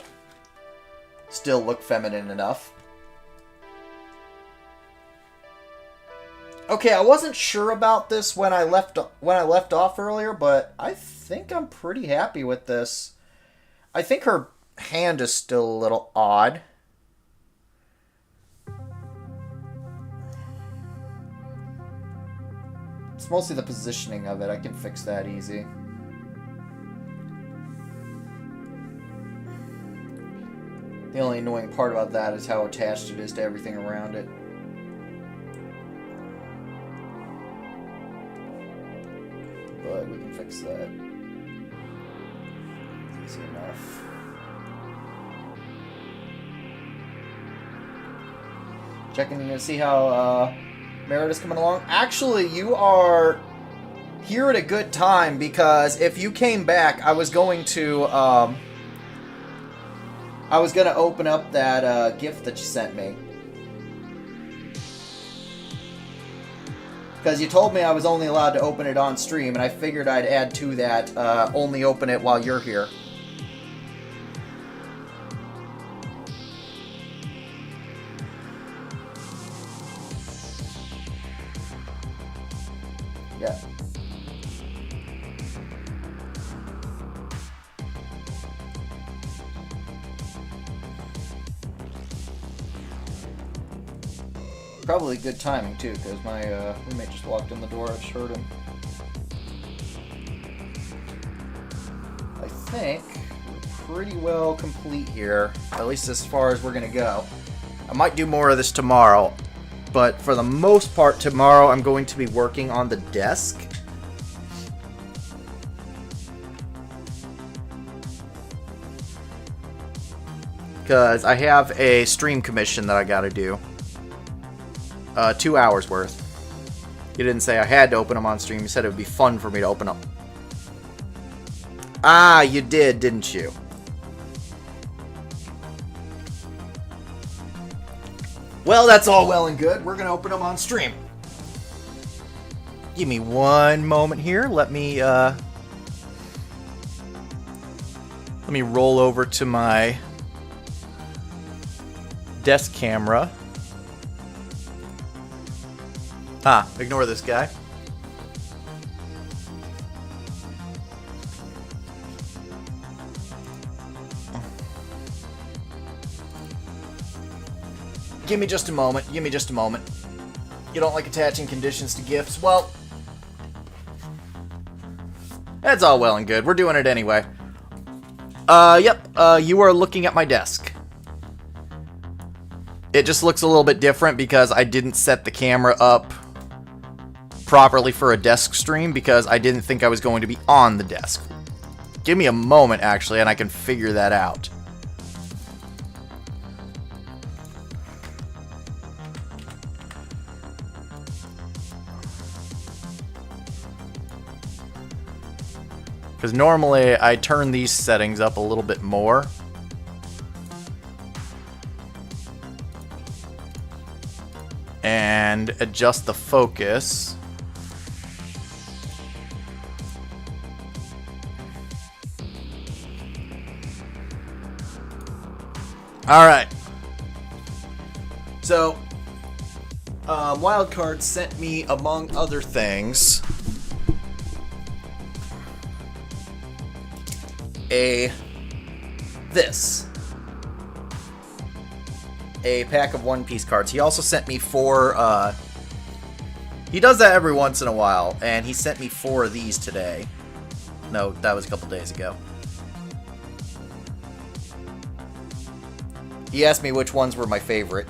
look feminine enough. Okay, I wasn't sure about this when I left off earlier, but I think I'm pretty happy with this. I think her hand is still a little odd. It's mostly the positioning of it. I can fix that easy. The only annoying part about that is how attached it is to everything around it. But we can fix that. Easy enough. Checking to see how Merida's coming along. Actually, you are here at a good time because if you came back, I was going to open up that gift that you sent me. Because you told me I was only allowed to open it on stream, and I figured I'd add to that, only open it while you're here. Yeah. Probably good timing, too, because my roommate just walked in the door. I just heard him. think we're pretty well complete here, at least as far as we're going to go. I might do more of this tomorrow, but for the most part tomorrow I'm going to be working on the desk. Because I have a stream commission that I gotta do. 2 hours worth. You didn't say I had to open them on stream. You said it would be fun for me to open them. Ah, you did, didn't you? Well, that's all well and good. We're gonna open them on stream. Give me one moment here. Let me roll over to my desk camera. Ah, ignore this guy. Give me just a moment. Give me just a moment. You don't like attaching conditions to GIFs? Well, that's all well and good. We're doing it anyway. Yep. You are looking at my desk. It just looks a little bit different because I didn't set the camera up properly for a desk stream because I didn't think I was going to be on the desk. Give me a moment, actually, and I can figure that out. Because normally I turn these settings up a little bit more. And adjust the focus. Alright. So, Wildcard sent me, among other things, a pack of One Piece cards. He also sent me 4, he does that every once in a while, and he sent me 4 of these today. No, that was a couple days ago. He asked me which ones were my favorite.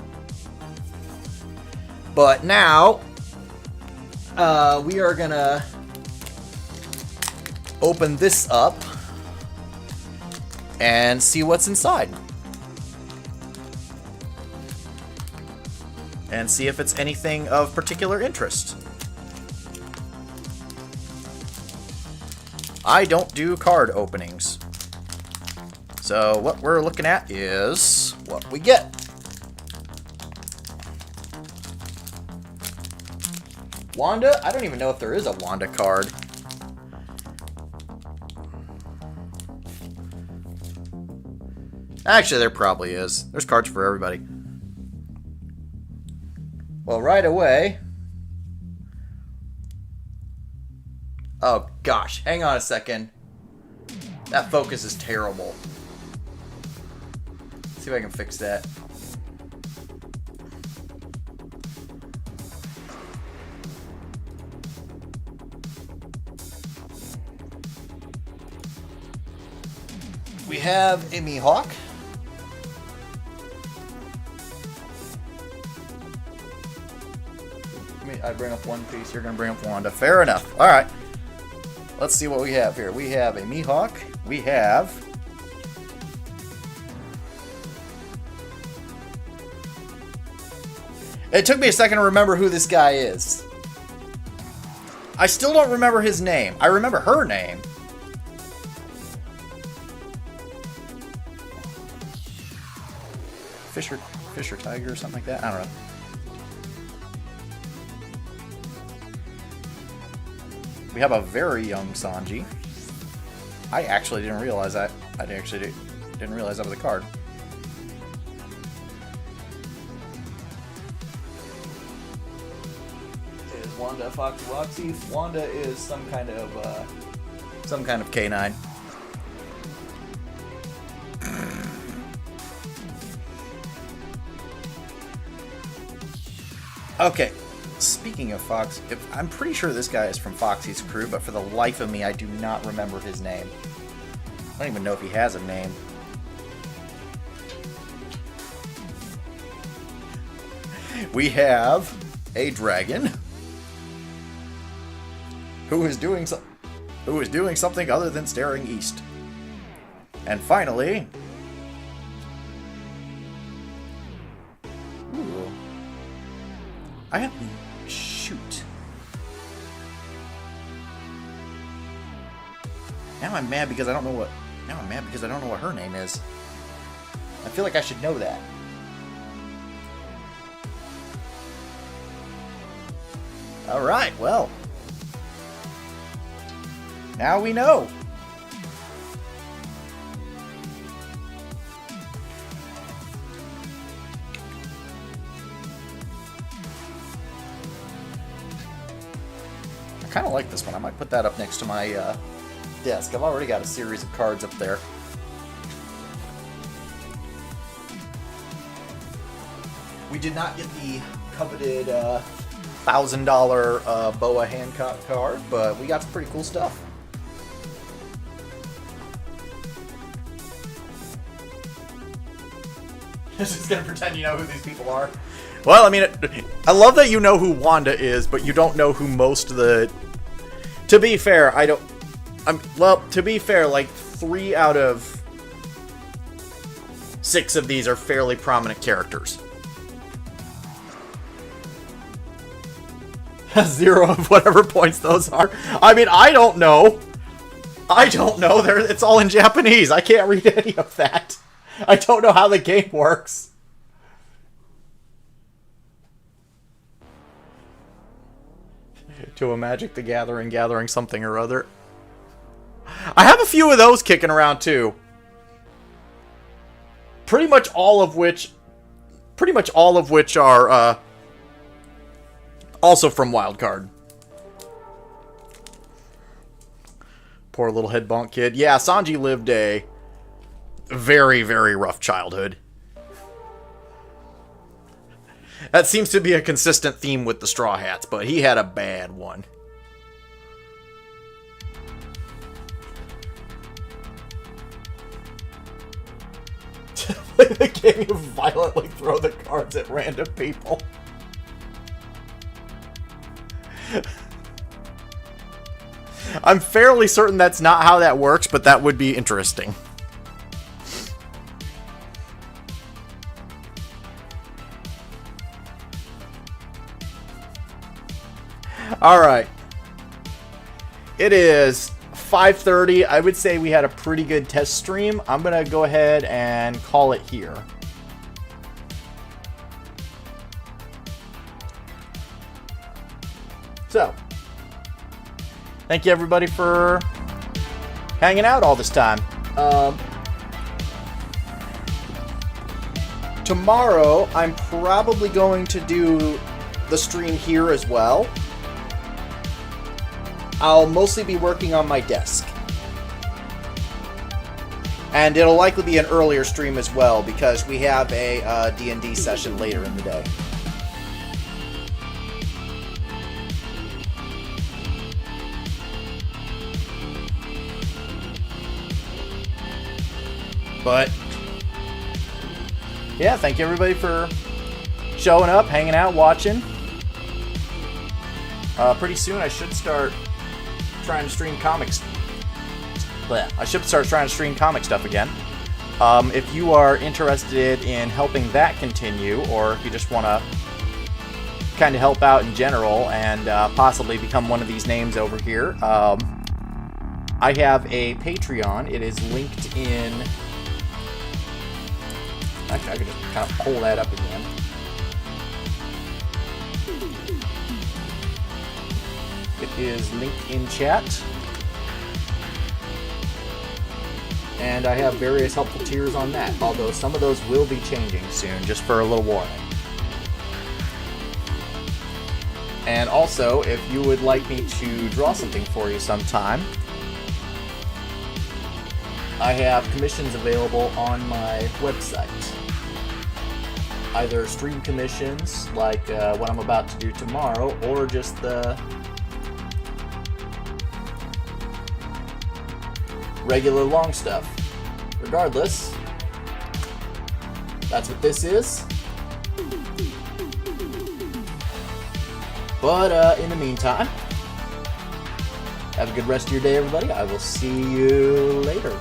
But now, we are gonna open this up and see what's inside. And see if it's anything of particular interest. I don't do card openings. So what we're looking at is what we get. Wanda? I don't even know if there is a Wanda card. Actually, there probably is. There's cards for everybody. Well, right away... Oh, gosh. Hang on a second. That focus is terrible. Let's see if I can fix that. We have a Mihawk. I bring up One Piece, you're going to bring up Wanda. Fair enough. Alright. Let's see what we have here. We have a Mihawk. We have... It took me a second to remember who this guy is. I still don't remember his name. I remember her name. Fisher Tiger or something like that? I don't know. We have a very young Sanji. I actually didn't realize that. Didn't realize that was a card. Is Wanda Foxy Woxy? Wanda is some kind of canine. Okay. Speaking of Fox, I'm pretty sure this guy is from Foxy's crew, but for the life of me, I do not remember his name. I don't even know if he has a name. We have a dragon who is doing something other than staring east. And finally, ooh, I have shoot. Now I'm mad because I don't know what. Now I'm mad because I don't know what her name is. I feel like I should know that. Alright, well. Now we know. I kind of like this one. I might put that up next to my desk. I've already got a series of cards up there. We did not get the coveted $1,000 Boa Hancock card, but we got some pretty cool stuff. Just gonna pretend you know who these people are. Well, I mean, I love that you know who Wanda is, but you don't know who most of the... To be fair, well, to be fair, like 3 out of 6 of these are fairly prominent characters. 0 of whatever points those are. I mean, I don't know. It's all in Japanese. I can't read any of that. I don't know how the game works. To a Magic the Gathering something or other. I have a few of those kicking around too. Pretty much all of which are also from Wildcard. Poor little head bonk kid. Yeah, Sanji lived a very, very rough childhood. That seems to be a consistent theme with the Straw Hats, but he had a bad one. Play the game, you violently throw the cards at random people. I'm fairly certain that's not how that works, but that would be interesting. Alright. It is 5:30. I would say we had a pretty good test stream. I'm going to go ahead and call it here. So, thank you everybody for hanging out all this time. Tomorrow, I'm probably going to do the stream here as well. I'll mostly be working on my desk. And it'll likely be an earlier stream as well, because we have a D&D session later in the day. But, yeah, thank you everybody for showing up, hanging out, watching. Pretty soon I should start trying to stream comics. I should start trying to stream comic stuff again. If you are interested in helping that continue, or if you just want to kind of help out in general and possibly become one of these names over here, I have a Patreon. It is linked in... Actually, I could just kind of pull that up again. It is linked in chat. And I have various helpful tiers on that, although some of those will be changing soon, just for a little warning. And also, if you would like me to draw something for you sometime, I have commissions available on my website. Either stream commissions, like what I'm about to do tomorrow, or just the regular long stuff. Regardless, that's what this is. But in the meantime, have a good rest of your day, everybody. I will see you later.